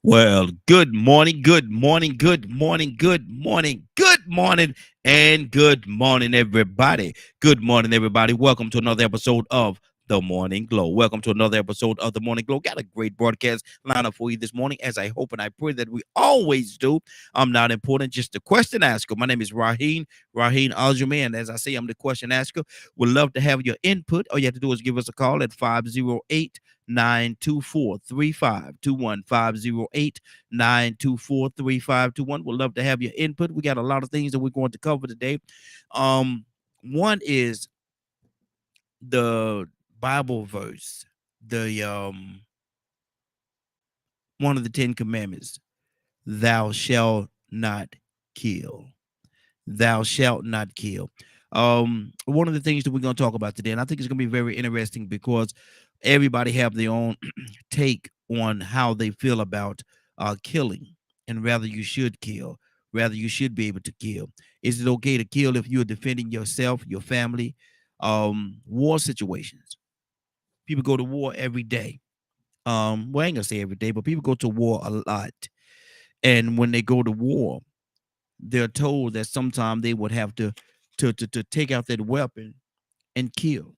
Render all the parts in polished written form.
Well, good morning, good morning, good morning, good morning, good morning, and good morning, everybody. Good morning, everybody. Welcome to another episode of The Morning Glow. Welcome to another episode of The Morning Glow. Got a great broadcast lineup for you this morning, as I hope and I pray that we always do. I'm not important, just the question asker. My name is Raheen Aljumay, and as I say, I'm the question asker. Would love to have your input. All you have to do is give us a call at 508-924-3521 508-924-3521. We'd love to have your input. We got a lot of things that we're going to cover today. Um, One is the Bible verse, the one of the 10 commandments, thou shalt not kill. Thou shalt not kill. One of the things that we're going to talk about today, and I think it's going to be very interesting because everybody have their own take on how they feel about killing, and rather you should kill, rather you should be able to kill. Is it okay to kill if you're defending yourself, your family? War situations. People go to war every day. Well, I ain't gonna say every day, but people go to war a lot. And when they go to war, they're told that sometime they would have to take out that weapon and kill.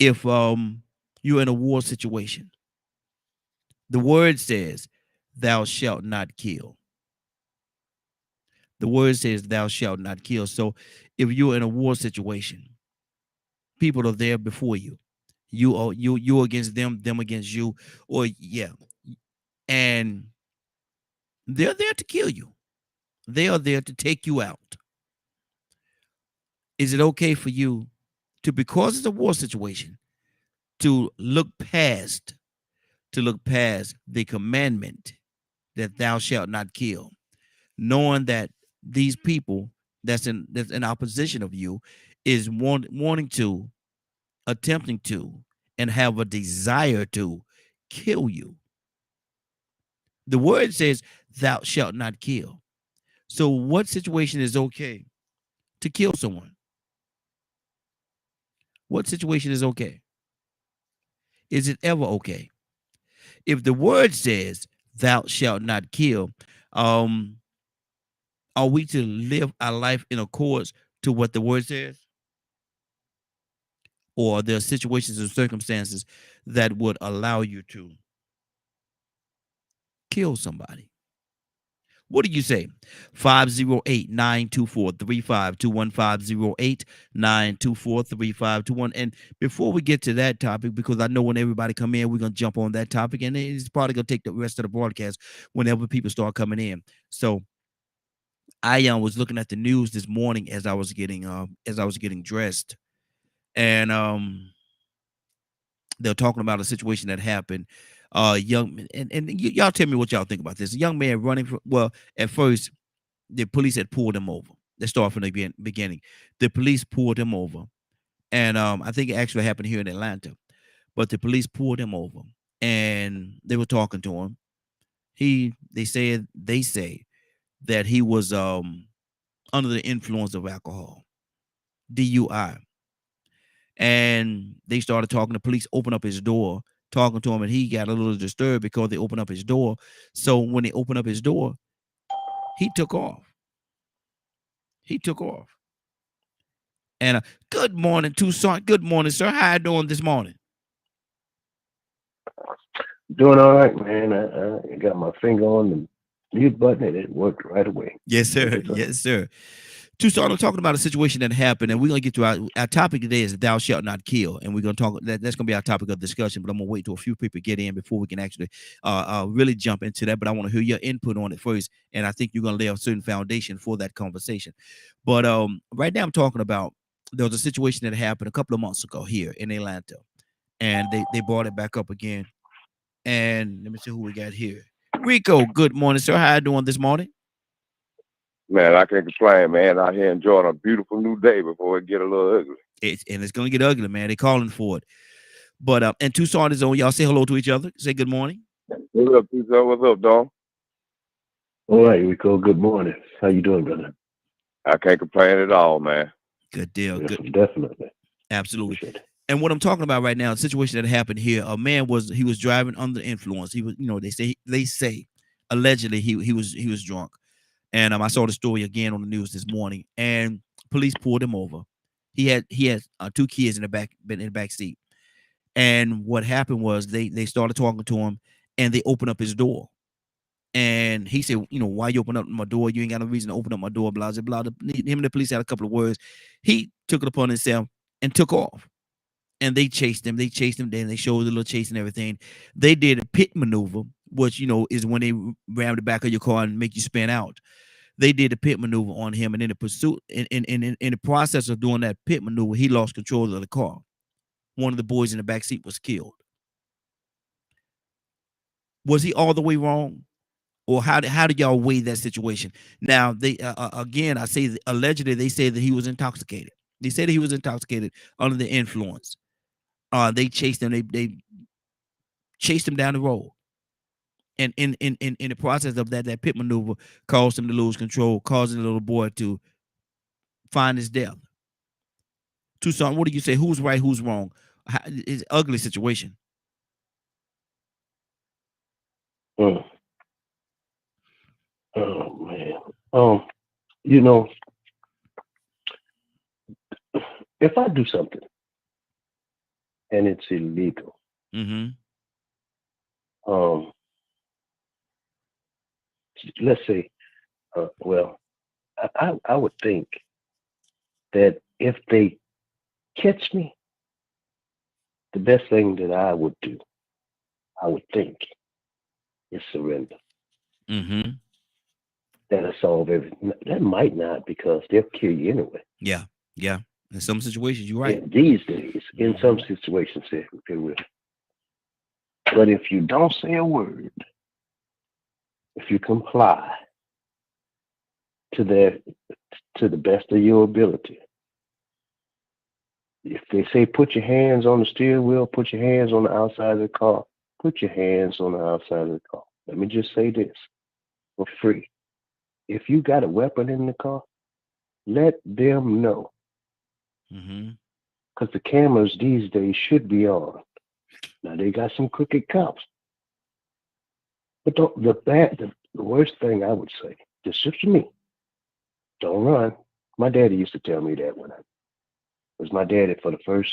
If you're in a war situation, the word says, "Thou shalt not kill." The word says, "Thou shalt not kill." So, if you're in a war situation, people are there before you. You against them, them against you, or yeah, and they're there to kill you. They are there to take you out. Is it okay for you to, because it's a war situation, to look past the commandment that thou shalt not kill, knowing that these people that's in opposition of you is wanting to, attempting to, and have a desire to kill you? The word says thou shalt not kill. So what situation is okay to kill someone? What situation is okay? Is it ever okay? If the word says thou shalt not kill, um, are we to live our life in accordance to what the word says? Or are there situations and circumstances that would allow you to kill somebody? What do you say? 508-924-3521, 508-924-3521. And before we get to that topic, because I know when everybody come in, we're gonna jump on that topic, and it's probably gonna take the rest of the broadcast whenever people start coming in. So I was looking at the news this morning as I was getting dressed, and they're talking about a situation that happened. Y'all tell me what y'all think about this. A young man running from, well, at first the police had pulled him over. Let's start from the beginning. The police pulled him over, and I think it actually happened here in Atlanta. But the police pulled him over, and they were talking to him. They say that he was under the influence of alcohol, DUI. And they started talking. The police opened up his door, talking to him, and he got a little disturbed because they opened up his door. So when they opened up his door, he took off. He took off. And good morning, Tucson. Good morning, sir. How you doing this morning? Doing all right, man. I got my finger on the mute button and it worked right away. Yes, Take sir. your time. Yes, sir. Tucson, I'm talking about a situation that happened, and we're gonna get to our topic today is thou shalt not kill, and we're gonna talk that's gonna be our topic of discussion. But I'm gonna wait till a few people get in before we can actually really jump into that. But I want to hear your input on it first, and I think you're gonna lay a certain foundation for that conversation. But right now I'm talking about, there was a situation that happened a couple of months ago here in Atlanta, and they brought it back up again. And let me see who we got here. Rico, good morning, sir. How you doing this morning? Man, I can't complain, man. Out here enjoying a beautiful new day before it get a little ugly. It's gonna get ugly, man. They calling for it. But and Tucson is on. Y'all say hello to each other. Say good morning. What's up, Pizza? What's up, Don? All right, Rico. Good morning. How you doing, brother? I can't complain at all, man. Good deal. Yes, Good. definitely. Absolutely. Appreciate it. And what I'm talking about right now, a situation that happened here, a man was driving under the influence. He was, they say allegedly he was drunk. And I saw the story again on the news this morning, and police pulled him over. He had two kids in the back seat. And what happened was they started talking to him, and they opened up his door. And he said, why you open up my door? You ain't got no reason to open up my door, blah, blah, blah. Him and the police had a couple of words. He took it upon himself and took off. And they chased him. Then they showed the little chase and everything. They did a pit maneuver, which, is when they ram the back of your car and make you spin out. They did a pit maneuver on him. And in the pursuit, in the process of doing that pit maneuver, he lost control of the car. One of the boys in the back seat was killed. Was he all the way wrong? Or how did y'all weigh that situation? Now, they again, I say allegedly they say that he was intoxicated. They said he was intoxicated under the influence. They chased him. They chased him down the road, and in the process of that pit maneuver caused him to lose control, causing the little boy to find his death. Tucson, what do you say? Who's right? Who's wrong? It's an ugly situation. Oh man. If I do something and it's illegal, let's say, well, I would think that if they catch me, the best thing that I would do, I would think, is surrender. That'll solve everything. That might not, because they'll kill you anyway. Yeah. In some situations, you're right. These days, in some situations, they will. But if you don't say a word, if you comply to the best of your ability, if they say put your hands on the steering wheel, put your hands on the outside of the car, put your hands on the outside of the car. Let me just say this for free. If you got a weapon in the car, let them know. Because the cameras these days should be on. Now, they got some crooked cops. But the worst thing I would say, this is just me, don't run. My daddy used to tell me that when I was my daddy for the first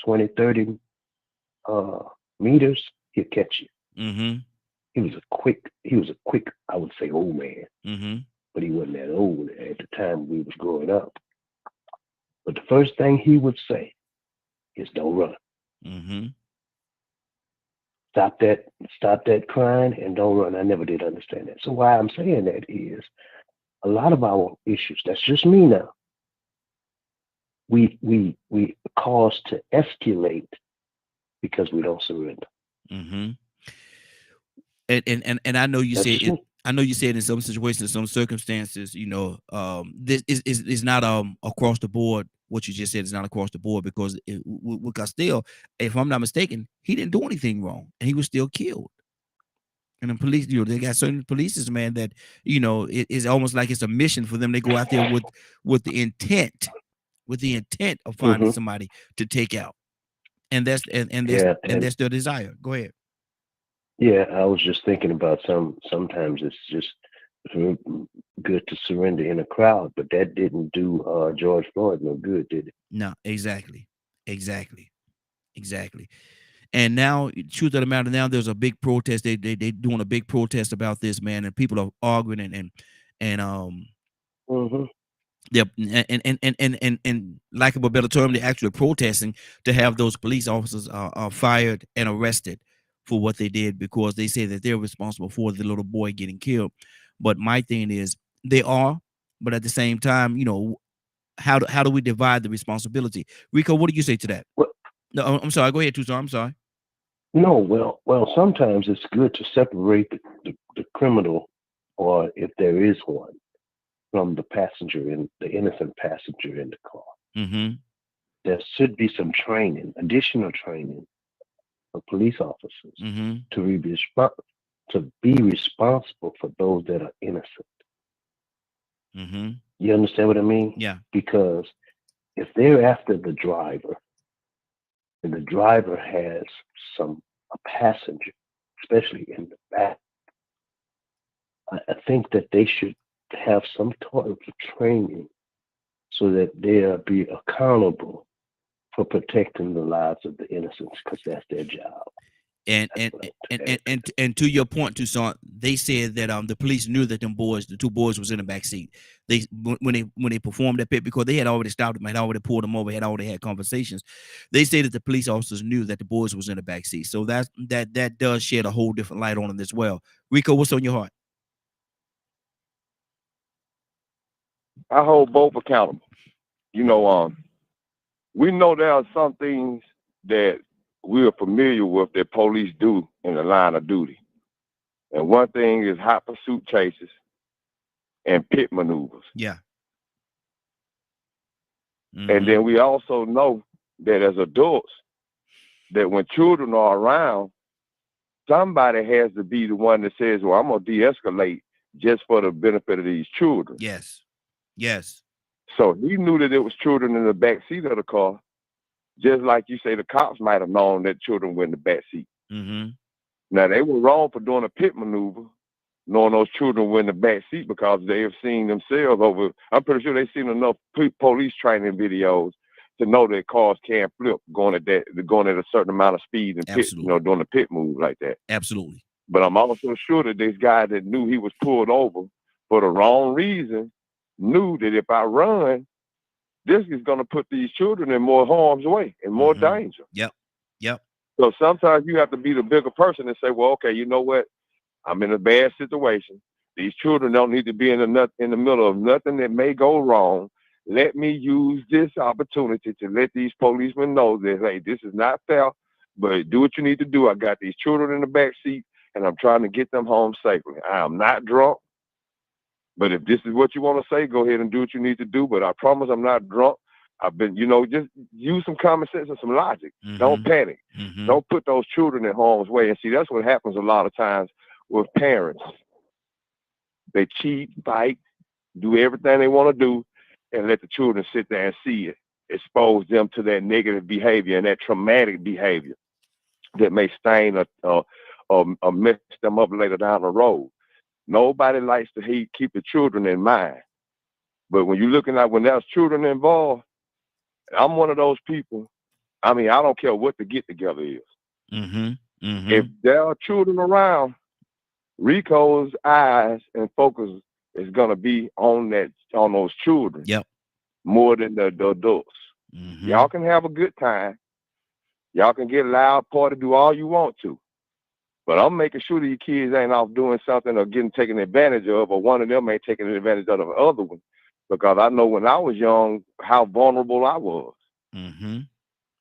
20, 30 meters, he'd catch you. He was a quick, I would say, old man. But he wasn't that old at the time we was growing up. But the first thing he would say is, don't run. Stop that crying and don't run. I never did understand that. So why I'm saying that is a lot of our issues, that's just me now, we cause to escalate because we don't surrender. And I know you said it. I know you said in some situations, in some circumstances, this is not across the board. What you just said is not across the board, because with Castile, if I'm not mistaken, he didn't do anything wrong and he was still killed. And the police, they got certain police, man, that it is almost like it's a mission for them. They go out there with the intent of finding somebody to take out, and that's their desire. Go ahead. Yeah, I was just thinking about sometimes it's just good to surrender in a crowd, but that didn't do George Floyd no good, did it? No, exactly. And now, truth of the matter, now there's a big protest. They doing a big protest about this, man, and people are arguing and and lack of a better term, they're actually protesting to have those police officers are fired and arrested for what they did, because they say that they're responsible for the little boy getting killed. But my thing is, they are, but at the same time, how do we divide the responsibility? Rico, what do you say to that? Well, no, I'm sorry. Go ahead, Tucson. I'm sorry. No, well, sometimes it's good to separate the criminal, or if there is one, from the passenger and the innocent passenger in the car. There should be some training, additional training for police officers to be responsible for those that are innocent. You understand what I mean? Yeah. Because if they're after the driver and the driver has a passenger, especially in the back, I think that they should have some sort of training so that they'll be accountable for protecting the lives of the innocents, because that's their job. And and to your point, Toussaint, they said that the police knew that the two boys was in the back seat. When they performed that pit, because they had already stopped them, had already pulled them over, had already had conversations. They say that the police officers knew that the boys was in the back seat. So that does shed a whole different light on it as well. Rico, what's on your heart? I hold both accountable. You know, we know there are some things that we are familiar with that police do in the line of duty. And one thing is hot pursuit chases and pit maneuvers. Yeah. And then we also know that as adults, that when children are around, somebody has to be the one that says, well, I'm going to de-escalate just for the benefit of these children. Yes. Yes. So he knew that it was children in the back seat of the car, just like you say the cops might have known that children were in the back seat. Now, they were wrong for doing a pit maneuver, knowing those children were in the back seat, because they have seen themselves over. I'm pretty sure they've seen enough police training videos to know that cars can't flip going at a certain amount of speed and pit, doing a pit move like that. Absolutely. But I'm also sure that this guy that knew he was pulled over for the wrong reason knew that if I run, this is going to put these children in more harm's way and more danger. Yep. So sometimes you have to be the bigger person and say, well, okay, you know what? I'm in a bad situation. These children don't need to be in the middle of nothing that may go wrong. Let me use this opportunity to let these policemen know that, hey, this is not fair, but do what you need to do. I got these children in the back seat, and I'm trying to get them home safely. I am not drunk, but if this is what you want to say, go ahead and do what you need to do. But I promise I'm not drunk. I've been, just use some common sense and some logic. Don't panic. Don't put those children in harm's way. And see, that's what happens a lot of times with parents. They cheat, fight, do everything they want to do, and let the children sit there and see it, expose them to that negative behavior and that traumatic behavior that may stain or mess them up later down the road. Nobody likes to keep the children in mind. But when you're looking at when there's children involved, I'm one of those people. I mean, I don't care what the get together is. If there are children around, Rico's eyes and focus is gonna be on those children. Yep. More than the adults. Y'all can have a good time. Y'all can get loud, party, do all you want to. But I'm making sure these kids ain't off doing something or getting taken advantage of, or one of them ain't taking advantage of the other one. Because I know when I was young, how vulnerable I was.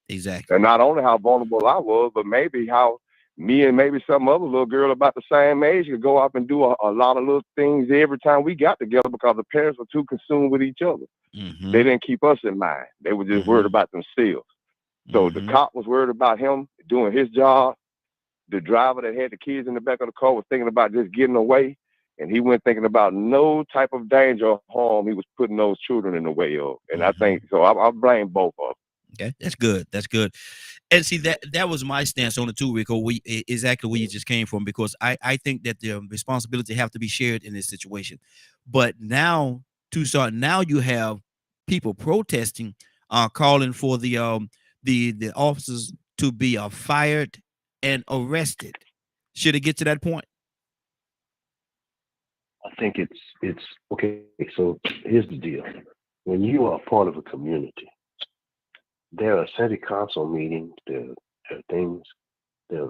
Exactly. And not only how vulnerable I was, but maybe how me and maybe some other little girl about the same age could go up and do a lot of little things every time we got together, because the parents were too consumed with each other. They didn't keep us in mind. They were just worried about themselves. So the cop was worried about him doing his job. The driver that had the kids in the back of the car was thinking about just getting away. And he went thinking about no type of danger or harm he was putting those children in the way of. And I think so. I blame both of them. Okay, that's good. That's good. And see, that was my stance on it too, Rico. Exactly where you just came from, because I think that the responsibility have to be shared in this situation. But now, Toussaint, now you have people protesting, calling for the officers to be fired and arrested. Should it get to that point? I think it's okay. So here's the deal: when you are part of a community, there are city council meetings. There are things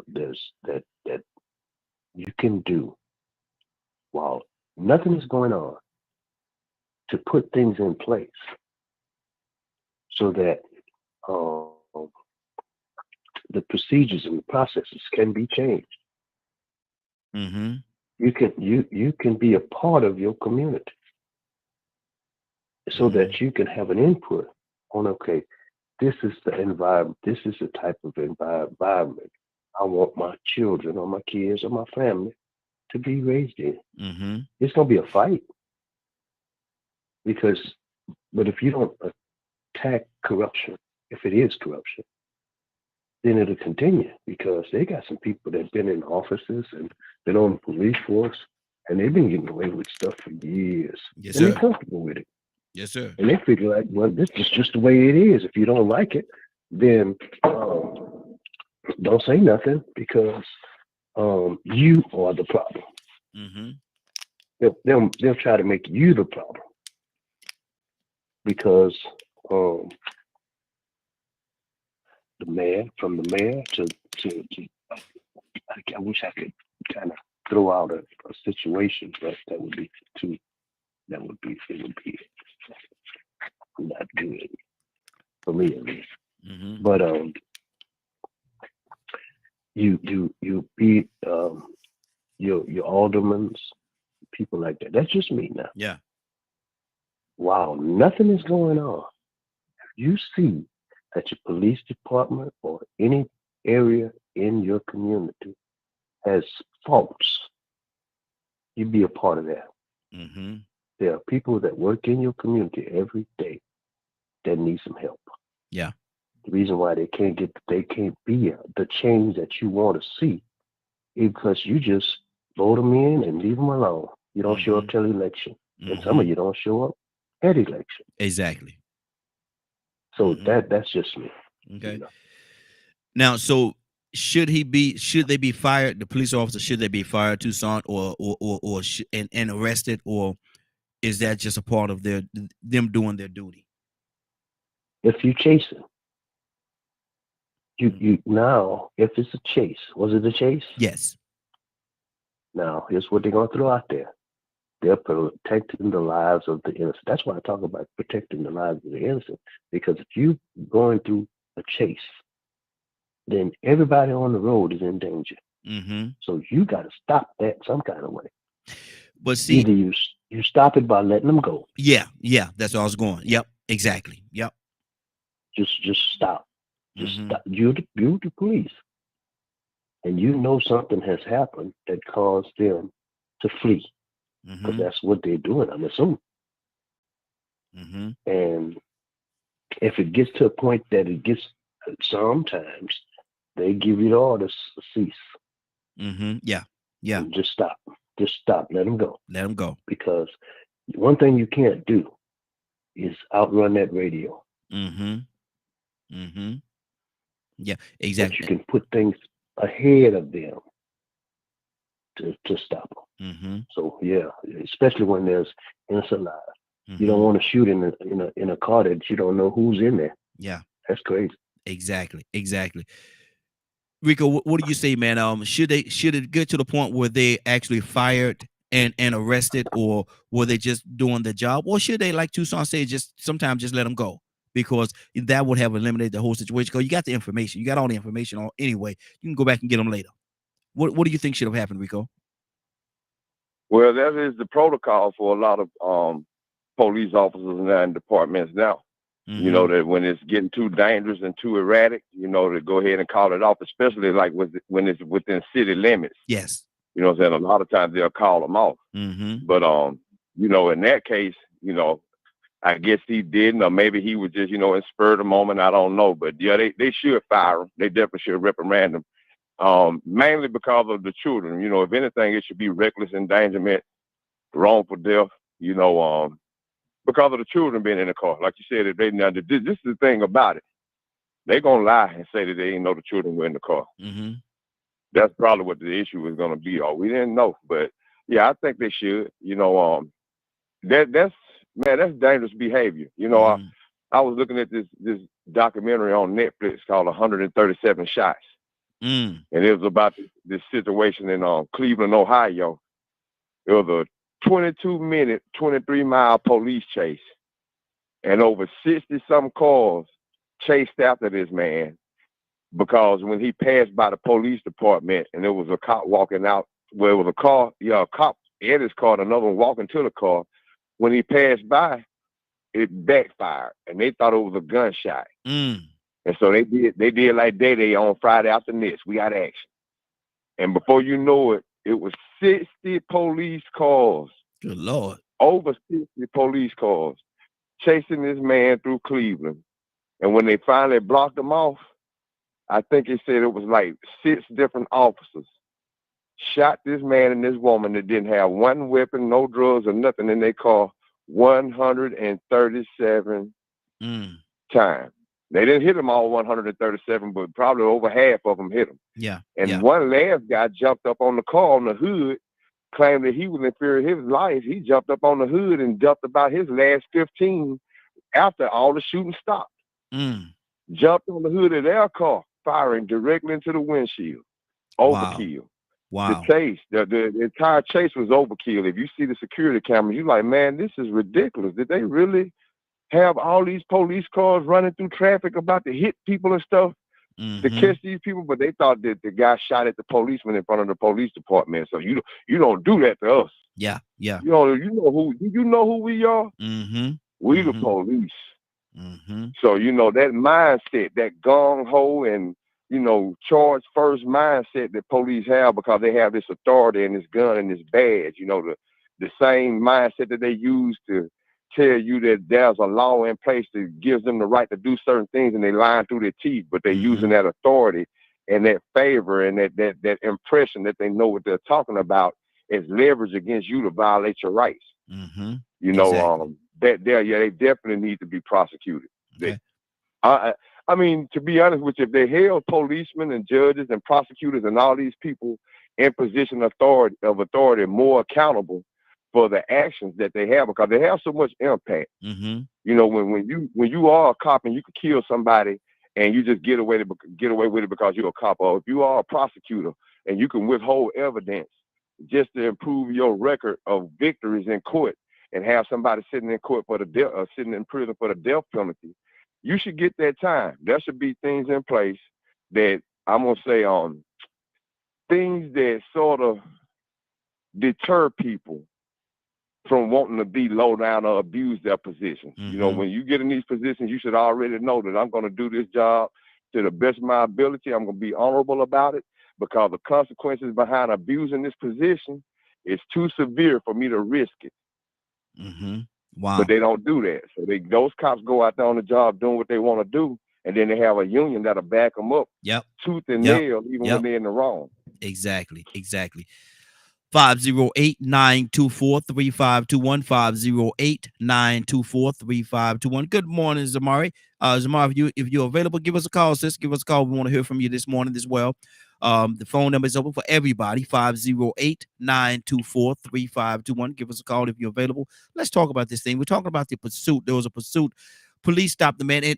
there's that you can do while nothing is going on to put things in place so that the procedures and the processes can be changed. You can be a part of your community so that you can have an input on, okay, this is the environment, this is the type of environment I want my children or my kids or my family to be raised in. It's going to be a fight, but if you don't attack corruption, if it is corruption, then it'll continue because they got some people that been in offices and been on the police force, and they've been getting away with stuff for years, Yes, and they're sir. comfortable with it. Yes, sir. And they figure like, well, this is just the way it is. If you don't like it, then don't say nothing because you are the problem. Mm-hmm. They'll try to make you the problem because the mayor, from the mayor to I wish I could kind of throw out a situation, but it would be not good for me at least. Mm-hmm. But you beat your aldermans, people like that. That's just me now. Yeah. Wow, nothing is going on. If you see that your police department or any area in your community has faults, you be a part of that. Mm-hmm. There are people that work in your community every day that need some help. Yeah. The reason why they can't be the change that you want to see is because you just vote them in and leave them alone. You don't show up till election, and some of you don't show up at election. Exactly. So that's just me. Okay. You know? Now, so should they be fired? The police officer, should they be fired, Toussaint, or and arrested, or is that just a part of them doing their duty? If you chasing, you now, if it's a chase, was it a chase? Yes. Now, here's what they're gonna throw out there. They're protecting the lives of the innocent. That's why I talk about protecting the lives of the innocent. Because if you going through a chase, then everybody on the road is in danger. Mm-hmm. So you got to stop that some kind of way. But see, either you stop it by letting them go. Yeah, that's where I was going. Yep, exactly. Yep. Just stop. Just Mhm. stop. You're the police, and you know something has happened that caused them to flee, because Mhm. that's what they're doing, I'm assuming. Mhm. And if it gets to a point that it gets, sometimes they give you the orders to cease. Mhm. Yeah. And just stop. Just stop. Let them go. Let them go. Because one thing you can't do is outrun that radio. Mhm. Mhm. Yeah. But Exactly. you can put things ahead of them to stop them. Mhm. So yeah, especially when there's innocent lives. Mhm. You don't want to shoot in a car that you don't know who's in there. Yeah. That's crazy. Exactly. Rico, what do you say, man? Should it get to the point where they actually fired and arrested, or were they just doing the job, or should they, like Toussaint said, just sometimes just let them go? Because that would have eliminated the whole situation. Because you got the information, you got all the information on anyway. You can go back and get them later. What do you think should have happened, Rico? Well, that is the protocol for a lot of police officers and departments now. You know, that when it's getting too dangerous and too erratic, you know, to go ahead and call it off, especially like when it's within city limits. Yes. You know what I'm saying? A lot of times they'll call them off. Mm-hmm. But, you know, in that case, you know, I guess he didn't, or maybe he was just, you know, in spur of the moment. I don't know. But yeah, they should fire him. They definitely should reprimand him. Mainly because of the children. You know, if anything, it should be reckless endangerment, wrongful death, you know, because of the children being in the car. Like you said, if they now, this is the thing about it. They're going to lie and say that they didn't know the children were in the car. Mm-hmm. That's probably what the issue was going to be. Or we didn't know. But yeah, I think they should. You know, that's dangerous behavior. You know, Mm-hmm. I was looking at this documentary on Netflix called 137 Shots. Mm. And it was about this situation in Cleveland, Ohio. It was a 22-minute, 23-mile police chase. And over 60-some cars chased after this man, because when he passed by the police department and there was a cop walking out, where it was a car, a cop in his car, and another one walking to the car. When he passed by, it backfired, and they thought it was a gunshot. Mm. And so they did like Day on Friday After Next. We got action. And before you know it, it was 60 police cars. Good Lord. Over 60 police cars. chasing this man through Cleveland. And when they finally blocked him off, I think he said it was like 6 different officers shot this man and this woman that didn't have one weapon, no drugs or nothing in their car 137 times. They didn't hit them all 137, but probably over half of them hit him. Yeah. And one last guy jumped up on the car on the hood, claimed that he was in fear of his life. He jumped up on the hood and dumped about his last 15 after all the shooting stopped. Jumped on the hood of their car, firing directly into the windshield. Overkill. Wow. The chase, the entire chase was overkill. If you see the security cameras, you're like, man, this is ridiculous. Did they really have all these police cars running through traffic about to hit people and stuff to catch these people? But they thought that the guy shot at the policeman in front of the police department. So you don't do that to us. Yeah. You know who we are? We the police. So, that mindset, that gung-ho and, charge first mindset that police have because they have this authority and this gun and this badge, the same mindset that they use to tell you that there's a law in place that gives them the right to do certain things and they lying through their teeth, but they're using that authority and that favor and that impression that they know what they're talking about as leverage against you to violate your rights. Exactly. They definitely need to be prosecuted. Okay. I mean, to be honest with you, if they held policemen and judges and prosecutors and all these people in position of authority more accountable for the actions that they have, because they have so much impact. When you are a cop and you can kill somebody and you just get away with it because you're a cop, or if you are a prosecutor and you can withhold evidence just to improve your record of victories in court and have somebody sitting in court for sitting in prison for the death penalty, you should get that time. There should be things in place that I'm gonna say things that sort of deter people from wanting to be low down or abuse their positions. When you get in these positions, you should already know that I'm gonna do this job to the best of my ability. I'm gonna be honorable about it because the consequences behind abusing this position is too severe for me to risk it. Wow. But they don't do that. So those cops go out there on the job doing what they want to do, and then they have a union that'll back them up, tooth and nail, even when they're in the wrong. Exactly. 508-924-3521, 508-924-3521. Good morning, Zamari. Zamari, if you're available, give us a call, sis. Give us a call. We want to hear from you this morning as well. The phone number is open for everybody, 508-924-3521. Give us a call if you're available. Let's talk about this thing. We're talking about the pursuit. There was a pursuit. Police stopped the man, and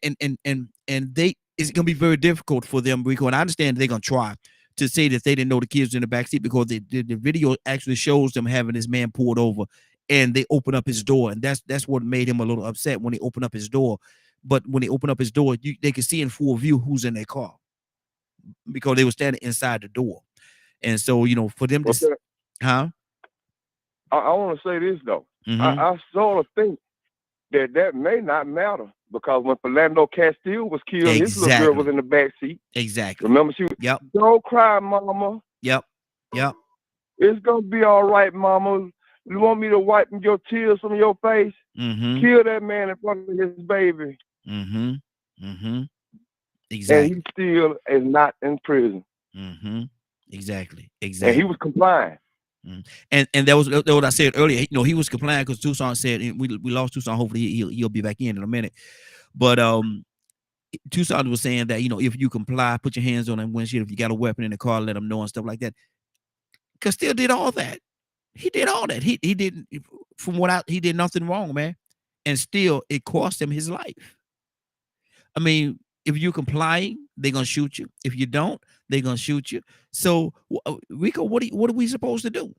it's gonna be very difficult for them, Rico. And I understand they're gonna try to say that they didn't know the kids in the backseat because the video actually shows them having this man pulled over, and they open up his door, and that's what made him a little upset when they open up his door. But when they open up his door, they can see in full view who's in their car, because they were standing inside the door. And so, for them to, I want to say this though. I sort of think that may not matter, because when Philando Castile was killed, his little girl was in the back seat. Exactly. Remember, she was, don't cry, mama. Yep. It's gonna be all right, mama. You want me to wipe your tears from your face? Kill that man in front of his baby. Exactly. And he still is not in prison. Exactly. And he was complying. And that was what I said earlier. He was complying because Tucson said, and we lost Tucson. Hopefully he'll be back in a minute. But Tucson was saying that, if you comply, put your hands on that windshield. If you got a weapon in the car, let them know and stuff like that. Castile did all that. He did all that. He didn't, he did nothing wrong, man. And still, it cost him his life. I mean, if you comply, they're gonna shoot you. If you don't, they're gonna shoot you. So, Rico, what are we supposed to do?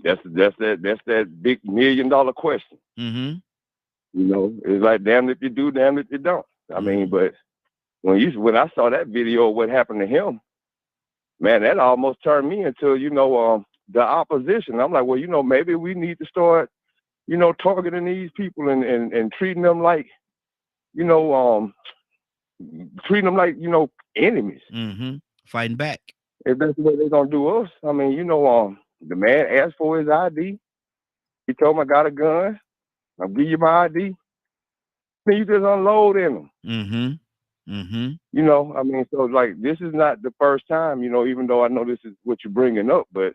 That's that big $1 million question. It's like, damn if you do, damn if you don't. I mean, but when I saw that video of what happened to him, man, that almost turned me into the opposition. I'm like, well, maybe we need to start targeting these people and treating them like enemies. Fighting back. If that's the way they're gonna do us. I mean, the man asked for his ID. He told him I got a gun. I'll give you my ID. Then you just unload in them. Mm-hmm. Mm-hmm. You know, I mean, so like this is not the first time, you know, even though I know this is what you're bringing up, but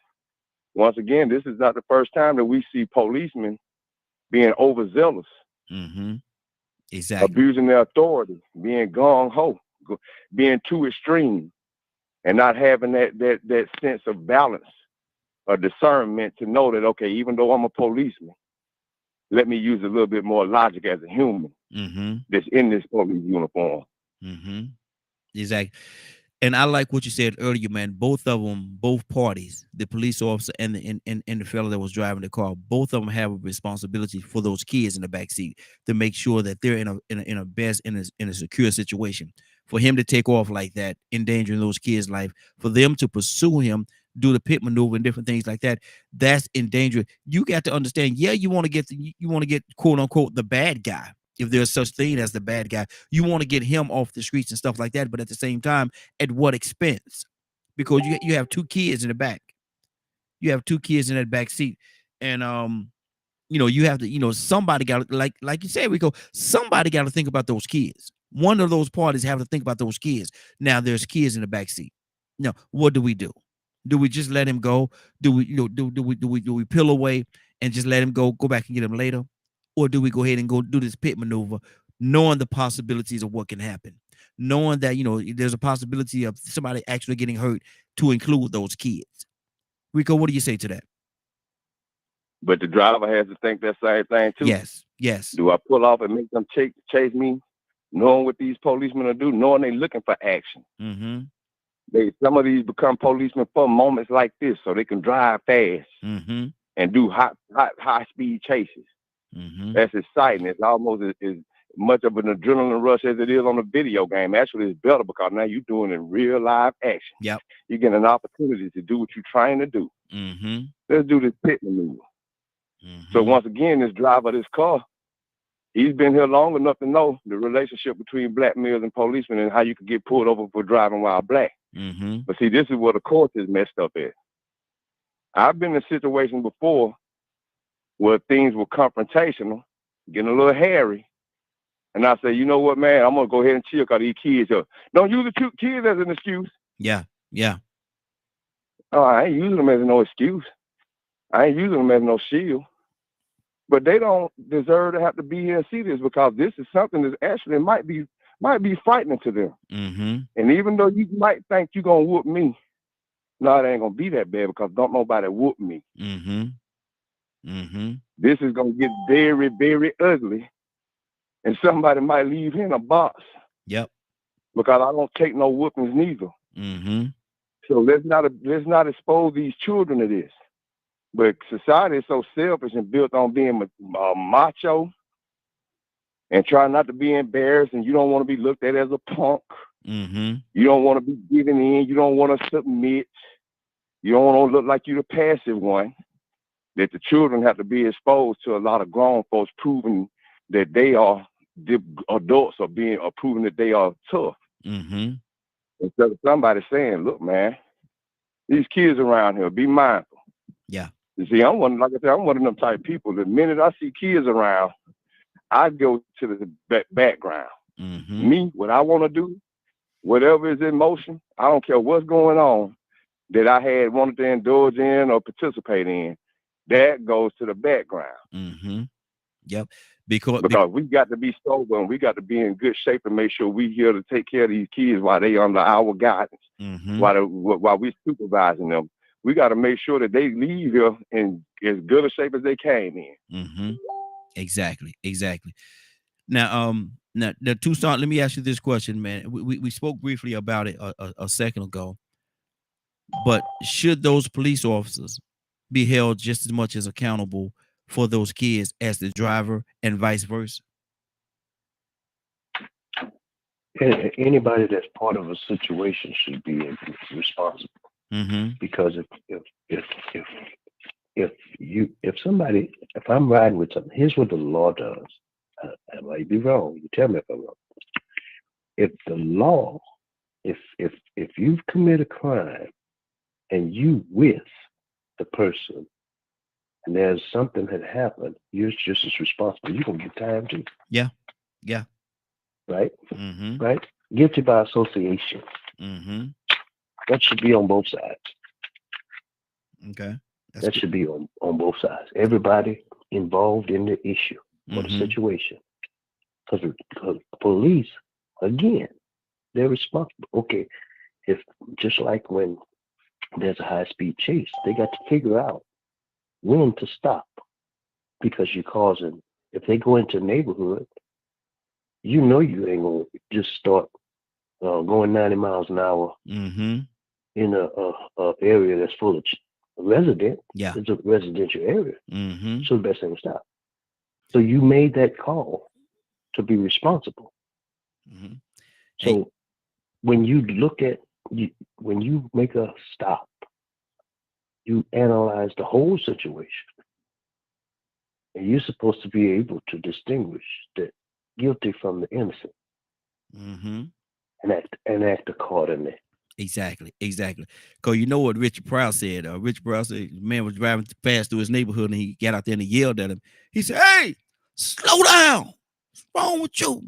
once again, this is not the first time that we see policemen being overzealous, Mm-hmm. Exactly. abusing their authority, being gung-ho, being too extreme, and not having that sense of balance or discernment to know that, okay, even though I'm a policeman, let me use a little bit more logic as a human Mm-hmm. that's in this police uniform. Mm-hmm. Exactly. And I like what you said earlier, man. Both of them, both parties, the police officer and the fellow that was driving the car, both of them have a responsibility for those kids in the back seat to make sure that they're in a secure situation. For him to take off like that, endangering those kids' life, for them to pursue him, do the pit maneuver and different things like that, that's in danger. You got to understand. Yeah, you want to get quote unquote the bad guy. If there's such thing as the bad guy, you want to get him off the streets and stuff like that. But at the same time, at what expense? Because you have two kids in the back. You have two kids in that back seat, and you have to, somebody got to, like you said, Rico, somebody got to think about those kids. One of those parties have to think about those kids. Now there's kids in the back seat. Now, what do we do? Do we just let him go? Do we, do we peel away and just let him go back and get him later? Or do we go ahead and go do this pit maneuver, knowing the possibilities of what can happen, knowing that, there's a possibility of somebody actually getting hurt, to include those kids? Rico, what do you say to that? But the driver has to think that same thing too. Yes. Do I pull off and make them chase me, knowing what these policemen are doing, knowing they're looking for action? Mm-hmm. Some of these become policemen for moments like this, so they can drive fast Mm-hmm. and do high speed chases. Mm-hmm. That's exciting. It's almost as much of an adrenaline rush as it is on a video game. Actually, it's better because now you're doing it in real live action. Yep. You get an opportunity to do what you're trying to do. Mm-hmm. Let's do this pit maneuver. Mm-hmm. So once again, this driver of this car, he's been here long enough to know the relationship between black males and policemen and how you can get pulled over for driving while black. Mm-hmm. But see, this is where the court is messed up at. I've been in situations before where things were confrontational, getting a little hairy. And I say, you know what, man, I'm going to go ahead and chill because these kids are. Don't use the kids as an excuse. Yeah. Oh, I ain't using them as no excuse. I ain't using them as no shield. But they don't deserve to have to be here and see this, because this is something that actually might be frightening to them. Mm-hmm. And even though you might think you're going to whoop me, no, it ain't going to be that bad because don't nobody whoop me. Mm-hmm. Mm-hmm. This is going to get very, very ugly. And somebody might leave here in a box. Yep. Because I don't take no whoopings neither. Mm-hmm. So let's not expose these children to this. But society is so selfish and built on being macho and trying not to be embarrassed, and you don't want to be looked at as a punk. Mm-hmm. You don't want to be giving in. You don't want to submit. You don't want to look like you're the passive one. That the children have to be exposed to a lot of grown folks proving that they are the adults, or proving that they are tough. Mm-hmm. Instead of somebody saying, look, man, these kids around here, be mindful. Yeah. You see, I'm one of them type of people. The minute I see kids around, I go to the background. Mm-hmm. Me, what I want to do, whatever is in motion, I don't care what's going on that I had wanted to indulge in or participate in, that goes to the background. Mm-hmm. Yep. Because we got to be sober and we got to be in good shape and make sure we here to take care of these kids while they under our guidance, mm-hmm. while we supervising them. We got to make sure that they leave here in as good a shape as they came in. Mm-hmm. Exactly. Now, Toussaint, let me ask you this question, man. We spoke briefly about it a second ago, but should those police officers be held just as much as accountable for those kids as the driver, and vice versa? Anybody that's part of a situation should be responsible. Mm-hmm. Because if I'm riding with something, here's what the law does. I might be wrong. You tell me if I'm wrong. If the law, if you've committed a crime and you with the person and there's something that happened, you're just as responsible. You're gonna get time too. Yeah. Right? Mm-hmm. Right? Guilty by association. Mm-hmm. That should be on both sides. Okay. That's That good. should be on both sides. Everybody involved in the issue or the Mm-hmm. situation. Because police, again, they're responsible. Okay, if just like when there's a high speed chase, they got to figure out when to stop because you're causing. If they go into a neighborhood, you know you ain't gonna just start going 90 miles an hour Mm-hmm. in a area that's full of resident. Yeah. It's a residential area, Mm-hmm. so the best thing to stop. So you made that call to be responsible. Mm-hmm. Hey. So when you look at when you make a stop, you analyze the whole situation, and you're supposed to be able to distinguish the guilty from the innocent Mm-hmm. and act accordingly. Exactly. Because you know what Richard Prowse said? Richard Prowse said the man was driving fast through his neighborhood and he got out there and he yelled at him. He said, "Hey, slow down. What's wrong with you?"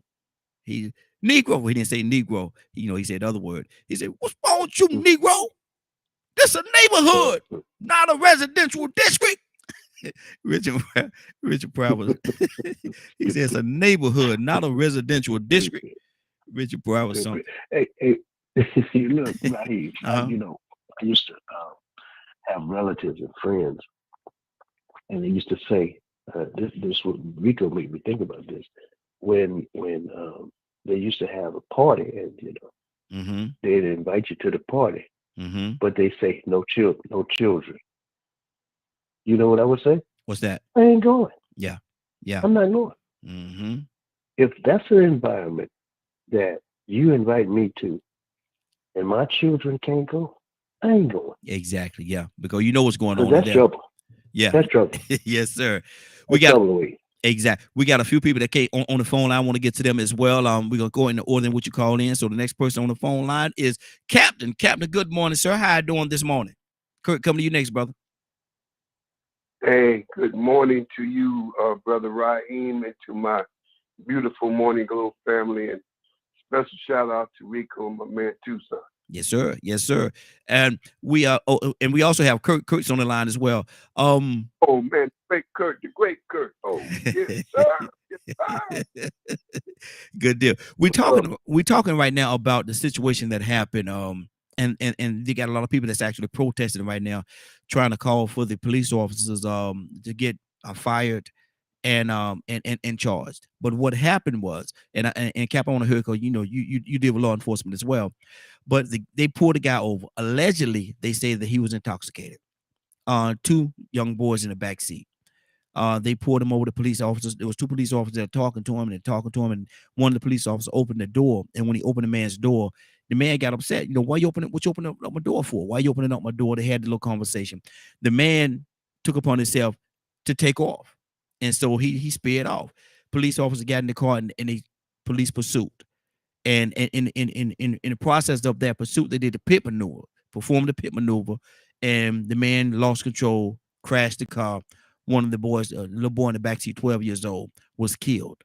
He Negro. He didn't say Negro. He said the other word. He said, "What's wrong with you, Negro? This a neighborhood, not a residential district." Richard Prowse was he said it's a neighborhood, not a residential district. Richard Prowse was something. Hey, look, Raheem, I used to have relatives and friends, and they used to say, this what Rico made me think about this. When they used to have a party, and Mm-hmm. they'd invite you to the party, Mm-hmm. but they say no children. You know what I would say? What's that? I ain't going. Yeah. I'm not going. Mm-hmm. If that's an environment that you invite me to, and my children can't go, I ain't going. Exactly. Yeah. Because you know what's going on Because that's there. trouble. Yeah. That's trouble. Yes, sir. We got exactly. We got a few people that came on the phone line. I want to get to them as well. We're gonna go in the order in which you call in. So the next person on the phone line is Captain. Captain, good morning, sir. How you doing this morning? Kurt, coming to you next, brother. Hey, good morning to you, Brother Raheem, and to my beautiful Morning Glow family. And special shout out to Rico and my man Tucson. Yes, sir. And we we also have Kurt's on the line as well. Oh man, great Kurt, the great Kurt. Oh yes, sir. Yes, sir. Good deal. We're talking right now about the situation that happened. And you got a lot of people that's actually protesting right now, trying to call for the police officers to get fired and charged. But what happened was, and Cap, I want to hear, because you deal with law enforcement as well. But they pulled the guy over. Allegedly, they say that he was intoxicated. Two young boys in the back seat. They pulled him over to police officers. There was two police officers that were talking to him, and one of the police officers opened the door. And when he opened the man's door, the man got upset. Why you opening? What you opening up my door for? Why you opening up my door? They had the little conversation. The man took upon himself to take off, and so he sped off. Police officers got in the car and they police pursuit. And in the process of that pursuit, they did the pit maneuver, performed the pit maneuver, and the man lost control, crashed the car. One of the boys, a little boy in the backseat, 12 years old, was killed.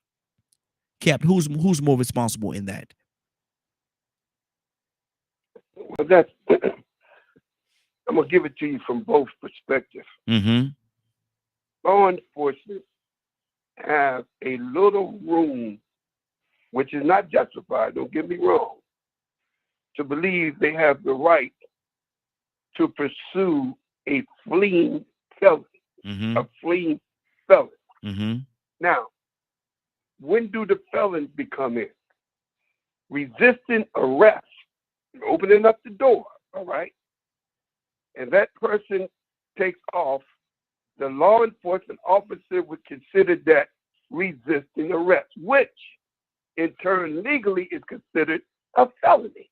Captain, who's more responsible in that? Well, that's I'm gonna give it to you from both perspectives. Mm-hmm. Law enforcement have a little room, which is not justified, don't get me wrong, to believe they have the right to pursue a fleeing felon. Mm-hmm. A fleeing felon. Mm-hmm. Now, when do the felons become in? Resisting arrest, opening up the door, all right? And that person takes off, the law enforcement officer would consider that resisting arrest, which in turn legally is considered a felony.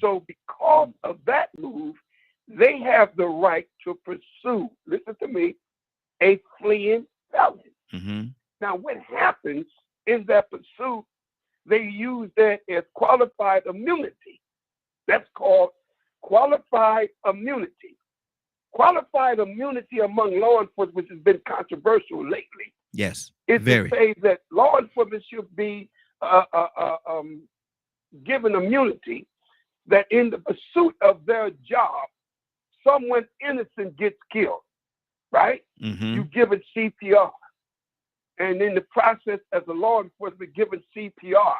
So because of that move, they have the right to pursue, listen to me, a fleeing felon. Mm-hmm. Now, what happens in that pursuit, they use that as qualified immunity. That's called qualified immunity. Qualified immunity among law enforcement, which has been controversial lately, Yes. is Very. to say that law enforcement should be given immunity, that in the pursuit of their job, someone innocent gets killed, right? Mm-hmm. You give it CPR. And in the process, as a law enforcement giving CPR,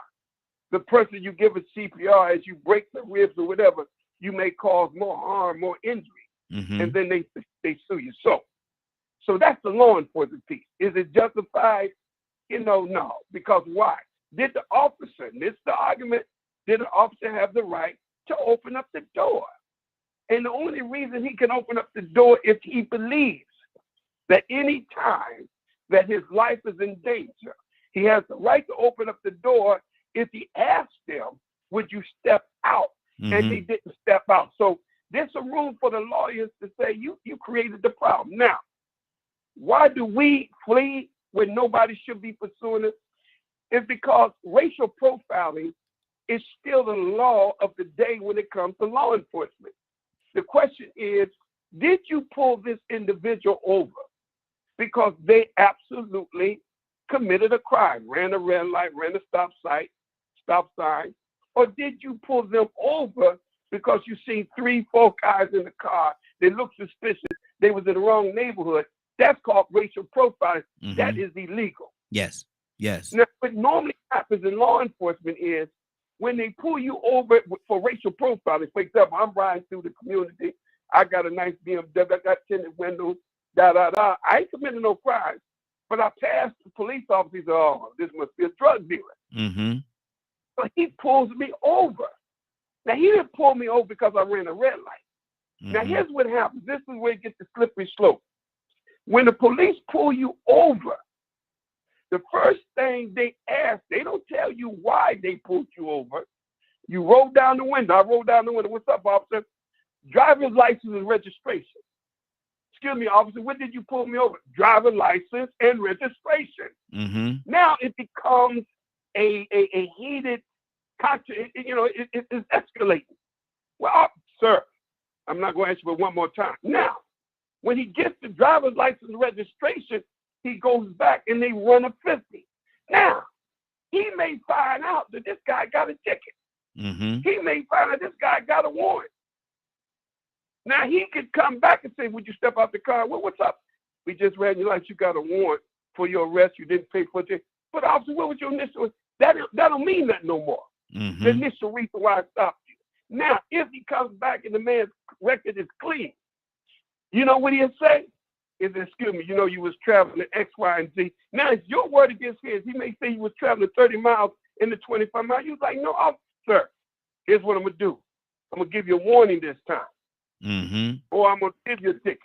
the person you give it CPR, as you break the ribs or whatever, you may cause more harm, more injury. Mm-hmm. And then they sue you. So that's the law enforcement piece. Is it justified? No. Because why? Did the officer, and this is the argument, did the officer have the right to open up the door? And the only reason he can open up the door if he believes that any time that his life is in danger, he has the right to open up the door if he asks them, would you step out? Mm-hmm. And they didn't step out. So there's a room for the lawyers to say, you created the problem. Now, why do we flee when nobody should be pursuing it? It's because racial profiling is still the law of the day when it comes to law enforcement. The question is, did you pull this individual over because they absolutely committed a crime, ran a red light, ran a stop sign, or did you pull them over because you see 3-4 guys in the car, they look suspicious, they was in the wrong neighborhood? That's called racial profiling. Mm-hmm. That is illegal. Yes. Now, what normally happens in law enforcement is when they pull you over for racial profiling, for example, I'm riding through the community, I got a nice BMW, I got tinted windows, I ain't committing no crime, but I passed the police officer, he said, oh, this must be a drug dealer. Mm-hmm. So he pulls me over. Now, he didn't pull me over because I ran a red light. Mm-hmm. Now, here's what happens. This is where it gets the slippery slope. When the police pull you over, the first thing they ask, they don't tell you why they pulled you over. You roll down the window. I rolled down the window. What's up, officer? Driver's license and registration. Excuse me, officer, what did you pull me over? Driver's license and registration. Mm-hmm. Now it becomes a heated, it's escalating. Well, sir, I'm not going to ask you for one more time. Now, when he gets the driver's license and registration, he goes back and they run a 50. Now, he may find out that this guy got a ticket. Mm-hmm. He may find out this guy got a warrant. Now, he could come back and say, would you step out the car? Well, what's up? We just ran your lights. You got a warrant for your arrest. You didn't pay for it. But, officer, what was your initial? That don't mean that no more. Mm-hmm. The initial reason why I stopped you. Now, if he comes back and the man's record is clean, you know what he'll say? Is, excuse me, you was traveling X, Y, and Z. Now, it's your word against his. He may say you was traveling 30 miles in the 25 miles. You was like, no, officer, here's what I'm going to do. I'm going to give you a warning this time. Mm-hmm. Or I'm going to give you a ticket.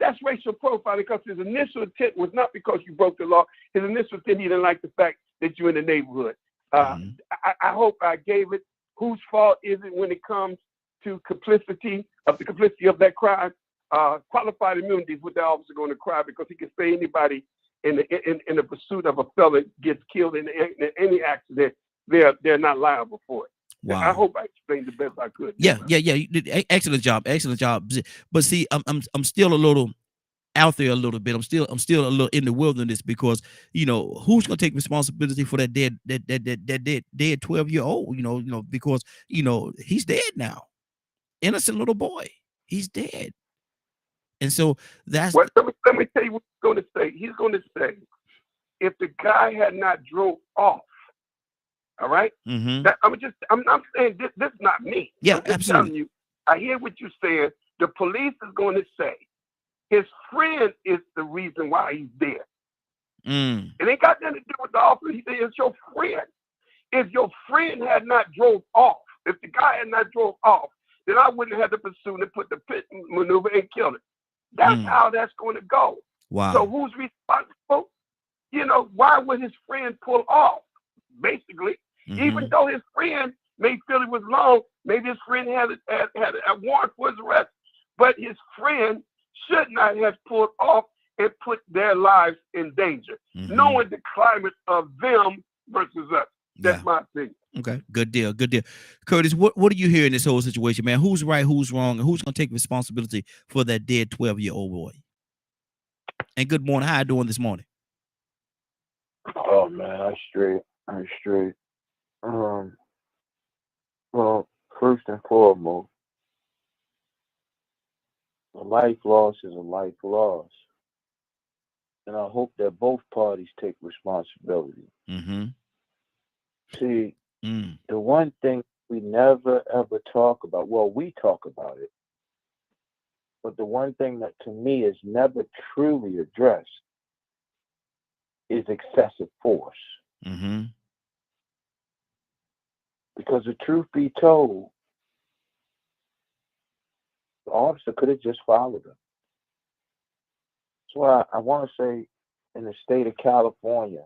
That's racial profiling because his initial intent was not because you broke the law. His initial intent, he didn't like the fact that you're in the neighborhood. Mm-hmm. I hope I gave it. Whose fault is it when it comes to complicity of that crime? Qualified immunity is what the officer going to cry because he can say anybody in the pursuit of a felon gets killed in any accident, they're not liable for it. Wow. I hope I explained the best I could. Yeah. You did excellent job. But see, I'm still a little out there a little bit. I'm still a little in the wilderness because who's gonna take responsibility for that dead 12-year-old? Because he's dead now. Innocent little boy, he's dead. And so that's well, let me tell you what he's going to say. He's going to say, if the guy had not drove off, all right? Mm-hmm. I'm not saying this is not me. Yeah, I'm just absolutely. telling you, I hear what you're saying. The police is going to say his friend is the reason why he's dead. Mm. It ain't got nothing to do with the officer. He said it's your friend. If your friend had not drove off, if the guy had not drove off, then I wouldn't have had to pursue and put the pit maneuver and kill him. That's how that's going to go. Wow. So who's responsible? Why would his friend pull off? Basically, even though his friend may feel it was long, maybe his friend had a warrant for his arrest, but his friend should not have pulled off and put their lives in danger, knowing the climate of them versus us. That's my opinion. Okay, good deal. Curtis, what do you hear in this whole situation, man? Who's right, who's wrong, and who's gonna take responsibility for that dead 12-year-old boy? And good morning. How you doing this morning? Oh man, I'm straight. I'm straight. Um, well, first and foremost, a life loss is a life loss, and I hope that both parties take responsibility. Mm-hmm. See, Mm. the one thing we never ever talk about, well, we talk about it, but the one thing that to me is never truly addressed is excessive force. Mm-hmm. Because the truth be told, the officer could have just followed him. That's why I want to say in the state of California,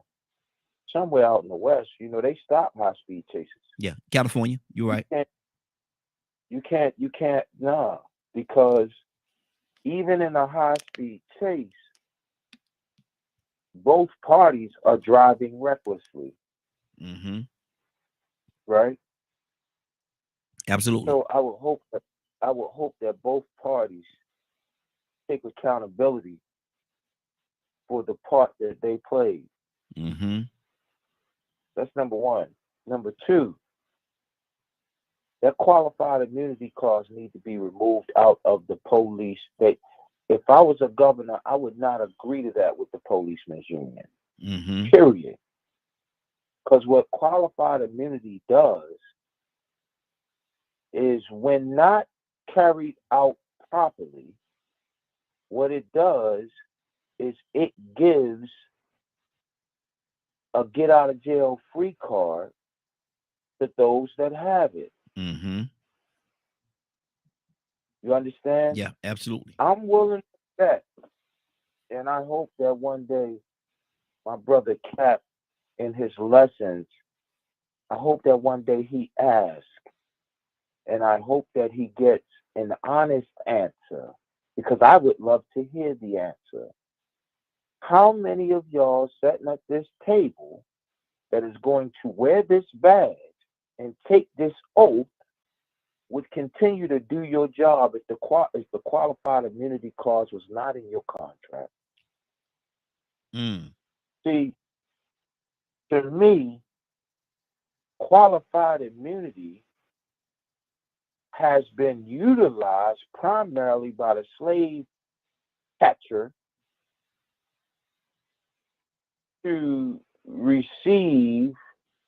somewhere out in the West, they stop high speed chases. Yeah, California. You're right. You can't, nah, because even in a high speed chase, both parties are driving recklessly, Mm-hmm. right? Absolutely. So I would hope that both parties take accountability for the part that they played. Mm-hmm. That's number one. Number two, that qualified immunity clause needs to be removed out of the police. If I was a governor, I would not agree to that with the policemen's union. Mm-hmm. Period. Because what qualified immunity does is, when not carried out properly, what it does is it gives a get out of jail free card to those that have it. Mm-hmm. You understand? Yeah, absolutely. I'm willing to bet, and I hope that one day my brother Cap, in his lessons, I hope that one day he asks, and I hope that he gets an honest answer, because I would love to hear the answer. How many of y'all sitting at this table that is going to wear this badge and take this oath would continue to do your job if the qualified immunity clause was not in your contract? Mm. See, to me, qualified immunity has been utilized primarily by the slave catcher to receive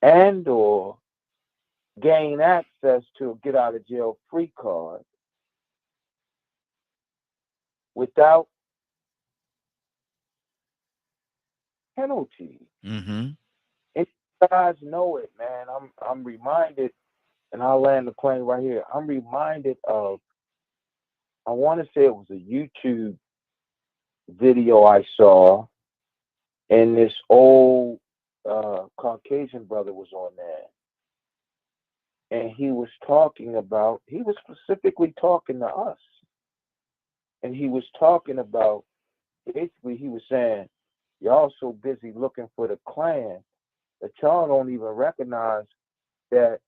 and or gain access to a get out of jail free card without penalty. Mm-hmm. And you guys know it, man. I'm reminded, and I'll land the plane right here. I'm reminded of, I want to say it was a YouTube video I saw, and this old Caucasian brother was on there, and he was specifically talking to us, and he was talking about, basically he was saying, y'all so busy looking for the Klan that y'all don't even recognize that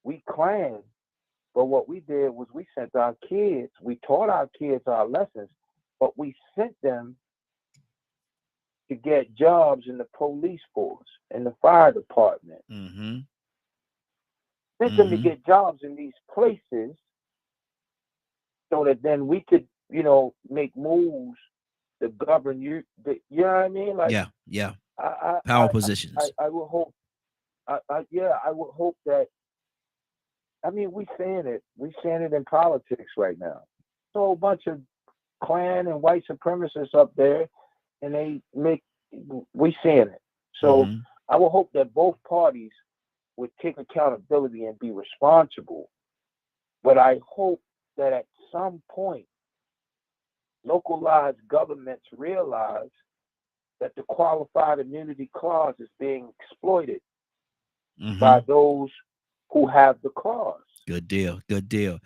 we Klan. But what we did was we sent our kids, we taught our kids our lessons, but we sent them to get jobs in the police force, in the fire department. Mm-hmm. Sent them to get jobs in these places so that then we could, make moves to govern you. You know what I mean? Like, yeah. I Power positions. I would hope, I would hope that, I mean, we seeing it in politics right now. So a bunch of Klan and white supremacists up there, and we seeing it. So Mm-hmm. I would hope that both parties would take accountability and be responsible. But I hope that at some point, localized governments realize that the qualified immunity clause is being exploited Mm-hmm. by those who have the clause. Good deal. Good deal.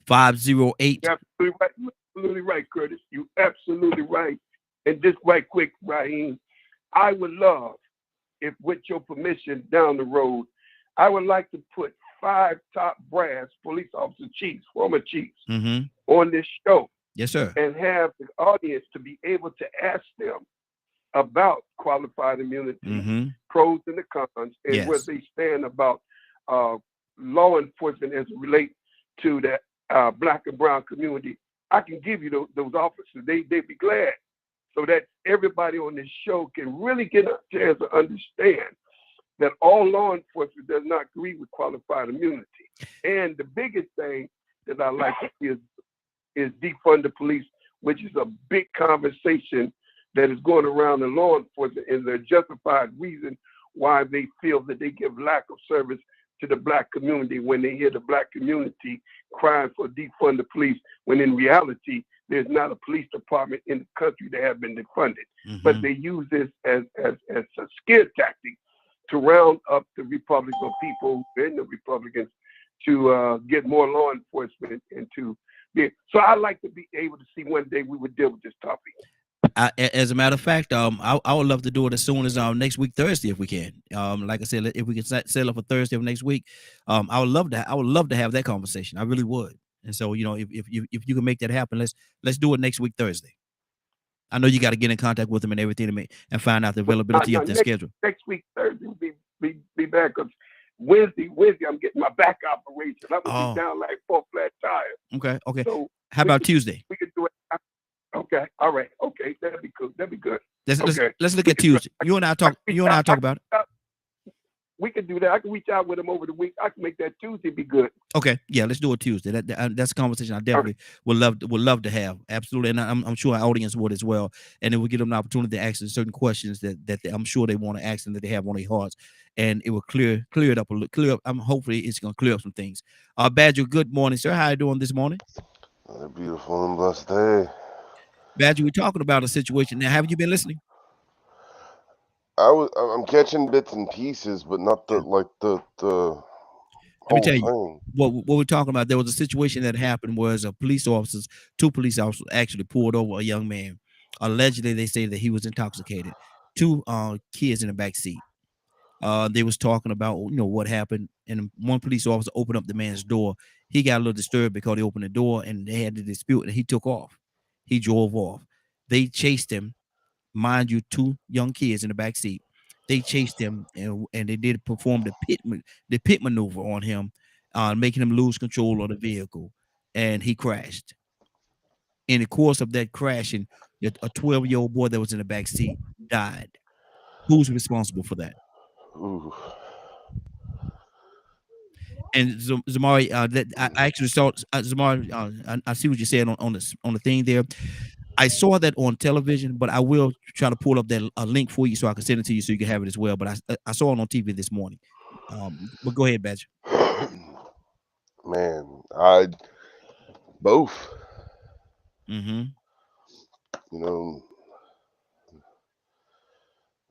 508. You're absolutely right. You're absolutely right, Curtis. You're absolutely right. And just right quick, Raheem, I would love, if with your permission down the road, I would like to put 5 top brass police officer chiefs, former chiefs, Mm-hmm. on this show Yes, sir. and have the audience to be able to ask them about qualified immunity, Mm-hmm. pros and the cons, and where Yes. they stand about uh, law enforcement as it relates to the black and brown community. I can give you those officers. They'd be glad, so that everybody on this show can really get a chance to understand that all law enforcement does not agree with qualified immunity. And the biggest thing that I like to see is defund the police, which is a big conversation that is going around in law enforcement, and the justified reason why they feel that they give lack of service to the black community when they hear the black community crying for defund the police, when in reality, there's not a police department in the country that have been defunded. But Mm-hmm. they use this as a scare tactic to round up the Republican people and the Republicans to get more law enforcement and to be. So I like to be able to see one day we would deal with this topic. As a matter of fact, I would love to do it as soon as next week Thursday if we can. Like I said, if we can set up for Thursday of next week, I would love to have that conversation. I really would. And so, if you can make that happen, let's do it next week Thursday. I know you got to get in contact with them and everything and find out the availability of their schedule. Next week Thursday will be back, because Wednesday I'm getting my back operation. I will be down like 4 flat tires. Okay. So how about Tuesday? We could do it. Okay. All right. Okay. That'd be good. Let's look at Tuesday. You and I talk about it. We can do that. I can reach out with them over the week. I can make that Tuesday be good. Okay. Yeah, let's do it Tuesday. That's a conversation I definitely would love to have. Absolutely. And I'm sure our audience would as well. And then we'll give them an opportunity to ask certain questions that I'm sure they want to ask and that they have on their hearts. And it will clear it up a little. Hopefully it's going to clear up some things. Badger, good morning, sir. How are you doing this morning? A beautiful and blessed day. Badger, we're talking about a situation now. Have you been listening? I'm catching bits and pieces, but not the Let me tell you what we're talking about. There was a situation that happened where two police officers actually pulled over a young man. Allegedly, they say that he was intoxicated. 2 kids in the back seat. They was talking about what happened, and one police officer opened up the man's door. He got a little disturbed because he opened the door, and they had the dispute, and he took off. He drove off. They chased him. Mind you, 2 young kids in the back seat. They chased him, and they did perform the pit maneuver on him, making him lose control of the vehicle, and he crashed. In the course of that crashing, a 12-year-old boy that was in the back seat died. Who's responsible for that? Ooh. And Zamari, I actually saw Zamari. I see what you're saying on the thing there. I saw that on television, but I will try to pull up that link for you so I can send it to you so you can have it as well. But I saw it on TV this morning. But go ahead, Badger. Man, both. Mm-hmm.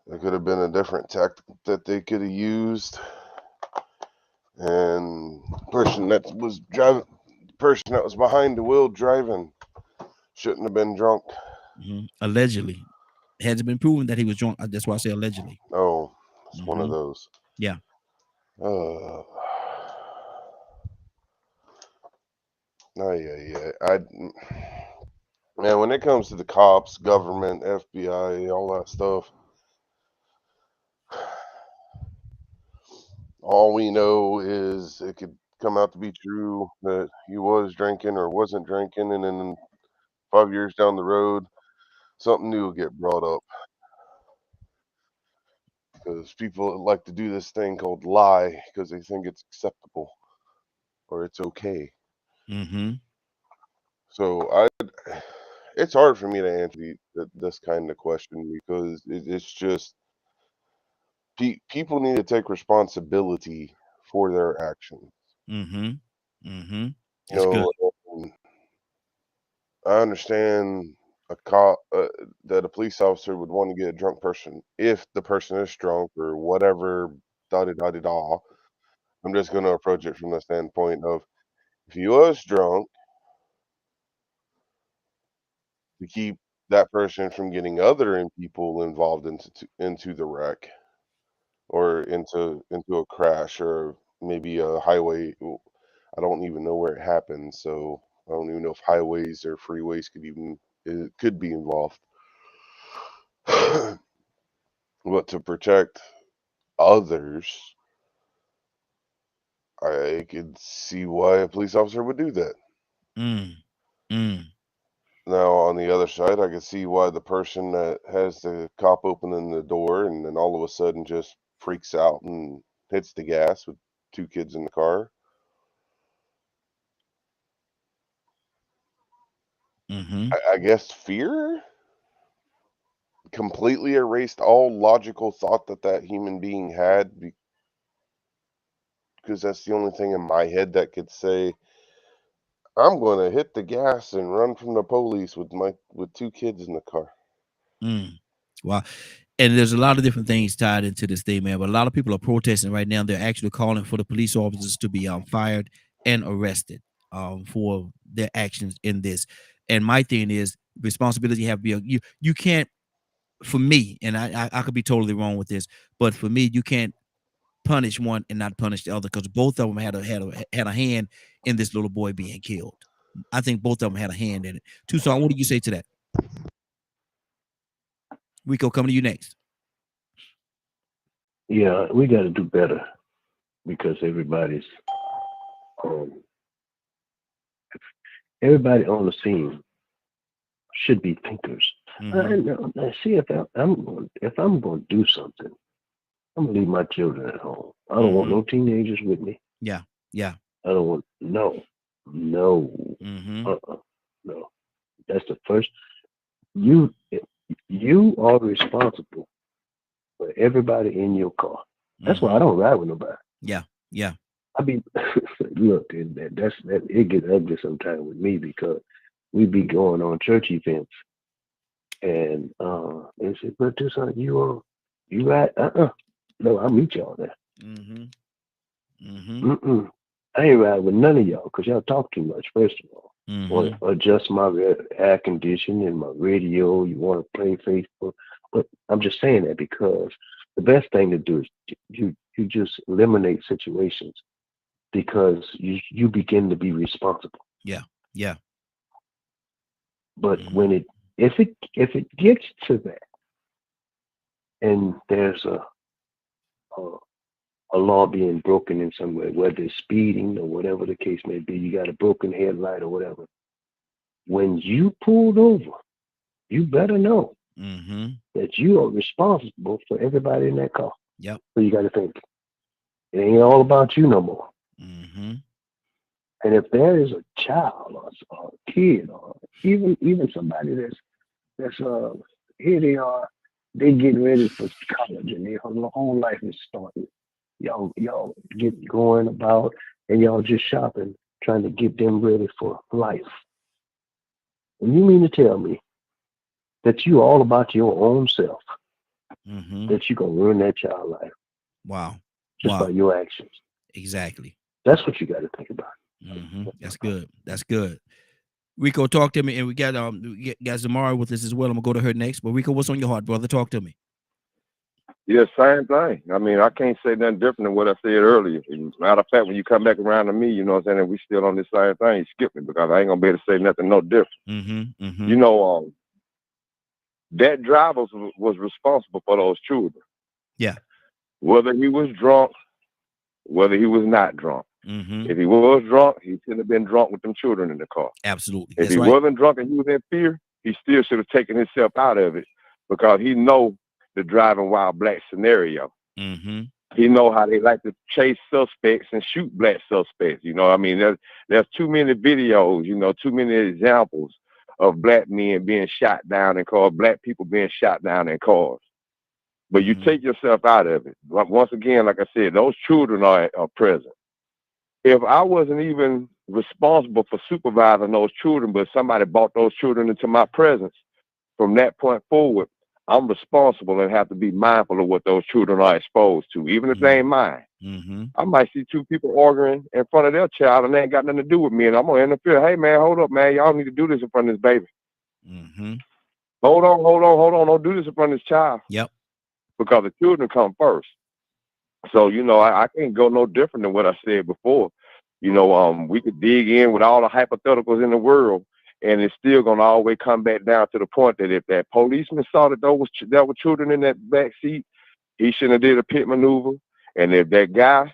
There could have been a different tactic that they could have used, and the person that was behind the wheel driving shouldn't have been drunk. Mm-hmm. Allegedly, it hasn't been proven that he was drunk. That's why I say allegedly. Oh, it's one of those. Yeah. Man, when it comes to the cops, government, FBI, all that stuff, all we know is it could come out to be true that he was drinking or wasn't drinking, and then 5 years down the road, something new will get brought up. Because people like to do this thing called lie because they think it's acceptable or it's okay. Mm-hmm. So it's hard for me to answer this kind of question because it's just people need to take responsibility for their actions. Mm-hmm. Mm-hmm. That's good. I understand that a police officer would want to get a drunk person if the person is drunk or whatever. Da-da-da-da-da. I'm just going to approach it from the standpoint of if he was drunk, to keep that person from getting other people involved into the wreck or into a crash or maybe a highway. I don't even know where it happened, so I don't even know if highways or freeways could be involved. But to protect others, I could see why a police officer would do that. Mm, mm, Now, on the other side, I could see why the person that has the cop opening the door and then all of a sudden just freaks out and hits the gas with 2 kids in the car. mm-hmm. I guess fear completely erased all logical thought that human being had, because that's the only thing in my head that could say, I'm going to hit the gas and run from the police with 2 kids in the car. Mm. Wow. And there's a lot of different things tied into this thing, man. But a lot of people are protesting right now. They're actually calling for the police officers to be fired and arrested for their actions in this. And my thing is responsibility have to be you can't, for me, and I could be totally wrong with this, but for me, you can't punish one and not punish the other, because both of them had a hand in this little boy being killed. I think both of them had a hand in it. Tucson, what do you say to that? Rico, coming to you next. Yeah, we got to do better because everybody on the scene should be thinkers. See, if I'm going to do something, I'm going to leave my children at home. I don't want no teenagers with me. Yeah. I don't want no. No. That's the first. You are responsible for everybody in your car. That's why I don't ride with nobody. Yeah. I mean, look, it gets ugly sometimes with me because we be going on church events, and they say, "But do something, you ride? No, I'll meet y'all there. I ain't ride with none of y'all because y'all talk too much. First of all, want to adjust my air conditioning and my radio. You want to play Facebook, but I'm just saying that because the best thing to do is you just eliminate situations because you begin to be responsible. Yeah. But when if it gets to that, and there's a law being broken in some way, whether it's speeding or whatever the case may be, you got a broken headlight or whatever. When you pulled over, you better know that you are responsible for everybody in that car. Yep. So you got to think, it ain't all about you no more. And if there is a child or a kid or even somebody that's here they are, they getting ready for college and their whole life is starting. Y'all get going about and y'all just shopping, trying to get them ready for life. And you mean to tell me that you all about your own self, that you're gonna ruin that child's life? Wow. Just by your actions. Exactly. That's what you got to think about. That's good. Rico, talk to me, and we got Zamara with us as well. I'm gonna go to her next. But Rico, what's on your heart, brother? Talk to me. Yeah, same thing. I mean, I can't say nothing different than what I said earlier. Matter of fact, when you come back around to me, you know what I'm saying, and we still on this same thing, you skip me because I ain't gonna be able to say nothing no different. You know, that driver was responsible for those children. Yeah. Whether he was drunk, whether he was not drunk. If he was drunk, he should have been drunk with them children in the car. Absolutely. If he wasn't drunk and he was in fear, he still should have taken himself out of it because he know the driving while black scenario. He know how they like to chase suspects and shoot black suspects. You know, I mean, there's too many videos, you know, too many examples of black men being shot down in cars, black people being shot down in cars. But you take yourself out of it. Once again, like I said, those children are present. If I wasn't even responsible for supervising those children, but somebody brought those children into my presence, from that point forward, I'm responsible and have to be mindful of what those children are exposed to, even if they ain't mine. I might see two people arguing in front of their child and they ain't got nothing to do with me, and I'm going to interfere. Hey, man, hold up, man. Y'all need to do this in front of this baby. Hold on. Don't do this in front of this child. Yep. Because the children come first. So, I can't go no different than what I said before. We could dig in with all the hypotheticals in the world, and it's still gonna always come back down to the point that if that policeman saw that there were children in that back seat, he shouldn't have did a pit maneuver. And if that guy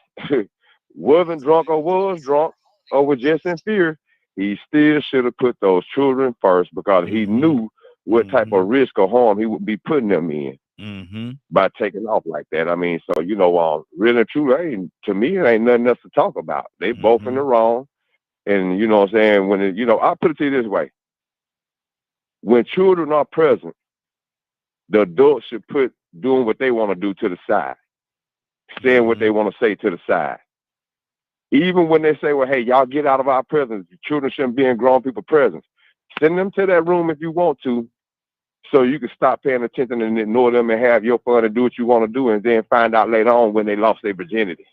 wasn't drunk or was drunk or was just in fear, he still should have put those children first because he knew what type of risk or harm he would be putting them in by taking off like that. I mean, so really and truly, to me, it ain't nothing else to talk about. They both in the wrong, and you know what I'm saying. When I put it to you this way: when children are present, the adults should put doing what they want to do to the side, saying what they want to say to the side. Even when they say, "Well, hey, y'all get out of our presence. Children shouldn't be in grown people presence." Send them to that room if you want to, so you can stop paying attention and ignore them and have your fun and do what you want to do, and then find out later on when they lost their virginity.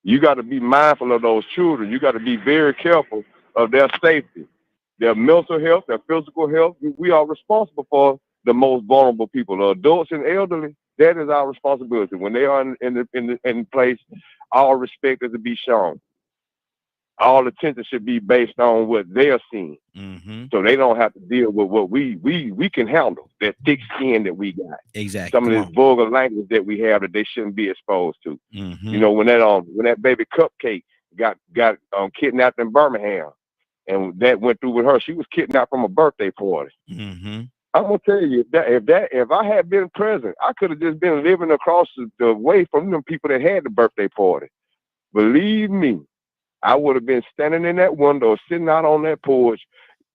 You got to be mindful of those children. You got to be very careful of their safety, their mental health, their physical health. We are responsible for the most vulnerable people, the adults and elderly. That is our responsibility. When they are in place, all respect is to be shown. All attention should be based on what they are seeing, so they don't have to deal with what we can handle. That thick skin that we got, exactly. Some of this vulgar language that we have that they shouldn't be exposed to. When that baby Cupcake got kidnapped in Birmingham, and that went through with her, she was kidnapped from a birthday party. I'm gonna tell you if I had been present, I could have just been living across the way from them people that had the birthday party. Believe me, I would have been standing in that window, sitting out on that porch,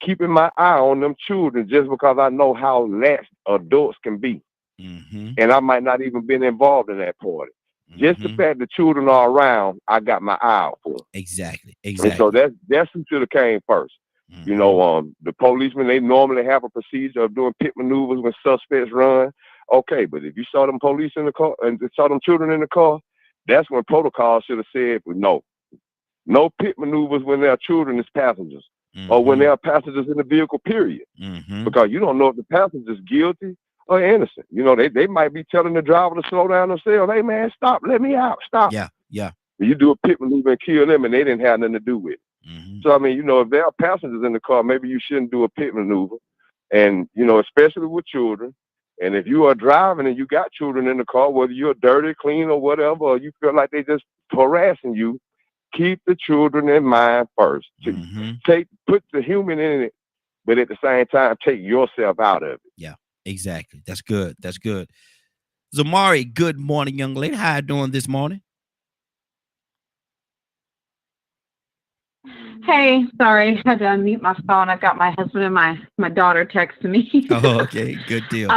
keeping my eye on them children just because I know how lax adults can be. And I might not even been involved in that party. Just the fact the children are around, I got my eye out for them. Exactly. And so that's who should have came first. The policemen, they normally have a procedure of doing pit maneuvers when suspects run. Okay, but if you saw them police in the car and saw them children in the car, that's when protocol should have said, no pit maneuvers when there are children as passengers, or when there are passengers in the vehicle, period. Because you don't know if the passenger's guilty or innocent. They might be telling the driver to slow down themselves. Hey, man, stop. Let me out. Stop. Yeah. You do a pit maneuver and kill them, and they didn't have nothing to do with it. So, I mean, if there are passengers in the car, maybe you shouldn't do a pit maneuver. And, especially with children. And if you are driving and you got children in the car, whether you're dirty, clean, or whatever, or you feel like they just harassing you, keep the children in mind first. Put the human in it, but at the same time, take yourself out of it. Yeah, exactly. That's good. Zamari, good morning, young lady. How you doing this morning? Hey, sorry, I had to unmute my phone. I got my husband and my daughter texting me. Oh, okay, good deal.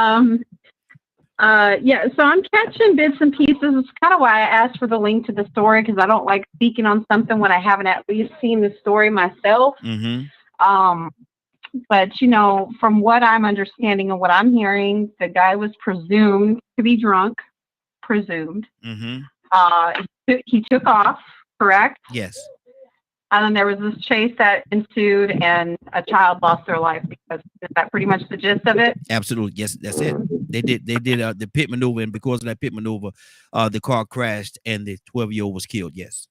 Yeah, so I'm catching bits and pieces. It's kind of why I asked for the link to the story, because I don't like speaking on something when I haven't at least seen the story myself. But from what I'm understanding and what I'm hearing, the guy was presumed to be drunk. Presumed. He took off, correct? Yes. And then there was this chase that ensued, and a child lost their life. Because is that pretty much the gist of it? Absolutely, yes, that's it. They did the pit maneuver, and because of that pit maneuver, the car crashed, and the 12-year-old was killed. Yes.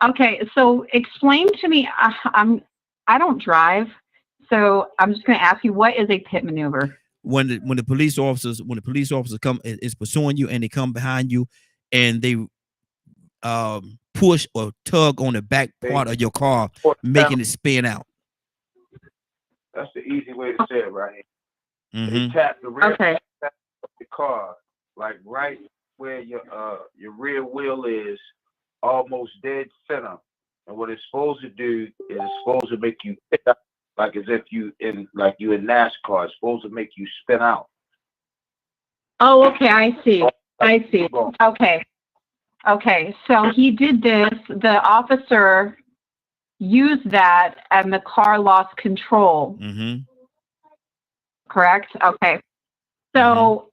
Okay, so explain to me. I don't drive, so I'm just going to ask you, what is a pit maneuver? When the police officers come is pursuing you, and they come behind you, and they push or tug on the back part of your car, making it spin out. That's the easy way to say it right here. They tap the rear of the car, like right where your rear wheel is, almost dead center. And what it's supposed to do is it's supposed to make you pick up, like as if you in NASCAR. It's supposed to make you spin out. Oh, okay, I see. Okay, so he did this. The officer used that, and the car lost control. Correct? Okay. So,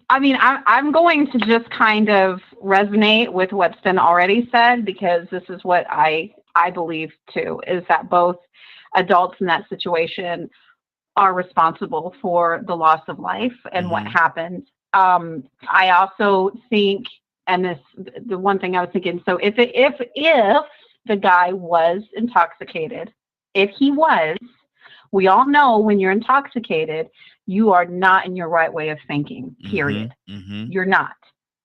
I mean, I'm going to just kind of resonate with what's been already said, because this is what I believe too, is that both adults in that situation are responsible for the loss of life and what Mhm. happened. I also think, and the one thing I was thinking, so if the guy was intoxicated, if he was, we all know when you're intoxicated, you are not in your right way of thinking, period. Mhm. Mhm. You're not.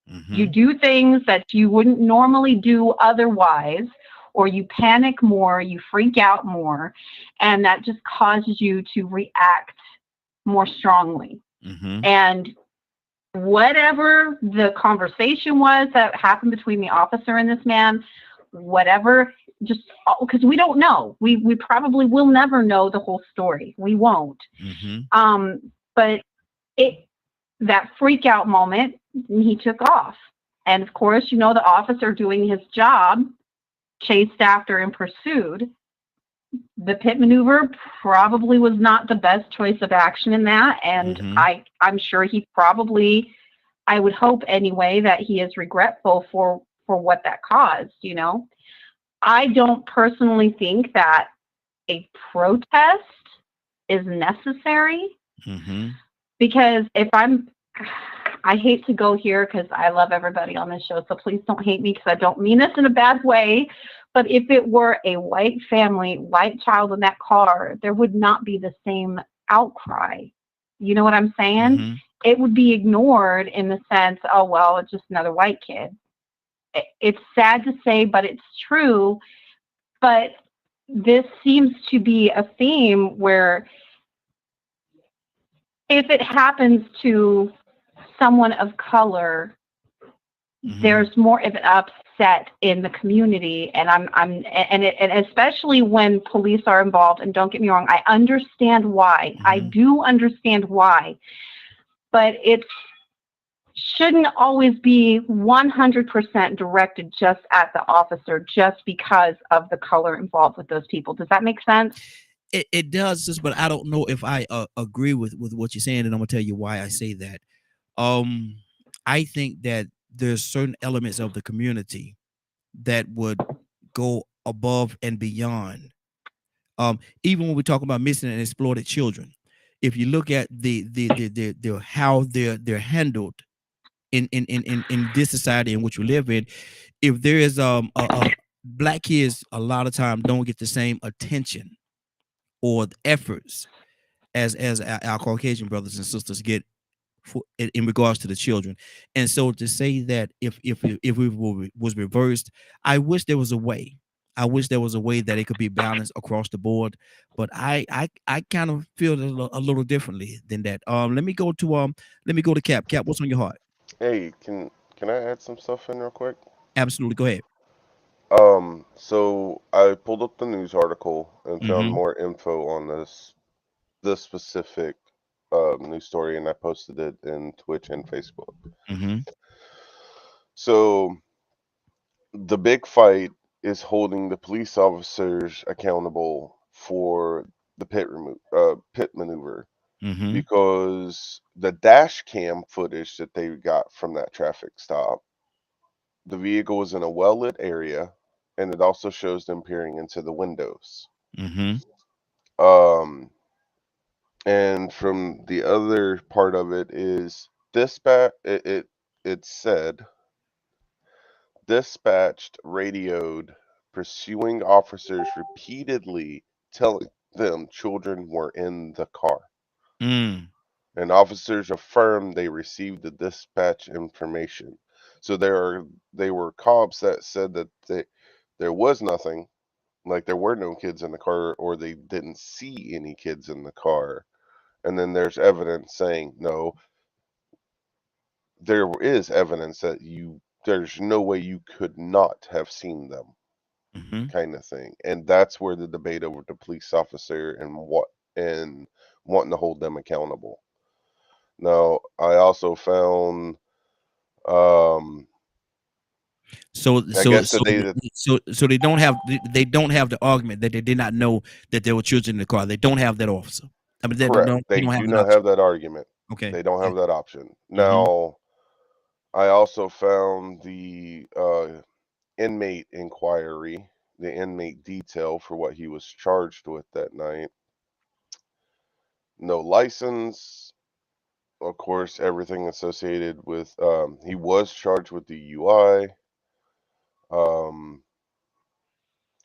You Mhm. do things that you wouldn't normally do otherwise, or you panic more, you freak out more, and that just causes you to react more strongly. Mhm. And whatever the conversation was that happened between the officer and this man, whatever, just because we don't know, we probably will never know the whole story. We won't. Mhm. But it that freak out moment, he took off. And of course, the officer doing his job chased after and pursued. The pit maneuver probably was not the best choice of action in that. And Mhm. I'm sure he probably, I would hope anyway, that he is regretful for what that caused. I don't personally think that a protest is necessary, Mhm. because I hate to go here because I love everybody on this show, so please don't hate me, because I don't mean this in a bad way. But if it were a white family, white child in that car, there would not be the same outcry. You know what I'm saying? Mhm. It would be ignored in the sense, oh, well, it's just another white kid. It's sad to say, but it's true. But this seems to be a theme where if it happens to someone of color, Mhm. there's more of an upset in the community, and and especially when police are involved. And don't get me wrong, I understand why. I Mhm. do understand why, but it shouldn't always be 100% directed just at the officer, just because of the color involved with those people. Does that make sense? It does, sis, but I don't know if I agree with what you're saying, and I'm gonna tell you why I say that. Um, I think that there's certain elements of the community that would go above and beyond. Even when we talk about missing and exploited children, if you look at the how they're handled in this society in which we live in, if there is black kids a lot of time don't get the same attention or the efforts as our Caucasian brothers and sisters get in regards to the children. And so to say that if was reversed, I wish there was a way. I wish there was a way that it could be balanced across the board, but I kind of feel a little differently than that. Let me go to Cap. Cap, what's on your heart? Hey, can I add some stuff in real quick? Absolutely, go ahead. So I pulled up the news article and found Mm-hmm. more info on this specific news story, and I posted it in Twitch and Facebook. Mm-hmm. So the big fight is holding the police officers accountable for the pit maneuver, Mm-hmm. because the dash cam footage that they got from that traffic stop, the vehicle was in a well-lit area, and it also shows them peering into the windows. Mm-hmm. Um, and from the other part of it is dispatch. It said dispatched radioed pursuing officers repeatedly, telling them children were in the car. Mm. And officers affirmed they received the dispatch information. So they were cops that said that there was nothing, like there were no kids in the car, or they didn't see any kids in the car. And then there's evidence saying no, there is evidence that there's no way you could not have seen them, Mm-hmm. kind of thing. And that's where the debate over the police officer and wanting to hold them accountable. Now, I also found, um, So I so guess so today that so they don't have the argument that they did not know that there were children in the car. They don't have that officer. I mean, correct, they they don't have do that not option. have that argument. Okay. They don't Yeah. have that option. Mm-hmm. Now, I also found the inmate inquiry, the inmate detail for what he was charged with that night. no license, of course, everything associated with, he was charged with DUI,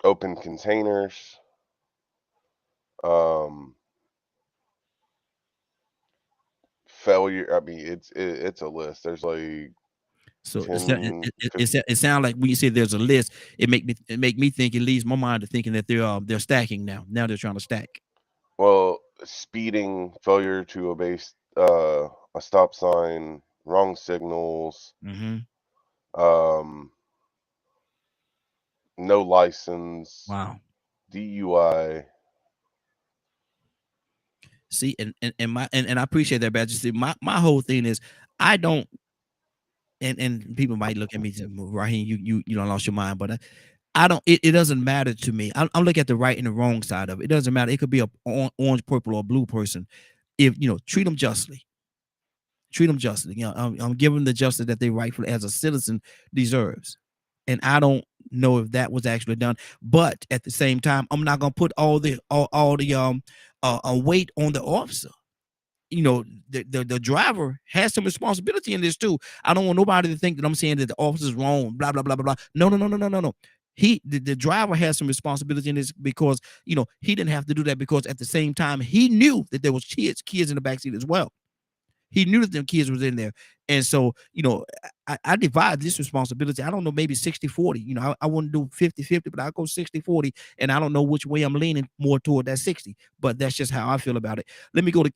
open containers, failure. I mean, it's a list. There's like So 10, it sounds like when you say there's a list, it make me think, it leads my mind to thinking that they're stacking now. Now they're trying to stack. well, speeding, failure to obey a stop sign, wrong signals, Mm-hmm. no license, Wow. DUI. See, and I appreciate that, Badger. See, my whole thing is I don't, and people might look at me and say, Raheem, you don't lost your mind, but I don't. It doesn't matter to me. I'm looking at the right and the wrong side of it. It doesn't matter. It could be a orange, purple, or blue person. If treat them justly. Treat them justly. I'm giving them the justice that they rightfully, as a citizen, deserves. And I don't know if that was actually done, but at the same time, I'm not gonna put all the weight on the officer. The driver has some responsibility in this too. I don't want nobody to think that I'm saying that the officer's wrong, blah blah blah blah blah. No. The driver has some responsibility in this, because he didn't have to do that, because at the same time he knew that there was kids in the backseat as well. He knew that them kids was in there. And so, I divide this responsibility. I don't know, maybe 60-40. I wouldn't do 50-50, but I'll go 60-40. And I don't know which way I'm leaning more toward that 60. But that's just how I feel about it. Let me go to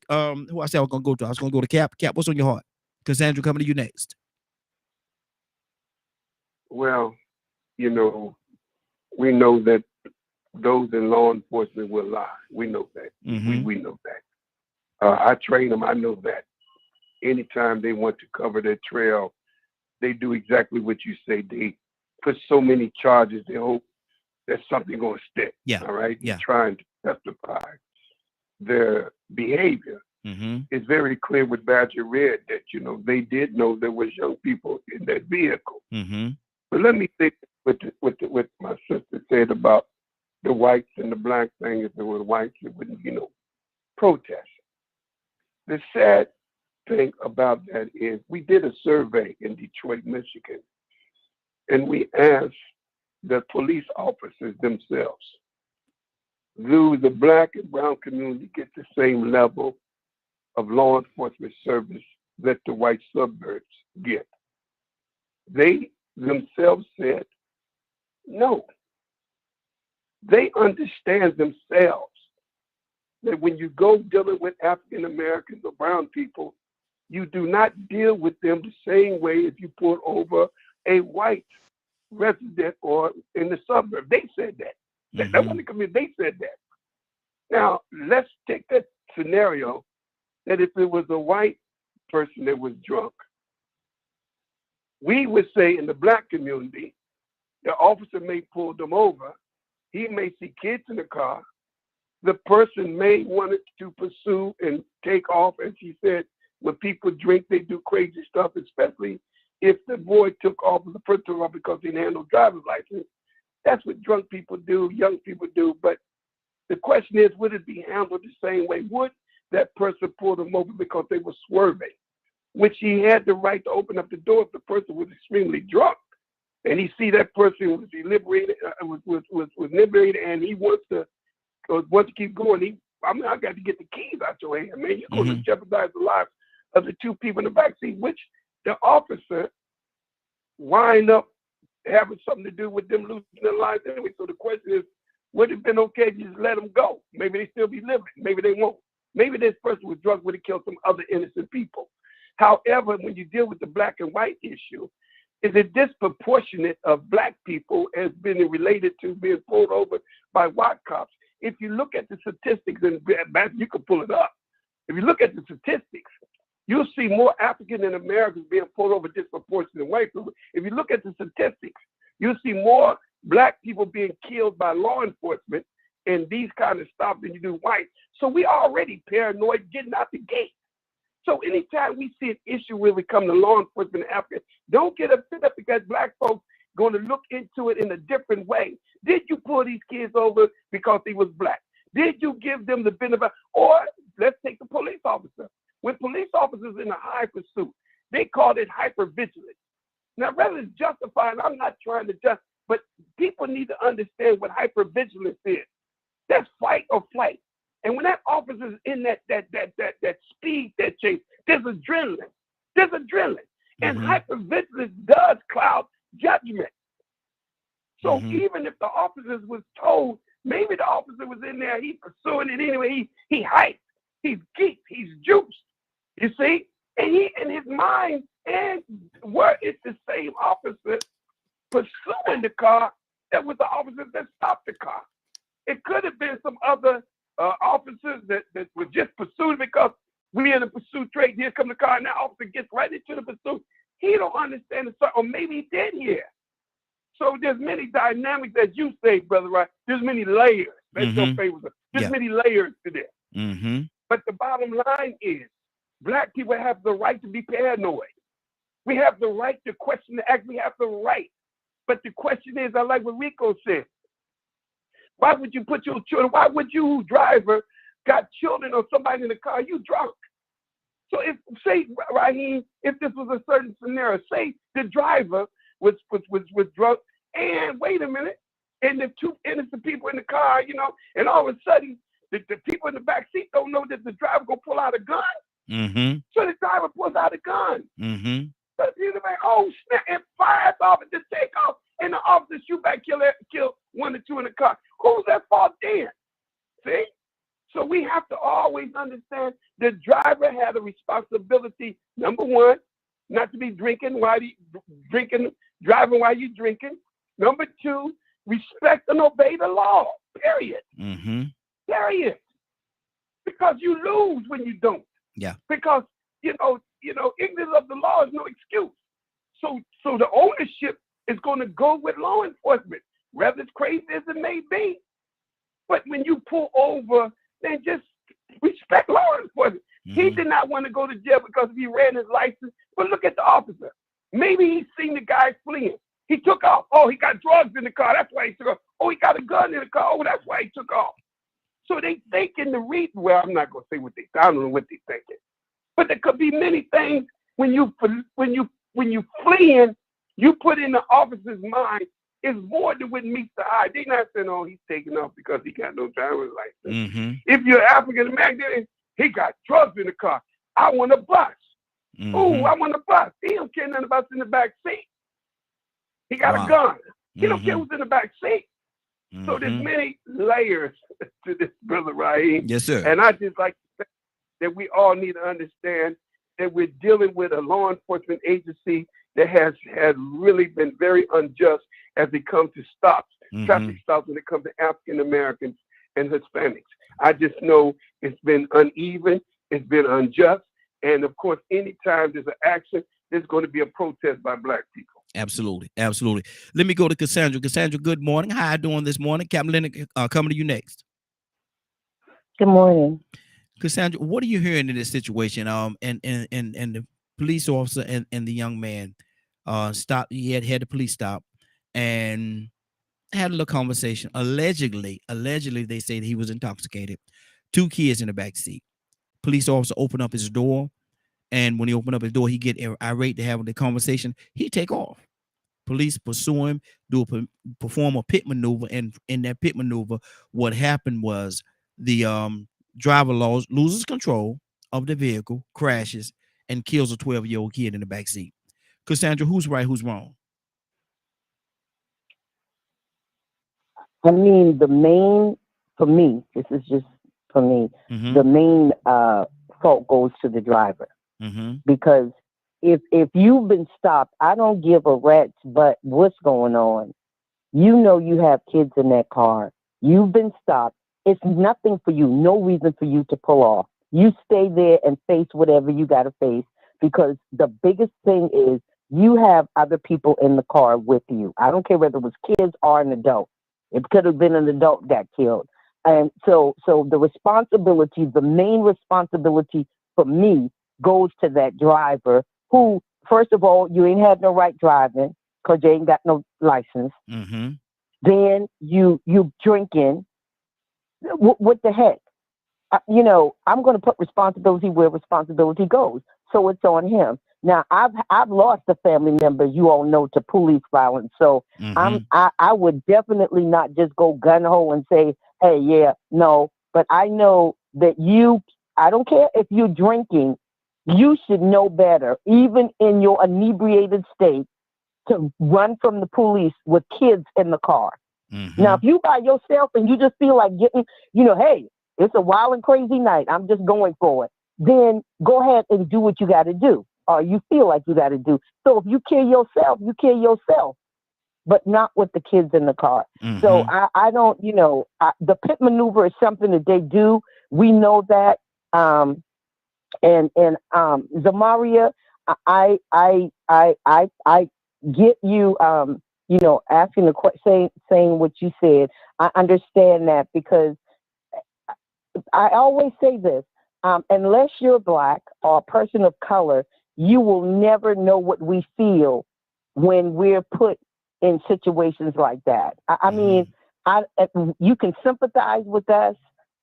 who I said I was gonna go to. I was gonna go to Cap. Cap, what's on your heart? Cassandra, coming to you next. Well, we know that those in law enforcement will lie. We know that. Mm-hmm. We know that. I train them. I know that. Anytime they want to cover their trail, they do exactly what you say. They put so many charges, they hope that something going to stick. Yeah. All right. Yeah. Trying to justify their behavior. Mm-hmm. It's very clear with Badger Red that they did know there was young people in that vehicle. Mm-hmm. But let me say what my sister said about the whites and the black thing. If there were whites, it wouldn't protest. The sad thing about that is we did a survey in Detroit, Michigan, and we asked the police officers themselves, do the black and brown community get the same level of law enforcement service that the white suburbs get? They themselves said no. They understand themselves that when you go dealing with African Americans or brown people, you do not deal with them the same way if you pull over a white resident or in the suburb. They said that. Mm-hmm. That wasn't committed. They said that. Now, let's take that scenario that if it was a white person that was drunk, we would say in the black community, the officer may pull them over. He may see kids in the car. The person may want to pursue and take off, as he said. When people drink, they do crazy stuff, especially if the boy took off with the person took off because he didn't have no driver's license. That's what drunk people do, young people do. But the question is, would it be handled the same way? Would that person pull them over because they were swerving, which he had the right to open up the door if the person was extremely drunk, and he see that person was liberated, was liberated, and he wants to keep going. I got to get the keys out your hand, man. You're going to jeopardize the lives of the two people in the backseat, which the officer wind up having something to do with them losing their lives anyway. So the question is, would it have been okay to just let them go? Maybe they still be living. Maybe they won't. Maybe this person was drunk, would have killed some other innocent people. However, when you deal with the black and white issue, is it disproportionate of black people as being related to being pulled over by white cops? If you look at the statistics, and you can pull it up. If you look at the statistics, you'll see more African Americans being pulled over disproportionate than white people. If you look at the statistics, you'll see more black people being killed by law enforcement in these kind of stops than you do white. So we already paranoid getting out the gate. So anytime we see an issue where we come to law enforcement in Africa, don't get upset because black folks going to look into it in a different way. Did you pull these kids over because he was black? Did you give them the benefit? Or let's take the police officer. When police officers in a high pursuit, they call it hypervigilance. Now, rather than justifying, I'm not trying to just, but people need to understand what hypervigilance is. That's fight or flight. And when that officer's in that speed, that chase, there's adrenaline. There's adrenaline. And hypervigilance does cloud judgment. So even if the officers was told, maybe the officer was in there, he's pursuing it anyway, he hyped, he's geeked, he's juiced. You see? And he in his mind, and where it's the same officer pursuing the car that was the officer that stopped the car. It could have been some other officers that were just pursuing because we in a pursuit trade. Here come the car, and that officer gets right into the pursuit. He don't understand the story, or maybe he did hear. So there's many dynamics, as you say, Brother Right. There's many layers. That's your favorite. There's many layers to this. But the bottom line is, Black people have the right to be paranoid. We have the right to question the act. We have the right. But the question is, I like what Rico said. Why would you put your children, why would you, driver, got children or somebody in the car, you drunk? So if, say, Raheem, if this was a certain scenario, say the driver was drunk, and wait a minute, and the two innocent people in the car, you know, and all of a sudden, the people in the back seat don't know that the driver gonna pull out a gun. So the driver pulls out a gun. So you're like, oh snap, and fires off and just take off, and the officer shoot back, kill one or two in the car. Who's at fault then? See? So we have to always understand the driver had a responsibility, number one, not to be driving while you're drinking. Number two, respect and obey the law, period. Period. Because you lose when you don't. Yeah. Because, you know, ignorance of the law is no excuse. So the ownership is going to go with law enforcement, whether it's crazy as it may be. But when you pull over, then just respect law enforcement. He did not want to go to jail because he ran his license. But look at the officer. Maybe he seen the guy fleeing. He took off. Oh, he got drugs in the car. That's why he took off. Oh, he got a gun in the car. Oh, that's why he took off. So they thinking the reason. Well, I'm not gonna say what I don't know what they thinking. But there could be many things when you fleeing, you put in the officer's mind is more than what meets the eye. They not saying, oh, he's taking off because he got no driver's license. If you're African American, he got drugs in the car. I want a bus. Oh, I want a bus. He don't care nothing about what's in the back seat. He got a gun. He don't care what's in the back seat. So there's many layers to this, Brother Raheem. Yes, sir. And I just like to say that we all need to understand that we're dealing with a law enforcement agency that has really been very unjust as it comes to stops, traffic stops when it comes to African Americans and Hispanics. I just know it's been uneven, it's been unjust, and of course, anytime there's an action, there's going to be a protest by Black people. Absolutely. Absolutely. Let me go to Cassandra. Cassandra, good morning. How are you doing this morning? Captain Leonard, coming to you next. Good morning. Cassandra, what are you hearing in this situation? And the police officer and the young man stopped. He had the police stop and had a little conversation. Allegedly, they say that he was intoxicated. 2 kids in the back seat. Police officer opened up his door. And when he opened up his door, he get irate to have the conversation. He take off. Police pursue him, perform a pit maneuver, and in that pit maneuver, what happened was the driver loses control of the vehicle, crashes, and kills a 12-year-old kid in the back seat. Cassandra, who's right, who's wrong? I mean, for me, this is just for me, the main fault goes to the driver. Because if you've been stopped, I don't give a rat's butt what's going on. You know you have kids in that car. You've been stopped. It's nothing for you, no reason for you to pull off. You stay there and face whatever you got to face, because the biggest thing is you have other people in the car with you. I don't care whether it was kids or an adult. It could have been an adult that killed. And so the responsibility, the main responsibility for me goes to that driver who, first of all, you ain't had no right driving because you ain't got no license. Then you drinking. What the heck? you know, I'm going to put responsibility where responsibility goes. So it's on him. Now, I've lost a family member, you all know, to police violence. So I would definitely not just go gun ho and say, hey, yeah, no. But I know that I don't care if you're drinking, you should know better, even in your inebriated state, to run from the police with kids in the car. Now, if you by yourself and you just feel like getting, you know, hey, it's a wild and crazy night, I'm just going for it, then go ahead and do what you got to do, or you feel like you got to do. So if you kill yourself, but not with the kids in the car. So I don't, you know, the pit maneuver is something that they do. We know that. And Zamaria, I get you, you know, asking the question, saying what you said. I understand that, because I always say this, unless you're Black or a person of color, you will never know what we feel when we're put in situations like that. I mean, you can sympathize with us,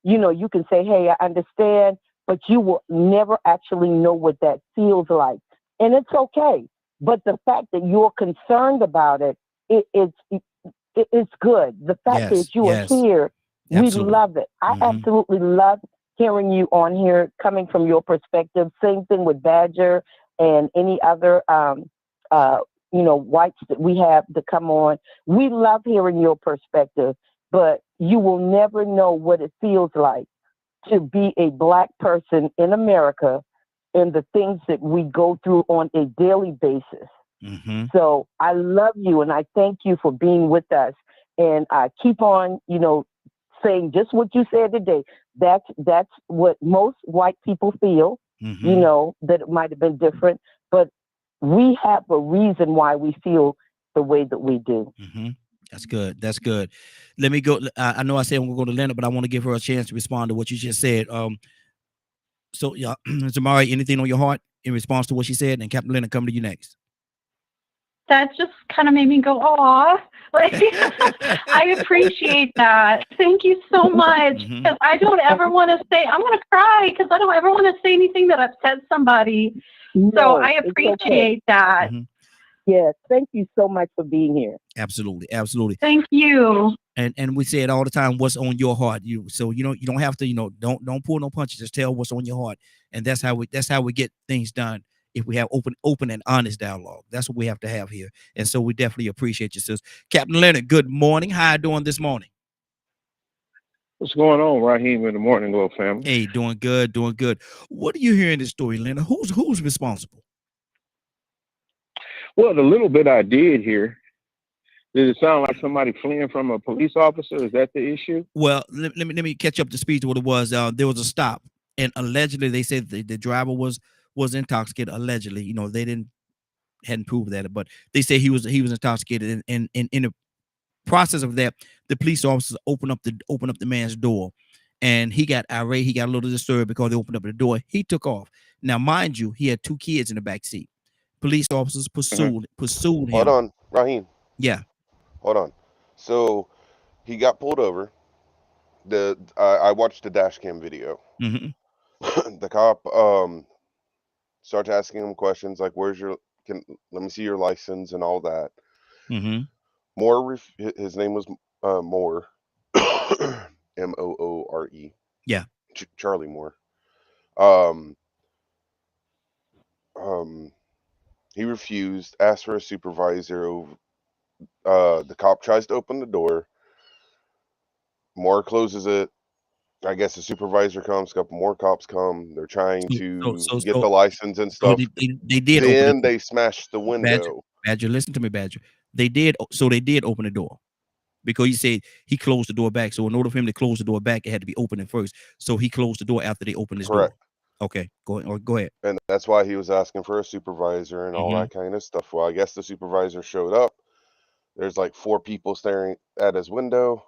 you know, you can say, hey, I understand, but you will never actually know what that feels like. And it's okay. But the fact that you're concerned about it, it's good. The fact that you are here, we love it. I absolutely love hearing you on here, coming from your perspective. Same thing with Badger and any other, you know, whites that we have to come on. We love hearing your perspective, but you will never know what it feels like to be a Black person in America and the things that we go through on a daily basis. So I love you, and I thank you for being with us. And I keep on, you know, saying just what you said today. That's what most white people feel, you know, that it might have been different, but we have a reason why we feel the way that we do. That's good. That's good. Let me go. I know I said we're going to Leonard, but I want to give her a chance to respond to what you just said. So, yeah, Zamari, anything on your heart in response to what she said? And Captain Leonard, come to you next. That just kind of made me go, aw. Like, I appreciate that. Thank you so much. Because I don't ever want to say, I'm going to cry, because I don't ever want to say anything that upsets somebody. No, so I appreciate that. Yes, thank you so much for being here. Absolutely, absolutely. Thank you. And we say it all the time, what's on your heart. You don't have to, you know, don't pull no punches, just tell what's on your heart. And that's how we get things done. If we have open and honest dialogue, that's what we have to have here. And so we definitely appreciate you, sis. Captain Leonard, good morning. How you doing this morning? What's going on, Raheem, in the Morning Glow family? Hey, doing good, doing good. What do you hear in this story, Leonard? Who's responsible? Well, the little bit I did hear, did it sound like somebody fleeing from a police officer? Is that the issue? Well, let me catch up to speed to what it was. There was a stop, and allegedly they said the driver was intoxicated. Allegedly, you know, they hadn't proved that, but they say he was intoxicated, and in the process of that, the police officers opened up the man's door, and he got irate. He got a little disturbed because they opened up the door. He took off. Now, mind you, he had 2 kids in the back seat. Police officers pursued him. Hold on, Raheem. Yeah. Hold on. So he got pulled over. I watched the dash cam video. The cop starts asking him questions like, "Where's your? Let me see your license and all that." Moore, his name was Moore, Moore. Yeah. Charlie Moore. He refused. Asked for a supervisor. The cop tries to open the door. Moore closes it. I guess the supervisor comes. A couple more cops come. They're trying to get the license and stuff. They did. Then they smashed the window. Badger, listen to me, Badger. They did open the door, because he said he closed the door back. So in order for him to close the door back, it had to be opening first. So he closed the door after they opened his door. Okay, go ahead. And that's why he was asking for a supervisor and all that kind of stuff. Well, I guess the supervisor showed up. There's like 4 people staring at his window.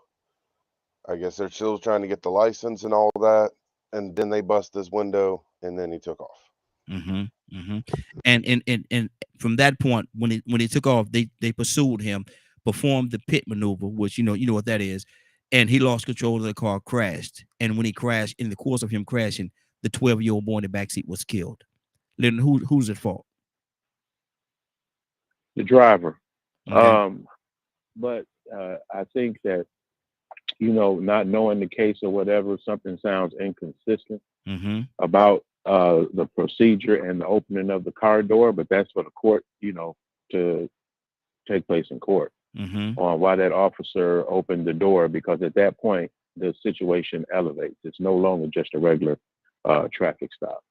I guess they're still trying to get the license and all that. And then they bust his window, and then he took off. And from that point, when he took off, they pursued him, performed the pit maneuver, which you know what that is. and he lost control of the car, crashed. And when he crashed, in the course of him crashing, the 12-year-old boy in the backseat was killed. Then who's at fault? The driver. Okay. But I think that, not knowing the case or whatever, something sounds inconsistent about the procedure and the opening of the car door, but that's for the court, to take place in court on why that officer opened the door, because at that point, the situation elevates. It's no longer just a regular traffic stop.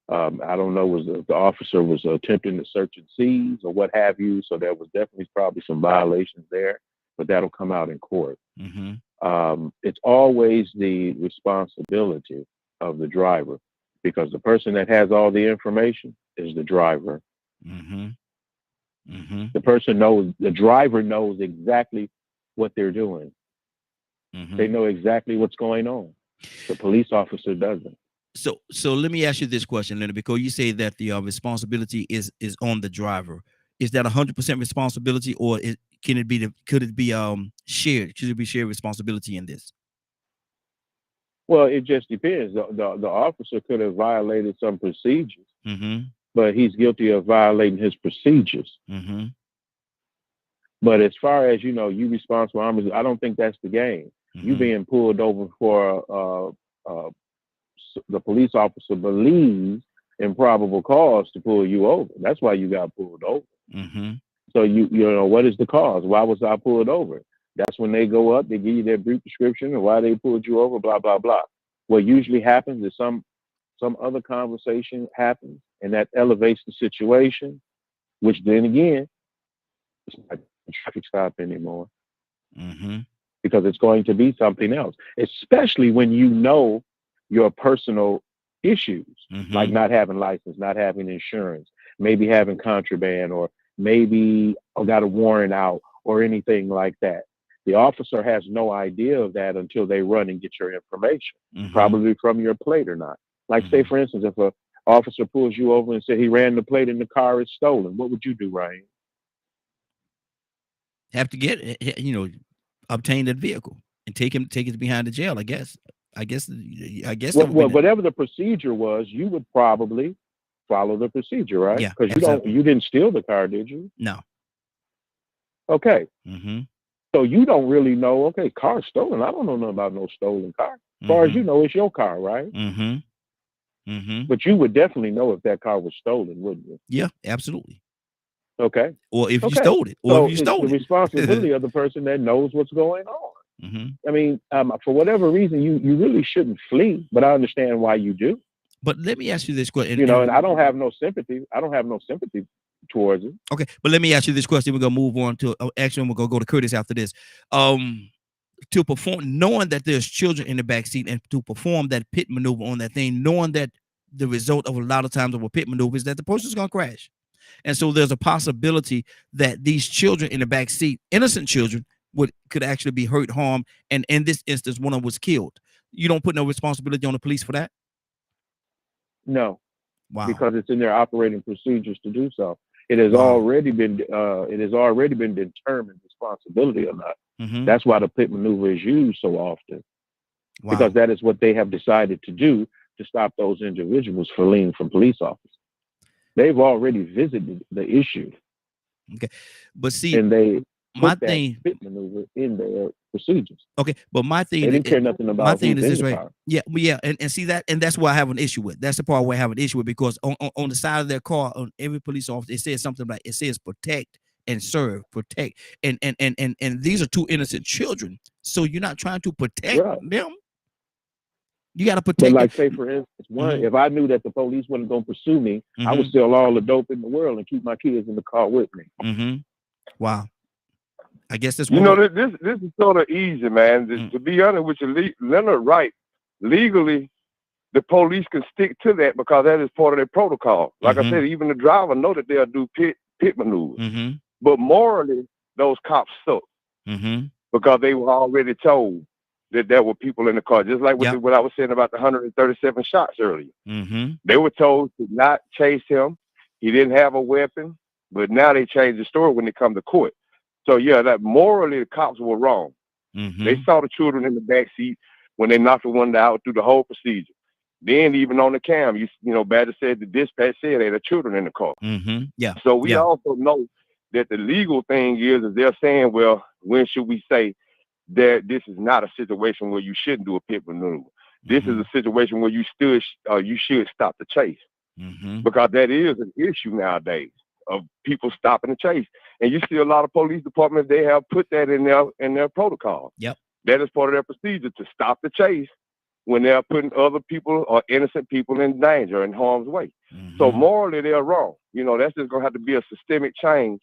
I don't know, was the officer was attempting to search and seize or what have you, so there was definitely probably some violations there, but that'll come out in court. It's always the responsibility of the driver, because the person that has all the information is the driver. The driver knows exactly what they're doing. They know exactly what's going on. The police officer doesn't. So let me ask you this question, Leonard, because you say that the responsibility is on the driver. Is that 100% responsibility, or could it be shared? Should it be shared responsibility in this? Well, it just depends. The officer could have violated some procedures, but he's guilty of violating his procedures. But as far as, you responsible, I don't think that's the game. You being pulled over for the police officer believes improbable cause to pull you over. That's why you got pulled over. So what is the cause? Why was I pulled over? That's when they go up, they give you their brief description of why they pulled you over, blah, blah, blah. What usually happens is some other conversation happens, and that elevates the situation, which then again, it's not a traffic stop anymore. Because it's going to be something else, especially when you know your personal issues, like not having license, not having insurance, maybe having contraband, or maybe got a warrant out or anything like that. The officer has no idea of that until they run and get your information, probably from your plate or not. Like say, for instance, if an officer pulls you over and said he ran the plate and the car is stolen, what would you do, Ryan? Have to get, obtain that vehicle and take it behind the jail, I guess. Well, whatever the procedure was, you would probably follow the procedure, right? Yeah, because you didn't steal the car, did you? No. Okay. So you don't really know. Okay, car stolen. I don't know nothing about no stolen car. As far as you know, it's your car, right? But you would definitely know if that car was stolen, wouldn't you? Yeah, absolutely. Okay. Or if you stole it, or if you stole it, the responsibility of the person that knows what's going on. I mean, for whatever reason, you really shouldn't flee, but I understand why you do. But let me ask you this question. And I don't have no sympathy. I don't have no sympathy towards it. Okay, but let me ask you this question. We're gonna move on to actually we're gonna go to Curtis after this. To perform, knowing that there's children in the back seat, and to perform that pit maneuver on that thing, knowing that the result of a lot of times of a pit maneuver is that the person's gonna crash. And so there's a possibility that these children in the back seat, innocent children, could actually be hurt, harmed, and in this instance, one of them was killed. You don't put no responsibility on the police for that? No. Wow. Because it's in their operating procedures to do so. It has already been determined responsibility or not. That's why the pit maneuver is used so often. Because that is what they have decided to do to stop those individuals from fleeing from police officers. They've already visited the issue. Okay, but see, and they my thing pit maneuver in their procedures. Okay, but my thing, they didn't care nothing about. My thing is this, right? Yeah, and see that, and that's what I have an issue with. That's the part where I have an issue with, because on the side of their car, on every police officer, it says something like, it says protect and serve, protect, and these are two innocent children, so you're not trying to protect them. You got to protect. But like, say for instance, if I knew that the police wasn't going to pursue me, I would sell all the dope in the world and keep my kids in the car with me. Wow. I guess that's this is sort of easy, man. To be honest with you, Leonard Wright, legally, the police can stick to that because that is part of their protocol. Like I said, even the driver know that they'll do pit maneuvers. But morally, those cops suck because they were already told that there were people in the car, just like what I was saying about the 137 shots earlier. They were told to not chase him. He didn't have a weapon, but now they changed the story when they come to court. So yeah, that morally the cops were wrong. They saw the children in the back seat when they knocked the one out through the whole procedure. Then even on the cam, you know, Badger said the dispatch said there are children in the car. Yeah. So we also know that the legal thing is they're saying, well, when should we say that this is not a situation where you shouldn't do a pit maneuver? This is a situation where you should stop the chase, because that is an issue nowadays of people stopping the chase. And you see a lot of police departments, they have put that in their protocol. Yep. That is part of their procedure, to stop the chase when they're putting other people or innocent people in danger, in harm's way. So morally, they're wrong. You know, that's just gonna have to be a systemic change,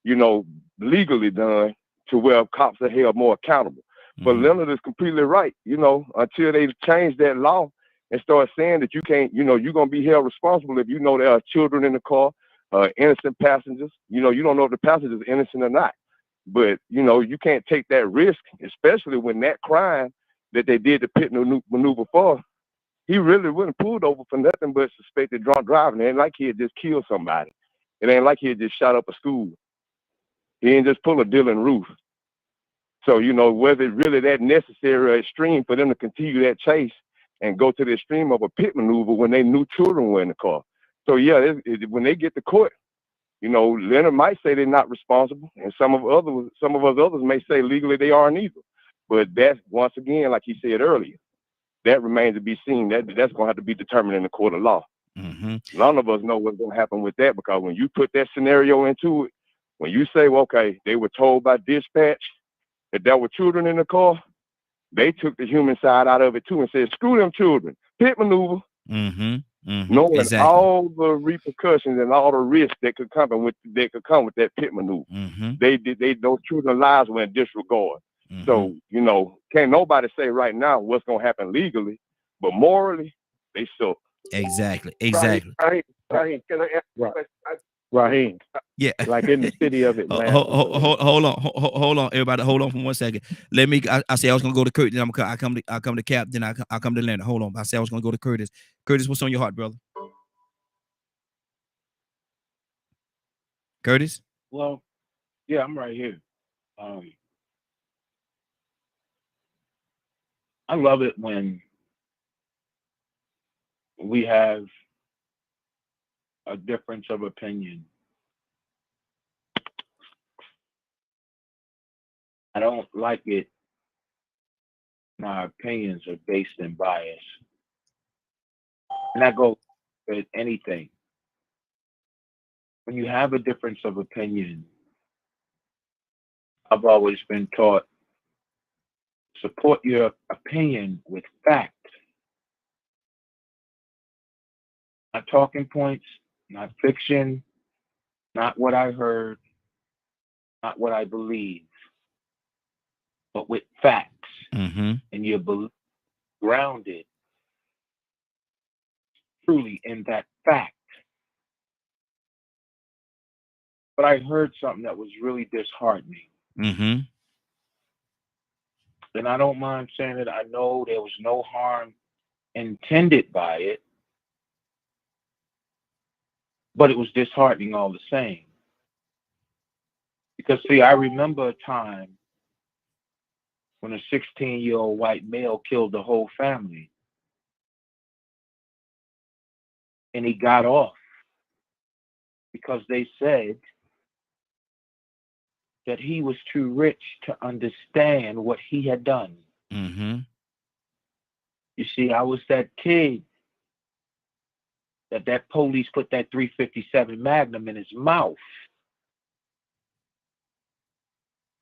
you know, legally done, to where cops are held more accountable. But Leonard is completely right. You know, until they change that law and start saying that you can't, you know, you're gonna be held responsible if you know there are children in the car, innocent passengers. You know, you don't know if the passenger's innocent or not. But, you know, you can't take that risk, especially when that crime that they did the pit maneuver for, he really wasn't pulled over for nothing but suspected drunk driving. It ain't like he had just killed somebody. It ain't like he had just shot up a school. He didn't just pull a Dylan Roof. So, you know, was it really that necessary or extreme for them to continue that chase and go to the extreme of a pit maneuver when they knew children were in the car? So, yeah, when they get to court, you know, Leonard might say they're not responsible, and some of us others may say legally they aren't either. But that's, once again, like he said earlier, that remains to be seen. That's going to have to be determined in the court of law. None of us know what's going to happen with that, because when you put that scenario into it, when you say, well, okay, they were told by dispatch that there were children in the car, they took the human side out of it too and said, screw them children, pit maneuver. Knowing all the repercussions and all the risks that could come with that pit maneuver. Those children's lives were in disregard. So, you know, can't nobody say right now what's gonna happen legally, but morally, they suck. Exactly. Raheem, can I ask? Raheem. Yeah. Like in the city of Atlanta. Hold on, everybody. Hold on for 1 second. Let me. I say I was gonna go to Curtis. Then I come to Cap. Then I come to Leonard. Hold on. I said I was gonna go to Curtis. Curtis, what's on your heart, brother? Curtis? Well, yeah, I'm right here. I love it when we have a difference of opinion. I don't like it. My opinions are based in bias. And that goes with anything. When you have a difference of opinion, I've always been taught, support your opinion with facts. Not talking points, not fiction, not what I heard, not what I believe, but with facts. And you're grounded truly in that fact. But I heard something that was really disheartening. And I don't mind saying it. I know there was no harm intended by it, but it was disheartening all the same. Because, see, I remember a time when a 16-year-old white male killed the whole family. And he got off because they said that he was too rich to understand what he had done. You see, I was that kid that police put that .357 Magnum in his mouth.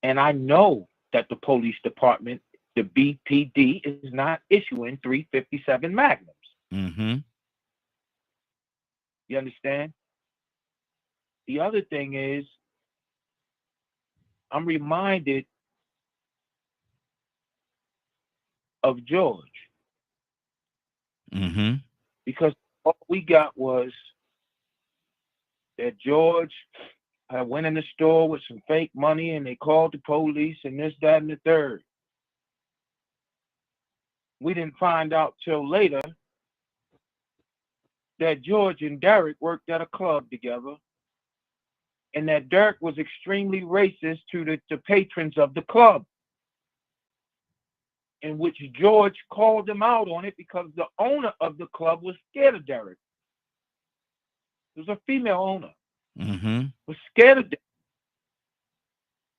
And I know that the police department, the BPD, is not issuing .357 Magnums. You understand? The other thing is, I'm reminded of George. Because all we got was that George had went in the store with some fake money and they called the police and this, that, and the third. We didn't find out till later that George and Derek worked at a club together and that Derek was extremely racist to the patrons of the club. in which George called him out on it because the owner of the club was scared of Derek. It was a female owner. Was scared of Derek.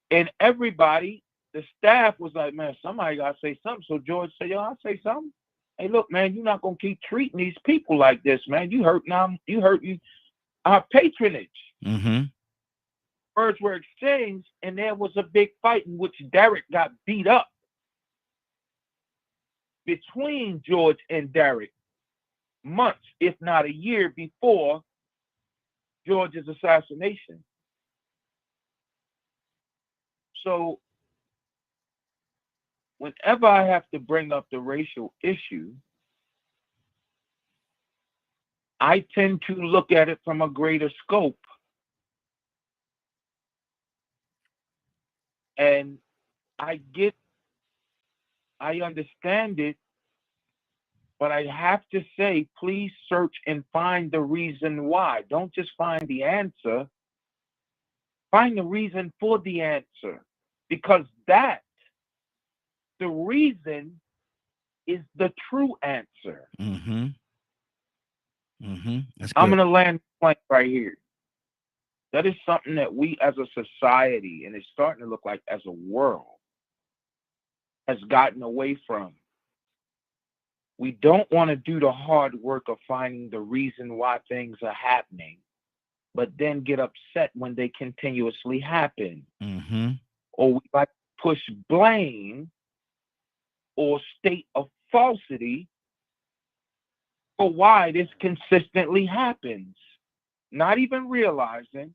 And everybody, the staff was like, man, somebody got to say something. So George said, yo, I'll say something. Hey, look, man, you're not going to keep treating these people like this, man. You hurt our patronage. Words were exchanged, and there was a big fight in which Derek got beat up between George and Derek months, if not a year, before George's assassination. So whenever I have to bring up the racial issue, I tend to look at it from a greater scope. And I understand it, but I have to say, please search and find the reason why. Don't just find the answer. Find the reason for the answer, because the reason is the true answer. That's good. I'm going to land the plane right here. That is something that we as a society, and it's starting to look like as a world, has gotten away from. We don't want to do the hard work of finding the reason why things are happening, but then get upset when they continuously happen. Or we like to push blame or state a falsity for why this consistently happens, not even realizing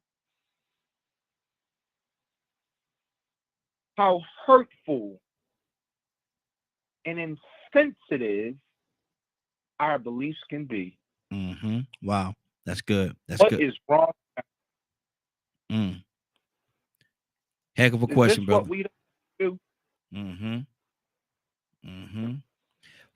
how hurtful and insensitive our beliefs can be. Wow, that's good. What is wrong? Heck of a question, brother. What we do?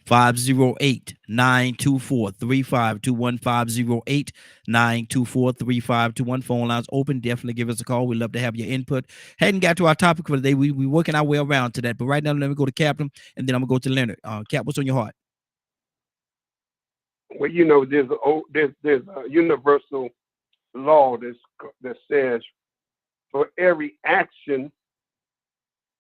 508-924-3521, 508-924-3521. Phone lines open. Definitely give us a call. We'd love to have your input. Hadn't got to our topic for the day. We working our way around to that. But right now, let me go to Captain, and then I'm going to go to Leonard. Cap, what's on your heart? Well, you know, there's a universal law that says for every action,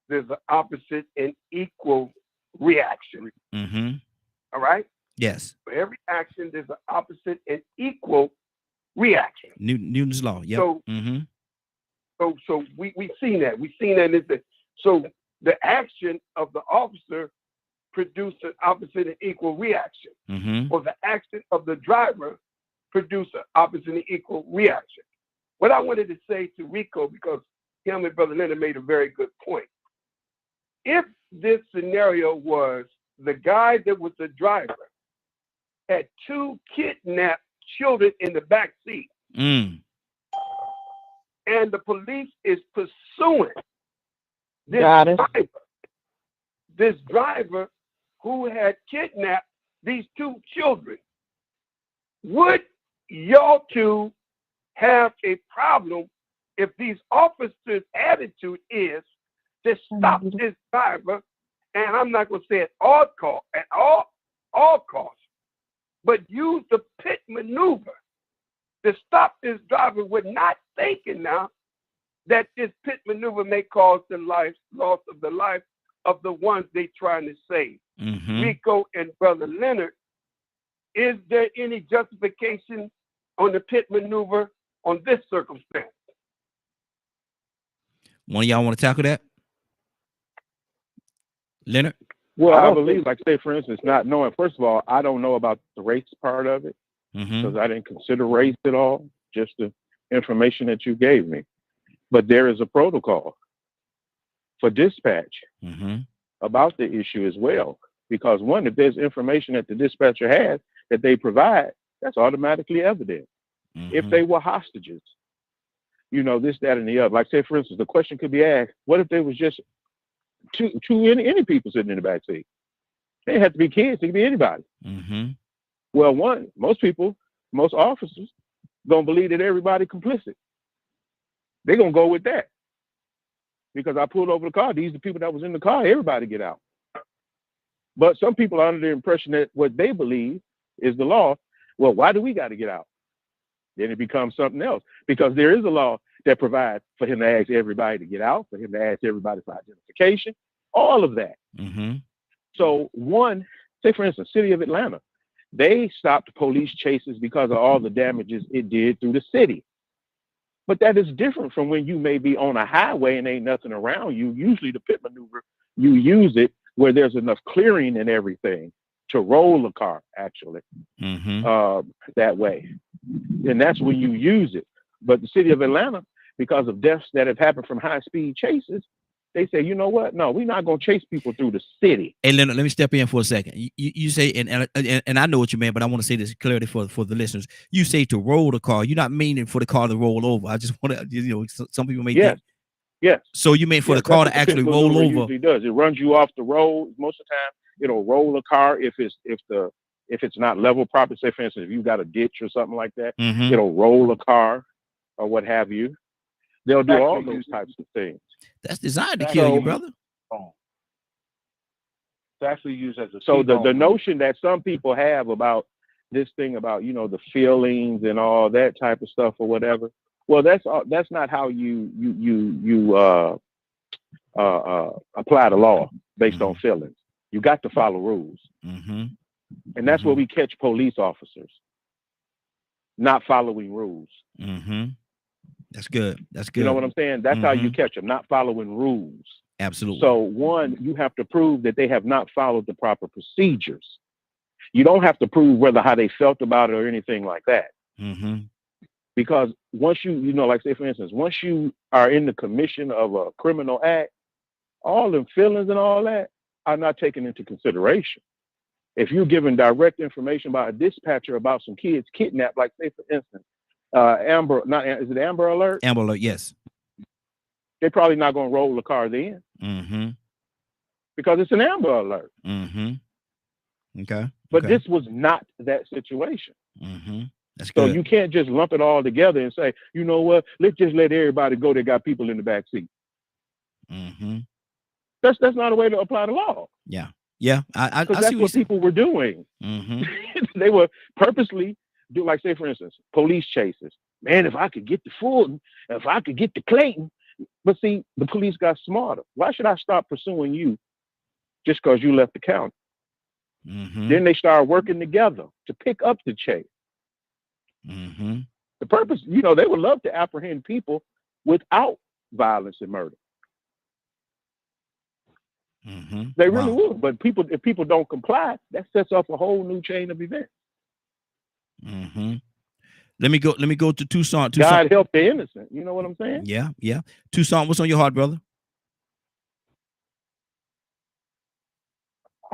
there's an opposite and equal reaction. All right? Yes. For every action, there's an opposite and equal reaction. Newton's law. Yep. So we've seen that. We've seen that. So the action of the officer produced an opposite and equal reaction. Or the action of the driver produced an opposite and equal reaction. What I wanted to say to Rico, because him and Brother Leonard made a very good point. If this scenario was the guy that was the driver had 2 kidnapped children in the back seat, and the police is pursuing this driver who had kidnapped these 2 children, would y'all two have a problem if these officers' attitude is to stop this driver, and I'm not going to say at all costs, but use the pit maneuver to stop this driver? We're not thinking now that this pit maneuver may cause the loss of the life of the ones they're trying to save. Rico and Brother Leonard, is there any justification on the pit maneuver on this circumstance? One of y'all want to tackle that? Leonard? Well, I believe, like say, for instance, not knowing, first of all, I don't know about the race part of it because I didn't consider race at all, just the information that you gave me. But there is a protocol for dispatch about the issue as well. Because one, if there's information that the dispatcher has that they provide, that's automatically evident. If they were hostages, you know, this, that, and the other. Like say, for instance, the question could be asked, what if there was just any people sitting in the back seat? They didn't have to be kids, it could be anybody. Well, most officers don't believe that everybody complicit. They're gonna go with that. Because I pulled over the car, these are the people that was in the car, everybody get out. But some people are under the impression that what they believe is the law. Well, why do we got to get out? Then it becomes something else, because there is a law that provides for him to ask everybody to get out, for him to ask everybody for identification, all of that. So one, say for instance, city of Atlanta, they stopped police chases because of all the damages it did through the city. But that is different from when you may be on a highway and ain't nothing around you. Usually the pit maneuver, you use it where there's enough clearing and everything to roll a car, actually, that way. And that's when you use it. But the city of Atlanta, because of deaths that have happened from high-speed chases, they say, you know what? No, we're not going to chase people through the city. Hey, Leonard, let me step in for a second. You say, and I know what you mean, but I want to say this clearly for the listeners. You say to roll the car. You're not meaning for the car to roll over. I just want to, you know, some people may think. Yes. So you mean for the car to actually roll over? Usually does. It runs you off the road. Most of the time, it'll roll a car if it's not level properly. Say, for instance, if you got a ditch or something like that, it'll roll a car or what have you. They'll do all those types of things. That's designed to kill you, brother. It's actually used as a so the notion that some people have about this thing about, you know, the feelings and all that type of stuff or whatever. Well, that's not how you apply the law based on feelings. You got to follow rules, and that's where we catch police officers not following rules. That's good. That's good. You know what I'm saying? That's how you catch them, not following rules. Absolutely. So one, you have to prove that they have not followed the proper procedures. You don't have to prove how they felt about it or anything like that. Because once you know, like say for instance, once you are in the commission of a criminal act, all them feelings and all that are not taken into consideration. If you're giving direct information about a dispatcher about some kids kidnapped, like say for instance, is it Amber Alert? Amber Alert, yes. They're probably not going to roll the car then. Because it's an Amber Alert. Okay. But this was not that situation. That's good. So you can't just lump it all together and say, you know what, let's just let everybody go that got people in the back seat. That's not a way to apply the law. Yeah. I that's what people were doing. They were purposely do, like say for instance, police chases. Man, if I could get to Fulton, if I could get to Clayton. But see, the police got smarter. Why should I stop pursuing you just because you left the county? Then they started working together to pick up the chase. The purpose, you know, they would love to apprehend people without violence and murder. They really would. But if people don't comply, that sets off a whole new chain of events. Let me go to Tucson. God help the innocent. You know what I'm saying? Yeah. Tucson, what's on your heart, brother?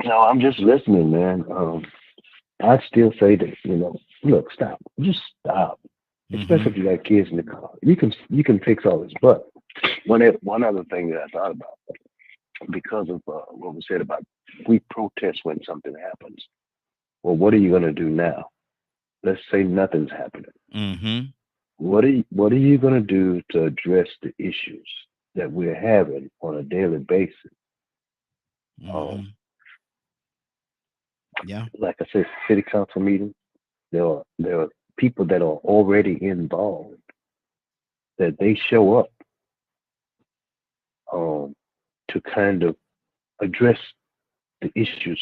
No, I'm just listening, man. I still say that, you know, look, stop. Just stop. Especially if you got kids in the car. You can fix all this. But one other thing that I thought about, because of what was said about we protest when something happens. Well, what are you going to do now? Let's say nothing's happening. What are you going to do to address the issues that we're having on a daily basis? Like I said, city council meeting, there are people that are already involved that they show up to kind of address the issues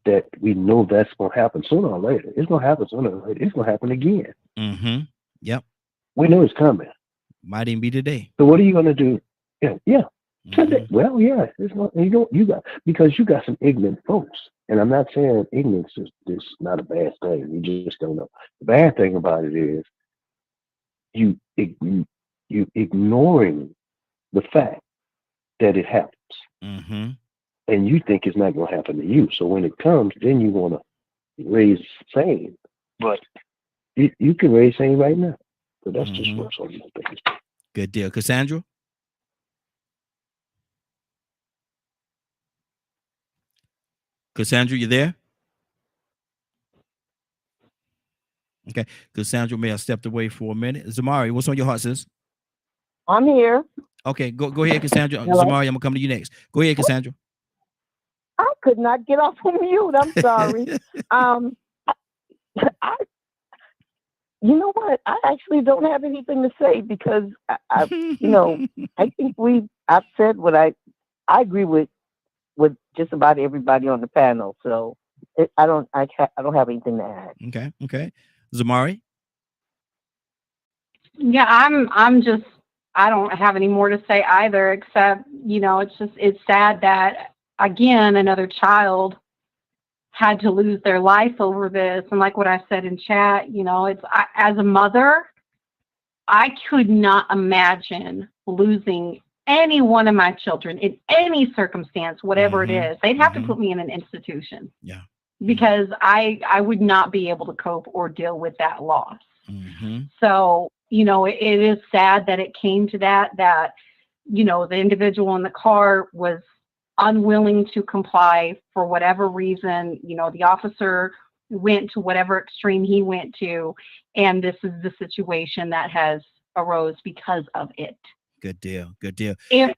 that we know that's going to happen sooner or later. It's going to happen sooner or later. It's going to happen again. Yep. We know it's coming. Might even be today. So what are you going to do? Yeah. Today. Well, yeah. It's not, you got some ignorant folks. And I'm not saying ignorance is not a bad thing. You just don't know. The bad thing about it is you ignoring the fact that it happens. And you think it's not going to happen to you. So when it comes, then you want to raise same. But you can raise same right now. So that's just what's on my things. Good deal. Cassandra? Cassandra, you there? Okay. Cassandra may have stepped away for a minute. Zamari, what's on your heart, sis? I'm here. Okay, go ahead, Cassandra. Hello? Zamari, I'm going to come to you next. Go ahead, Cassandra. I could not get off of mute. I'm sorry. I, you know what? I actually don't have anything to say because I I think I've said what I agree with just about everybody on the panel. So I don't have anything to add. Okay. Zamari? Yeah, I'm just I don't have any more to say either, except, it's sad that again another child had to lose their life over this. And like what I said in chat, as a mother, I could not imagine losing any one of my children in any circumstance, whatever it is. They'd have to put me in an institution. Yeah. Because I would not be able to cope or deal with that loss. So, it is sad that it came to that, the individual in the car was unwilling to comply for whatever reason. The officer went to whatever extreme he went to, and this is the situation that has arose because of it. Good deal. If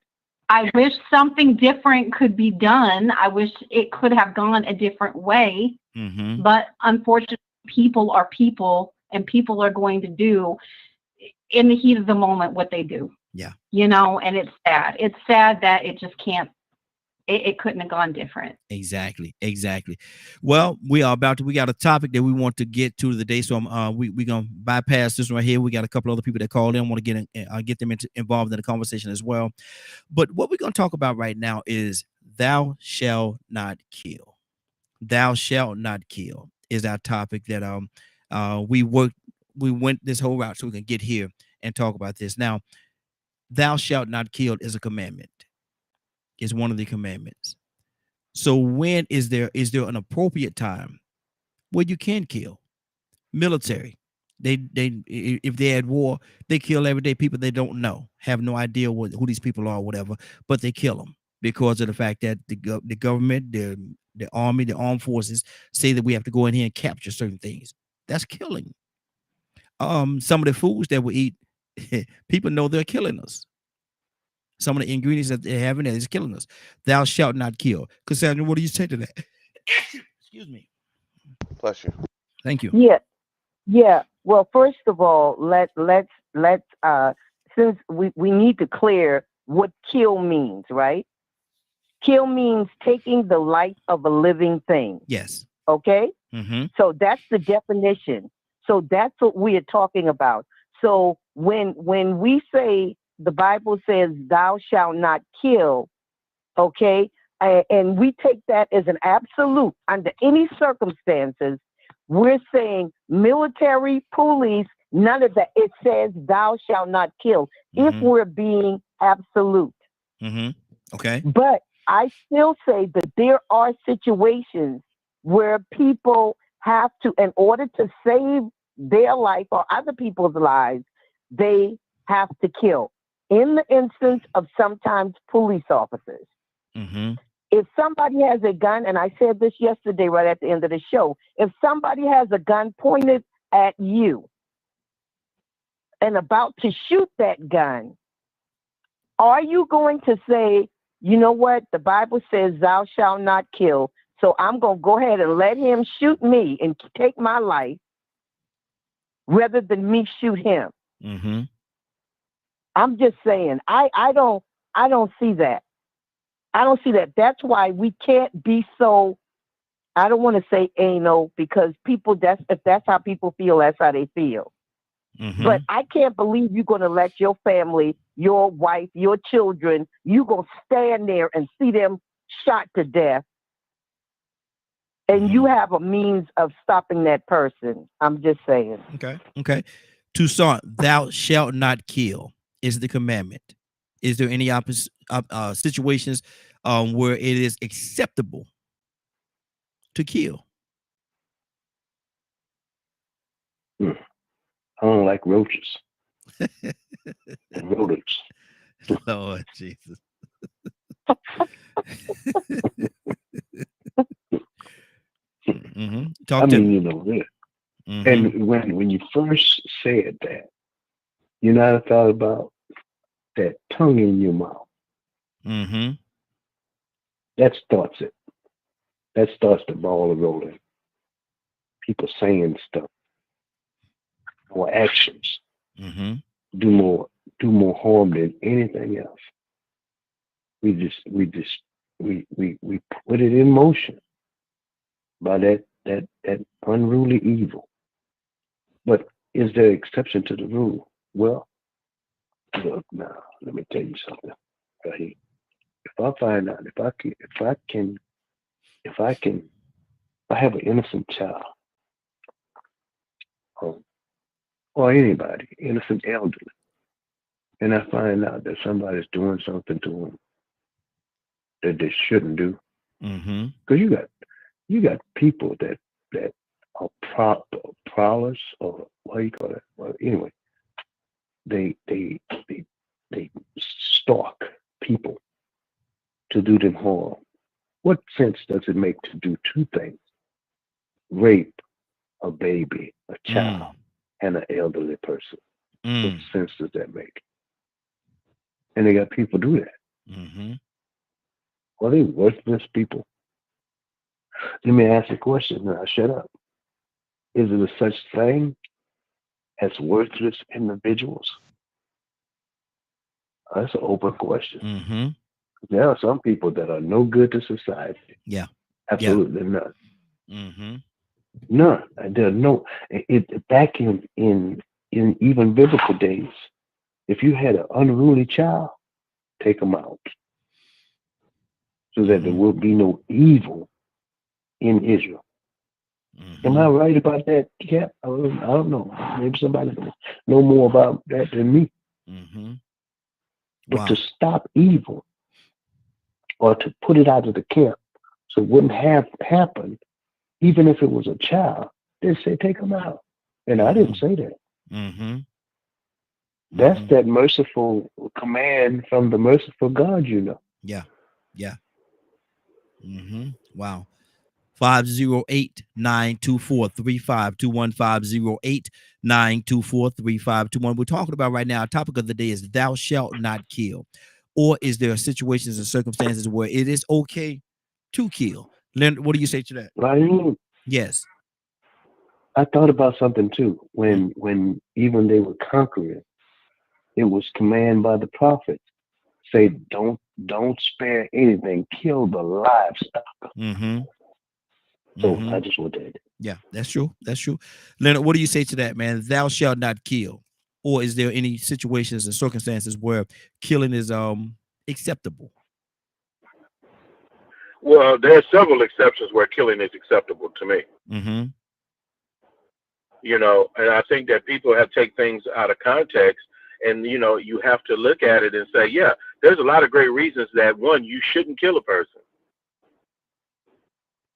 I wish something different could be done, I wish it could have gone a different way, but unfortunately people are people, and people are going to do in the heat of the moment what they do. Yeah. And it's sad that it just can't, it couldn't have gone different. Exactly. Well, we got a topic that we want to get to today, so we're gonna bypass this right here. We got a couple other people that called in. Want to get them involved in the conversation as well. But what we're gonna talk about right now is thou shalt not kill. Thou shalt not kill is our topic that we went this whole route so we can get here and talk about this. Now, thou shalt not kill is a commandment. It's one of the commandments. So when is there an appropriate time where you can kill? Military, they if they're at war, they kill every day people they don't know, have no idea who these people are or whatever, but they kill them because of the fact that the government, the army, the armed forces say that we have to go in here and capture certain things. That's killing. Some of the foods that we eat, people know they're killing us. Some of the ingredients that they're having is killing us. Thou shalt not kill. Cassandra, what do you say to that? Excuse me. Bless you. Thank you. Yeah. Well, first of all, let's since we need to clear what kill means, right? Kill means taking the life of a living thing. Yes. Okay? So that's the definition. So that's what we are talking about. So when we say the Bible says thou shalt not kill, okay? And we take that as an absolute under any circumstances. We're saying military, police, none of that. It says thou shalt not kill if we're being absolute. Okay. But I still say that there are situations where people have to, in order to save their life or other people's lives, they have to kill. In the instance of sometimes police officers. If somebody has a gun, and I said this yesterday right at the end of the show, if somebody has a gun pointed at you and about to shoot that gun, are you going to say, you know what, the Bible says thou shalt not kill, so I'm going to go ahead and let him shoot me and take my life rather than me shoot him? I'm just saying, I don't see that. I don't see that. That's why we can't be so, I don't want to say anal, because people, if that's how people feel, that's how they feel. But I can't believe you're going to let your family, your wife, your children, you're going to stand there and see them shot to death. And you have a means of stopping that person. I'm just saying. Okay. Toussaint, thou shalt not kill is the commandment. Is there any situations where it is acceptable to kill? I don't like roaches and rodents. Lord Jesus. Talk to me. You know this. And when you first said that, you know, I thought about that tongue in your mouth. That starts it. that starts the ball rolling. People saying stuff, more actions, do more harm than anything else. We put it in motion by that unruly evil. But is there exception to the rule? Well, look now, let me tell you something. Right? If I find out, if I have an innocent child, or anybody, innocent elderly, and I find out that somebody's doing something to them that they shouldn't do, because you got people that are prowlers, or what do you call it? Well, anyway, they stalk people to do them harm. What sense does it make to do two things? Rape a baby, a child, and an elderly person. What sense does that make? And they got people do that. Are they worthless people? Let me ask a question and I'll shut up. Is there such thing as worthless individuals? That's an open question. There are some people that are no good to society. Yeah. Absolutely none. None. There are no. Back in even biblical days, if you had an unruly child, take them out, so that there will be no evil in Israel. Am I right about that? Yeah, I don't know. Maybe somebody know more about that than me. But to stop evil, or to put it out of the camp, so it wouldn't have happened, even if it was a child, they say take them out. And I didn't say that. That's that merciful command from the merciful God, you know. Yeah. Wow. 508-924-3521, 508-924-3521. We're talking about right now, our topic of the day is thou shalt not kill. Or is there situations and circumstances where it is okay to kill? Leonard, what do you say to that? Right. Yes. I thought about something too. When even they were conquering, it was command by the prophets. Say, don't spare anything, kill the livestock. So I just want to. Yeah, that's true. That's true. Leonard, what do you say to that, man? Thou shalt not kill. Or is there any situations and circumstances where killing is acceptable? Well, there are several exceptions where killing is acceptable to me. You know, and I think that people have take things out of context, and you know, you have to look at it and say, yeah, there's a lot of great reasons that one, you shouldn't kill a person.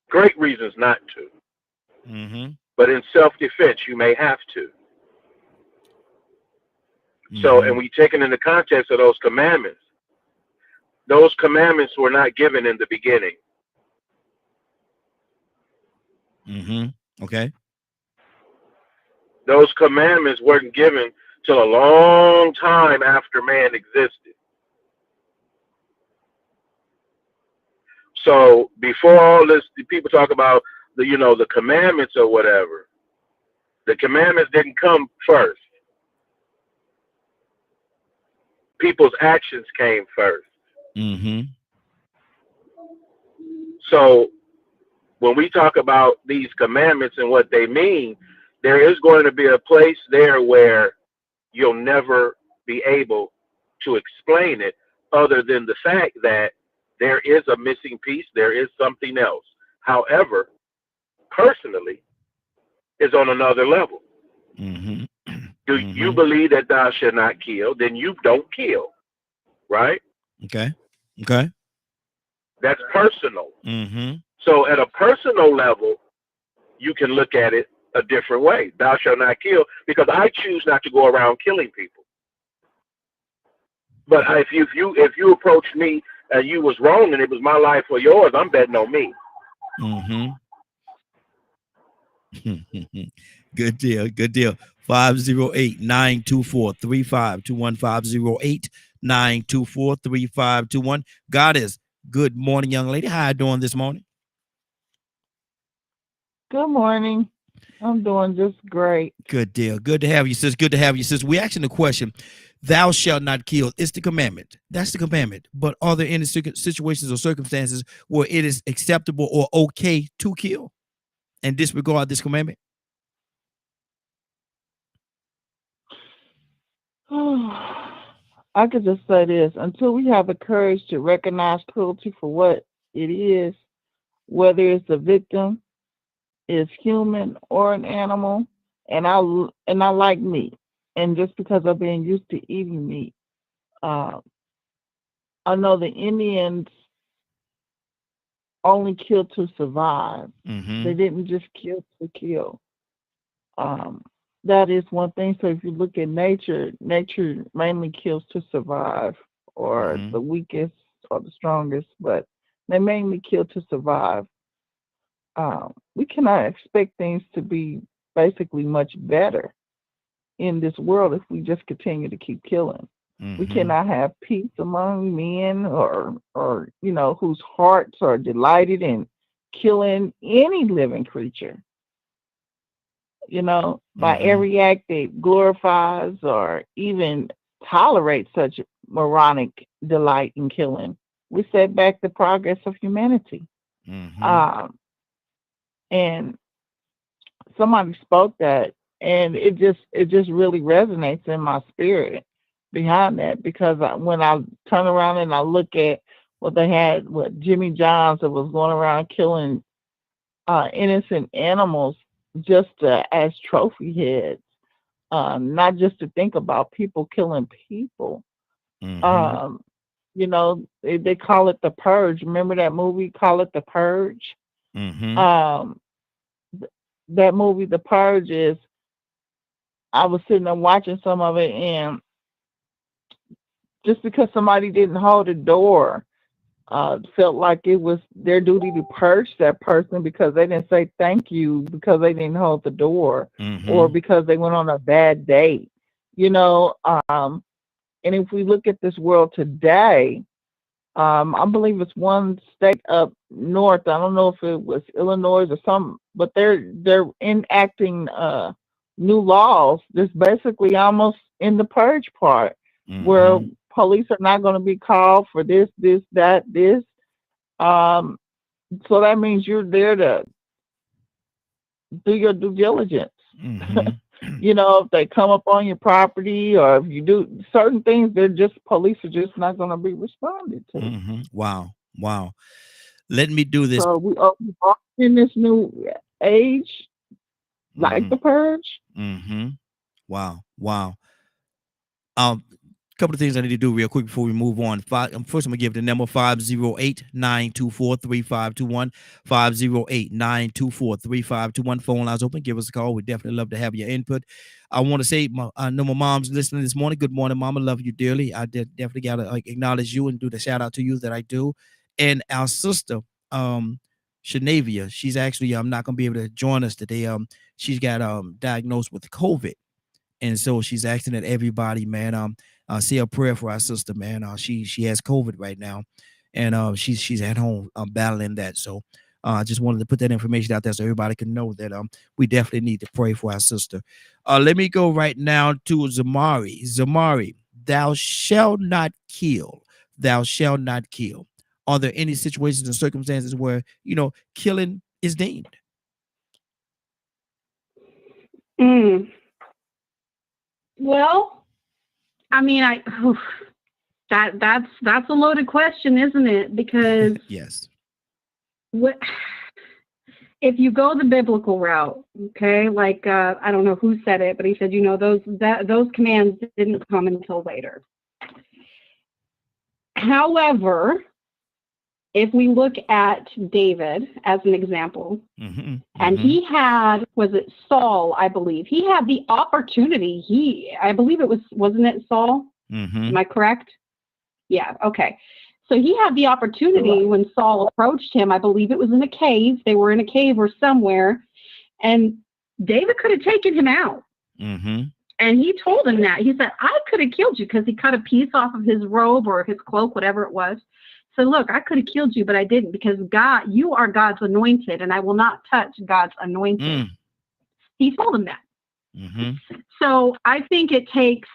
Great reasons not to. But in self-defense, you may have to. So, and we take it in the context of those commandments. Those commandments were not given in the beginning. Okay. Those commandments weren't given till a long time after man existed. So before all this, people talk about the commandments or whatever. The commandments didn't come first. People's actions came first. So when we talk about these commandments and what they mean, there is going to be a place there where you'll never be able to explain it, other than the fact that there is a missing piece, there is something else. However, personally, is on another level. Do you believe that thou shalt not kill? Then you don't kill, right? Okay. That's personal. So at a personal level, you can look at it a different way. Thou shalt not kill, because I choose not to go around killing people. But if you approached me and you was wrong and it was my life or yours, I'm betting on me. Good deal. 508-924-3521, 508-924-3521. Goddess, good morning, young lady. How you doing this morning? Good morning. I'm doing just great. Good deal. Good to have you, sis. Good to have you, sis. We asking the question, thou shalt not kill. It's the commandment. That's the commandment. But are there any situations or circumstances where it is acceptable or okay to kill and disregard this commandment? I could just say this. Until we have the courage to recognize cruelty for what it is, whether it's a victim, is human or an animal, and I like meat, and just because I've been used to eating meat, I know the Indians only killed to survive. They didn't just kill to kill. That is one thing. So if you look at nature mainly kills to survive, or the weakest or the strongest, but they mainly kill to survive. We cannot expect things to be basically much better in this world if we just continue to keep killing. We cannot have peace among men or whose hearts are delighted in killing any living creature. By every act that glorifies or even tolerates such moronic delight in killing, we set back the progress of humanity. And somebody spoke that, and it just really resonates in my spirit behind that, because when I turn around and I look at what they had, what Jimmy Johns that was going around killing innocent animals just as trophy heads, not just to think about people killing people. They call it The Purge. Remember that movie, Call It The Purge? That movie, The Purge, is, I was sitting there watching some of it, and just because somebody didn't hold the door, felt like it was their duty to purge that person because they didn't say thank you because they didn't hold the door, or because they went on a bad date. And if we look at this world today, I believe it's one state up north. I don't know if it was Illinois or something, but they're enacting new laws that's basically almost in the purge part, where police are not going to be called for this, that, this. So that means you're there to do your due diligence. If they come up on your property, or if you do certain things, police are just not going to be responded to. Wow. Let me do this. So we are in this new age, like the purge. Wow. Couple of things I need to do real quick before we move on. First, I'm gonna give the number 508-924-3521. 508-924-3521. Phone lines open. Give us a call. We'd definitely love to have your input. I want to say, I know my mom's listening this morning. Good morning, Mama. Love you dearly. I definitely gotta acknowledge you and do the shout out to you that I do. And our sister, Shanavia, she's actually not gonna be able to join us today. She's got diagnosed with COVID, and so she's asking that everybody, man, say a prayer for our sister, man. She has COVID right now, and she's at home battling that. So I just wanted to put that information out there so everybody can know that we definitely need to pray for our sister. Let me go right now to Zamari. Zamari, thou shalt not kill. Thou shalt not kill. Are there any situations or circumstances where killing is deemed? Well, I mean, that's a loaded question, isn't it? Because yes, if you go the biblical route, okay, like I don't know who said it, but he said, those commands didn't come until later. However, if we look at David as an example, and he had, was it Saul, I believe, he had the opportunity, I believe wasn't it Saul? Am I correct? Yeah, okay. So he had the opportunity when Saul approached him, I believe it was in a cave, they were in a cave or somewhere, and David could have taken him out. And he told him that. He said, I could have killed you, because he cut a piece off of his robe or his cloak, whatever it was. So look, I could have killed you, but I didn't, because God, you are God's anointed, and I will not touch God's anointed. He told him that. So I think it takes,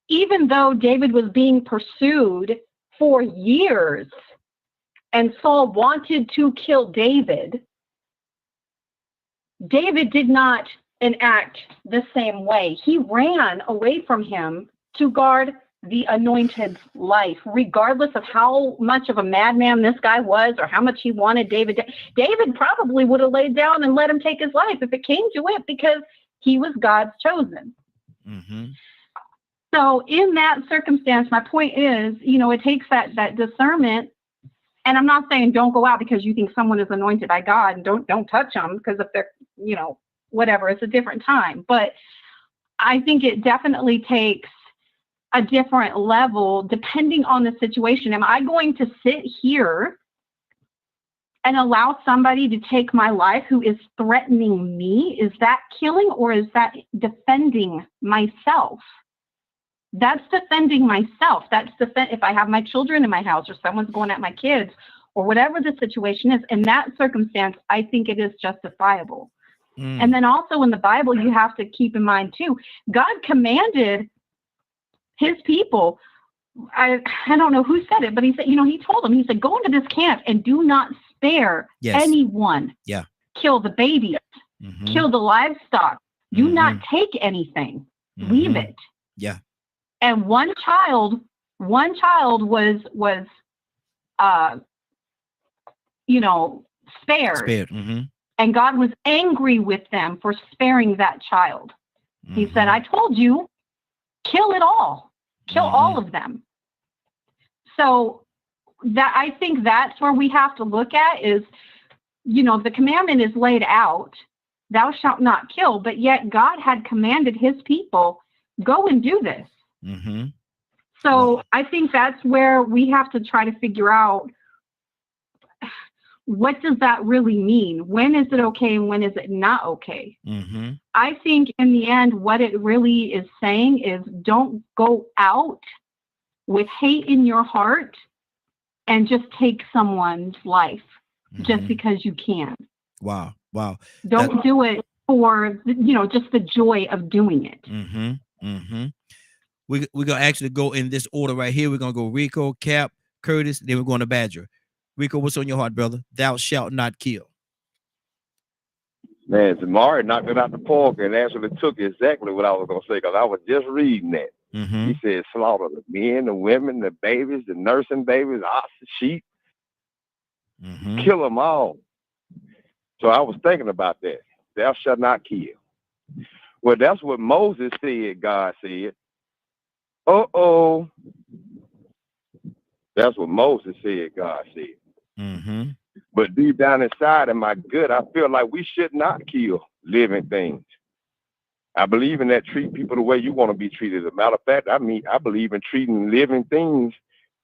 even though David was being pursued for years and Saul wanted to kill David, David did not enact the same way. He ran away from him to guard the anointed's life, regardless of how much of a madman this guy was or how much he wanted David. David probably would have laid down and let him take his life if it came to it, because he was God's chosen. So in that circumstance, my point is, you know, it takes that discernment. And I'm not saying don't go out because you think someone is anointed by God, and don't touch them, because if they're, you know, whatever, it's a different time. But I think it definitely takes a different level depending on the situation. Am I going to sit here and allow somebody to take my life who is threatening me? Is that killing, or is that defending myself? That's defending myself. That's if I have my children in my house, or someone's going at my kids, or whatever the situation is. In that circumstance, I think it is justifiable. And then also in the Bible, you have to keep in mind too, God commanded his people. I don't know who said it, but he said, you know, he told them, he said, go into this camp and do not spare anyone. Kill the babies, kill the livestock. Do not take anything. Leave it. And one child was you know, spared. And God was angry with them for sparing that child. He said, I told you, kill it all. Kill all of them. So that, I think that's where we have to look at is, you know, the commandment is laid out, thou shalt not kill, but yet God had commanded his people, go and do this. So I think that's where we have to try to figure out, what does that really mean? When is it okay and when is it not okay? I think in the end, what it really is saying is, don't go out with hate in your heart and just take someone's life just because you can. Wow. Don't do it for, you know, just the joy of doing it. We're going to actually go in this order right here. We're going to go Rico, Cap, Curtis, then we're going to Badger. Rico, what's on your heart, brother? Thou shalt not kill. Man, Zamari knocked it out the park and actually took exactly what I was going to say, because I was just reading that. He said, slaughter the men, the women, the babies, the nursing babies, oxen, sheep. Kill them all. So I was thinking about that. Thou shalt not kill. Well, that's what Moses said, God said. That's what Moses said, God said. But deep down inside in my gut, I feel like we should not kill living things. I believe in that, treat people the way you want to be treated. As a matter of fact, I believe in treating living things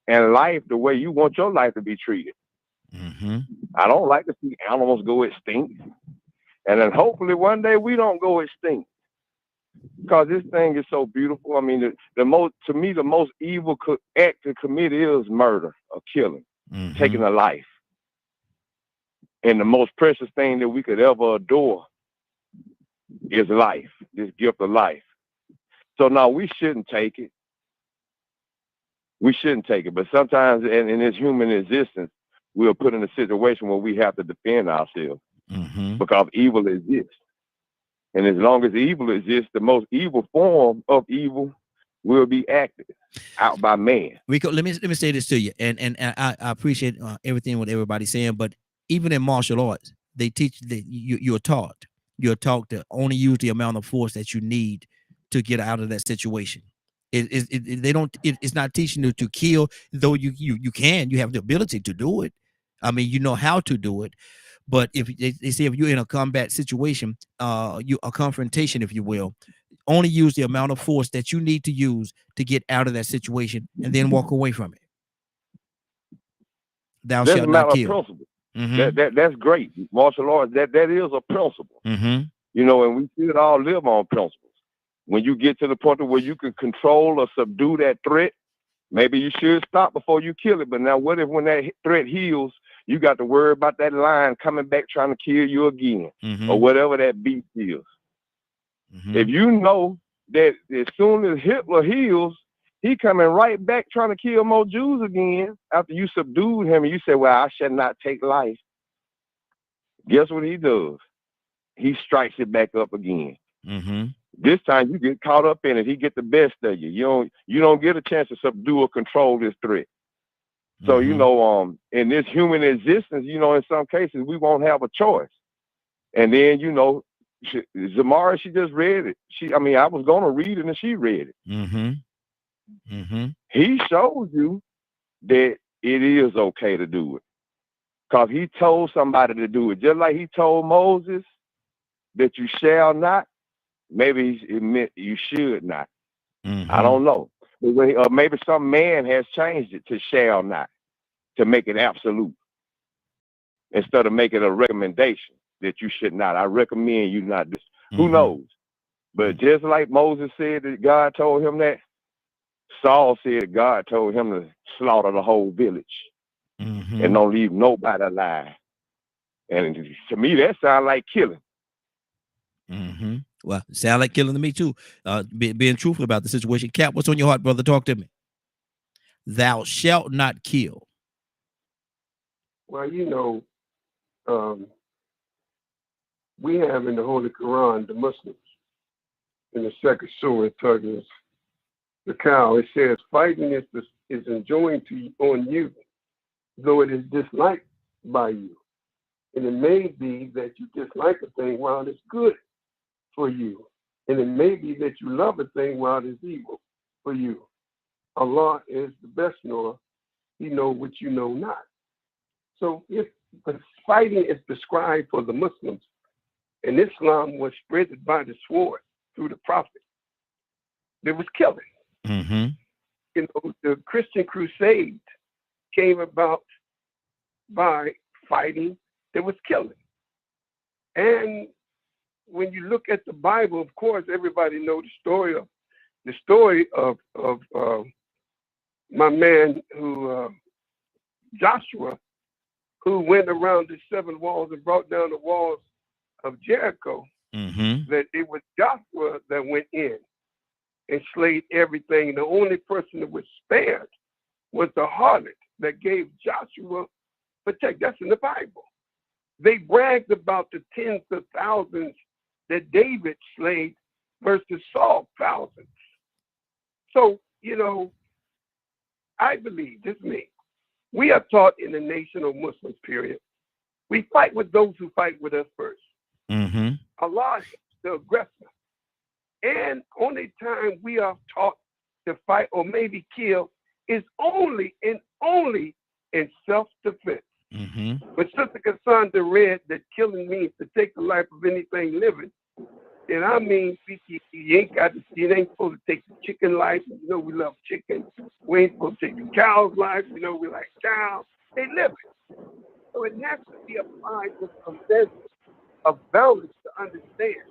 and life the way you want your life to be treated. I don't like to see animals go extinct. And then hopefully one day we don't go extinct. Because this thing is so beautiful. I mean, the most evil act to commit is murder or killing, taking a life. And the most precious thing that we could ever adore is life, this gift of life. So now we shouldn't take it. We shouldn't take it. But sometimes in this human existence, we're put in a situation where we have to defend ourselves because evil exists. And as long as evil exists, the most evil form of evil will be acted out by man. Rico, let me say this to you, and I appreciate everything what everybody's saying, but even in martial arts, they teach that you're taught to only use the amount of force that you need to get out of that situation. It's not teaching you to kill, though you have the ability to do it. I mean, you know how to do it. But if they say if you're in a combat situation, a confrontation, if you will, only use the amount of force that you need to use to get out of that situation, and then walk away from it. Thou shalt not kill. That's great. Martial arts, that is a principle. You know, and we should all live on principles. When you get to the point where you can control or subdue that threat, maybe you should stop before you kill it. But now what if when that threat heals, you got to worry about that lion coming back trying to kill you again, or whatever that beast is. If you know that as soon as Hitler heals, he coming right back trying to kill more Jews again after you subdued him and you say, well, I shall not take life. Guess what he does? He strikes it back up again. This time you get caught up in it. He get the best of you. You don't get a chance to subdue or control this threat. So, in this human existence, in some cases, we won't have a choice. And then, Zamara, she just read it. I was going to read it and she read it. He shows you that it is okay to do it. Because he told somebody to do it. Just like he told Moses that you shall not, maybe it meant you should not. I don't know. Or maybe some man has changed it to shall not, to make it absolute, instead of making a recommendation that you should not. I recommend you not this. Who knows? But just like Moses said that God told him that, Saul said God told him to slaughter the whole village and don't leave nobody alive. And to me, that sounds like killing. Well, it sounds like killing to me too. Being truthful about the situation. Cap, what's on your heart, brother? Talk to me. Thou shalt not kill. Well, we have in the Holy Quran, the Muslims, in the second surah, talking the cow, it says, fighting is enjoined on you, though it is disliked by you. And it may be that you dislike a thing while it's good for you. And it may be that you love a thing while it is evil for you. Allah is the best knower. He knows what you know not. So if the fighting is prescribed for the Muslims, and Islam was spread by the sword through the Prophet, there was killing. The Christian crusade came about by fighting. There was killing. And when you look at the Bible, of course, everybody knows the story of my man Joshua, who went around the 7 walls and brought down the walls of Jericho. That it was Joshua that went in and slayed everything. The only person that was spared was the harlot that gave Joshua protect. That's in the Bible. They bragged about the tens of thousands that David slayed versus Saul thousands. So, I believe, this is me, we are taught in the nation of Muslims, period. We fight with those who fight with us first. Allah is the aggressor. And only time we are taught to fight or maybe kill is only in self-defense. But Sister Cassandra read that killing means to take the life of anything living. And I mean, you ain't supposed to take the chicken life. We love chicken. We ain't supposed to take the cow's life. We like cows. They live it. So it has to be applied with a measure of balance to understand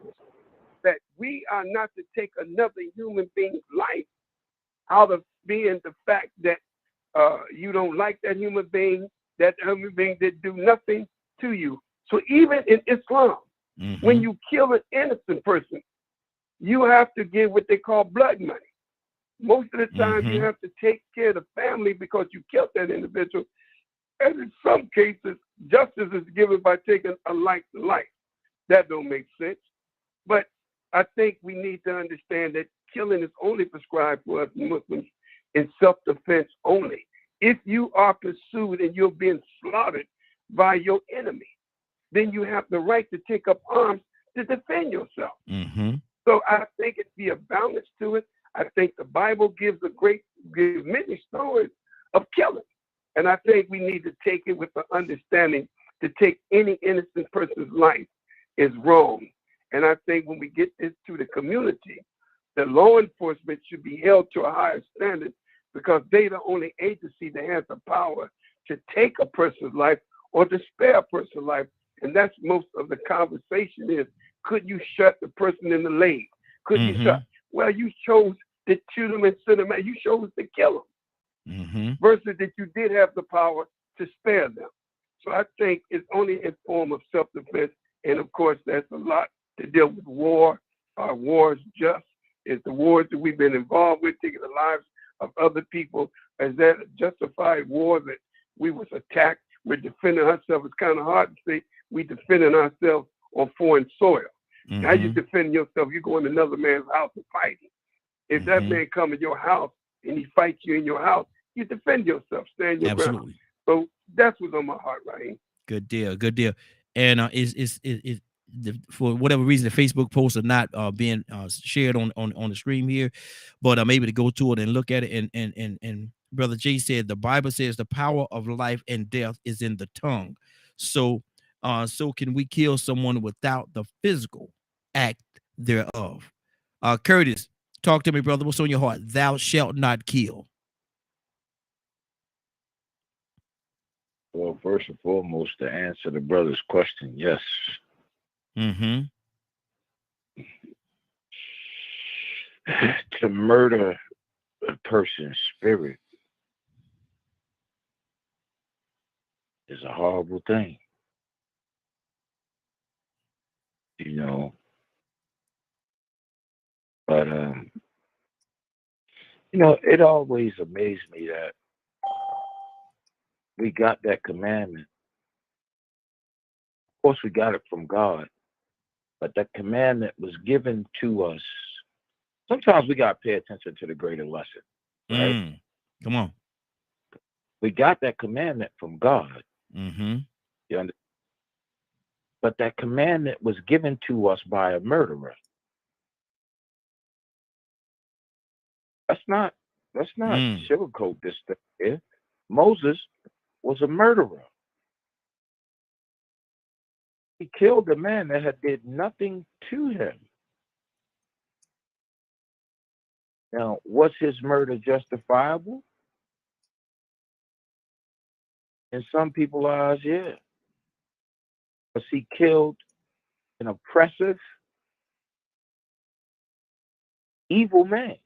that we are not to take another human being's life out of being the fact that you don't like that human being did do nothing to you. So even in Islam, when you kill an innocent person, you have to give what they call blood money. Most of the time, you have to take care of the family because you killed that individual. And in some cases, justice is given by taking a life to life. That don't make sense. But I think we need to understand that killing is only prescribed for us Muslims in self-defense only. If you are pursued and you're being slaughtered by your enemy, then you have the right to take up arms to defend yourself. So I think it'd be a balance to it. I think the Bible gives many stories of killing. And I think we need to take it with the understanding to take any innocent person's life is wrong. And I think when we get this to the community, the law enforcement should be held to a higher standard because they're the only agency that has the power to take a person's life or to spare a person's life. And that's most of the conversation is, could you shut the person in the leg? Could you shut? Well, you chose to shoot him and send him out. You chose to kill him. versus that you did have the power to spare them. So I think it's only in form of self-defense. And of course, there's a lot to deal with war. Are wars just? Is the wars that we've been involved with taking the lives of other people, is that a justified war that we was attacked? We're defending ourselves. It's kind of hard to say we defending ourselves on foreign soil. How you defend yourself? You go in another man's house and fight him. If that man come in your house and he fights you in your house, you defend yourself, stand your ground. Absolutely. So that's what's on my heart, Raheem. Good deal. Good deal. And for whatever reason, the Facebook posts are not being shared on the stream here, but I'm able to go to it and look at it. And Brother Jay said the Bible says the power of life and death is in the tongue. So can we kill someone without the physical act thereof? Curtis, talk to me, brother. What's on your heart? Thou shalt not kill. Well, first and foremost, to answer the brother's question, yes. To murder a person's spirit is a horrible thing. You know, but it always amazed me that we got that commandment. Of course, we got it from God, but that commandment was given to us. Sometimes we got to pay attention to the greater lesson, right? Come on. We got that commandment from God. You understand? But that commandment was given to us by a murderer. Let's not sugarcoat this thing here. Moses was a murderer. He killed a man that had did nothing to him. Now, was his murder justifiable? In some people's eyes, yeah. Because he killed an oppressive, evil man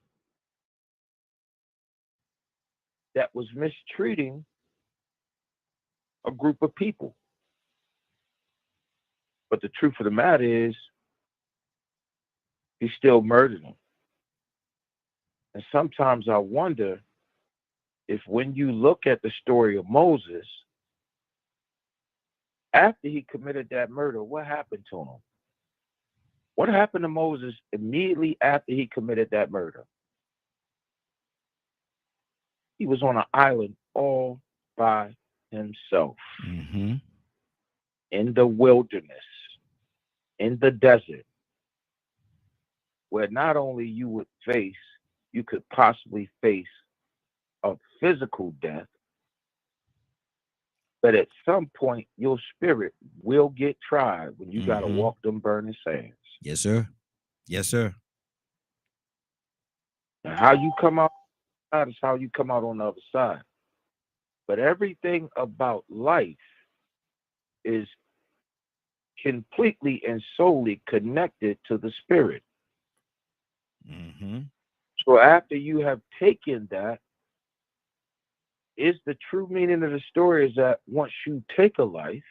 that was mistreating a group of people. But the truth of the matter is, he still murdered them. And sometimes I wonder if when you look at the story of Moses, after he committed that murder, what happened to him? What happened to Moses immediately after he committed that murder? He was on an island all by himself, in the wilderness, in the desert, where not only you could possibly face a physical death, but at some point your spirit will get tried when you got to walk them burning sands. Yes, sir. Yes, sir. Now, how you come out is how you come out on the other side. But everything about life is completely and solely connected to the spirit. So after you have taken that, is the true meaning of the story is that once you take a life,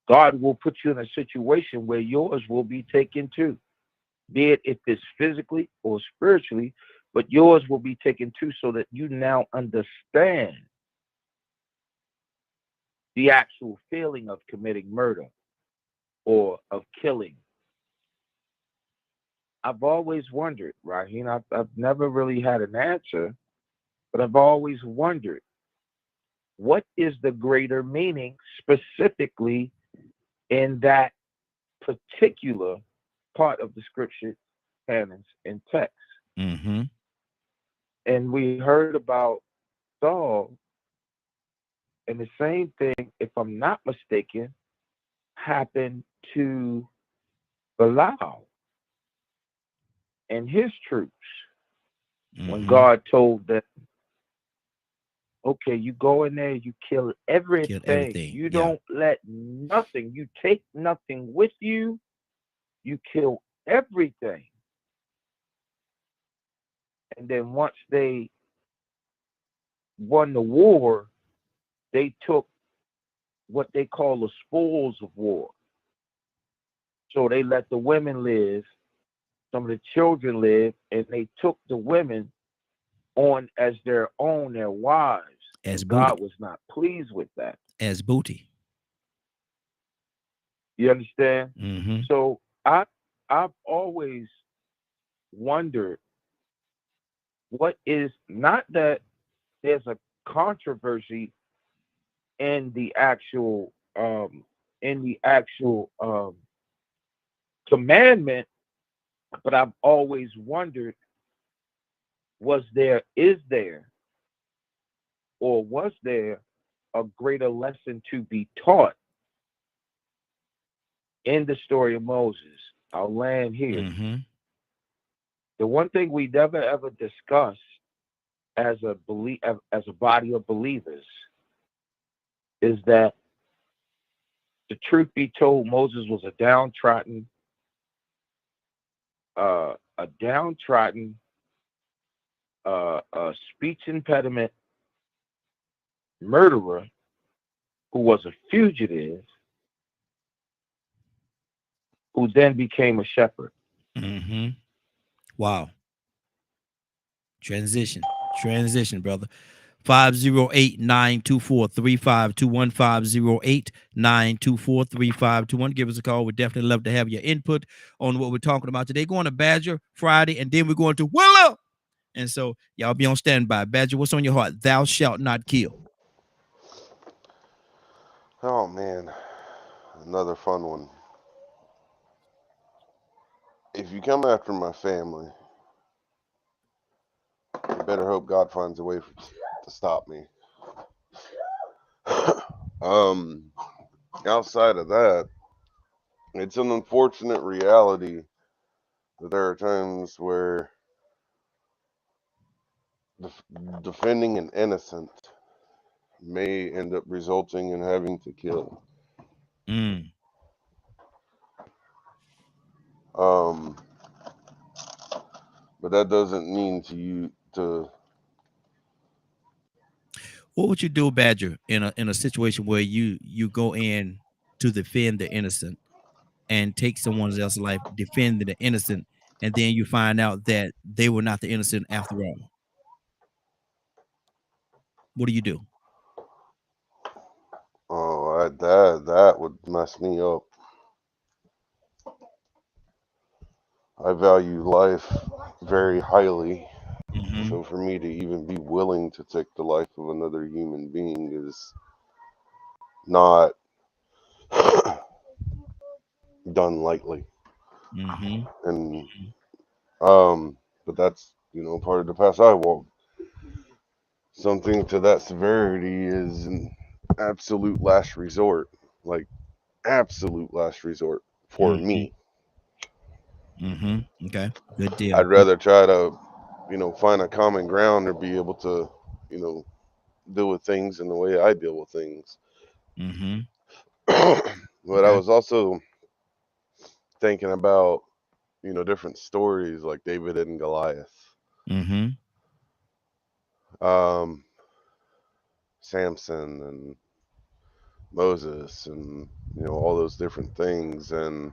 God will put you in a situation where yours will be taken too. Be it if it's physically or spiritually, but yours will be taken too, so that you now understand the actual feeling of committing murder or of killing. I've always wondered, Raheem, I've never really had an answer, but I've always wondered, what is the greater meaning specifically in that particular part of the scripture canons and text? And we heard about Saul, and the same thing, if I'm not mistaken, happened to Belial and his troops when God told them, okay, you go in there, you kill everything. You don't let nothing, you take nothing with you, you kill everything. And then once they won the war, they took what they call the spoils of war. So they let the women live, some of the children live, and they took the women on as their own, their wives. As And booty. God was not pleased with that. As booty. You understand? Mm-hmm. So I've always wondered what is, not that there's a controversy in the actual commandment, but I've always wondered, was there a greater lesson to be taught in the story of Moses? I'll land here. Mm-hmm. The one thing we never ever discuss as a body of believers is that, the truth be told, Moses was a downtrodden, speech impediment murderer who was a fugitive, who then became a shepherd. Mm-hmm. Wow. Transition, brother. 508-924-3521, 508-924-3521. Give us a call. We'd definitely love to have your input on what we're talking about today. Going to Badger Friday, and then we're going to Willow. And so y'all be on standby. Badger, what's on your heart? Thou shalt not kill. Oh man, another fun one. If you come after my family, you better hope God finds a way to stop me. Outside of that, it's an unfortunate reality that there are times where defending an innocent may end up resulting in having to kill. Mm. But that doesn't mean to. What would you do, Badger, in a situation where you go in to defend the innocent and take someone else's life, defend the innocent, and then you find out that they were not the innocent after all? What do you do? Oh, that would mess me up. I value life very highly. Mm-hmm. So for me to even be willing to take the life of another human being is not done lightly. Mm-hmm. And but that's, part of the path I walk. Something to that severity is an absolute last resort, like absolute last resort for me. Mm-hmm. Okay, good deal. I'd rather try to, find a common ground or be able to, deal with things in the way I deal with things. Mm-hmm. But I was also thinking about, different stories like David and Goliath. Mm-hmm. Samson and Moses and, all those different things. And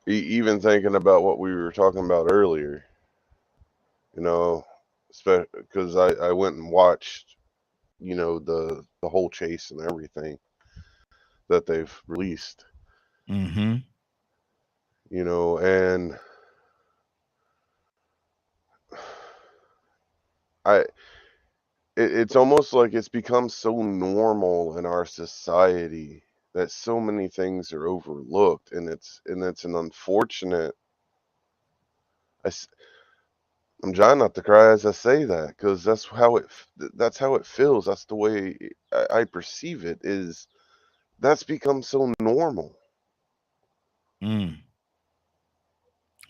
even thinking about what we were talking about earlier, because I went and watched, the whole chase and everything that they've released. Mm-hmm. And it's almost like it's become so normal in our society that so many things are overlooked, and it's an unfortunate. I'm trying not to cry as I say that, because that's how it feels. That's the way I perceive it. Is that's become so normal.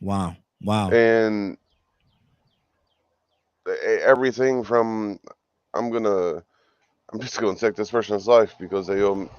Wow. And everything from I'm just gonna take this person's life because they owe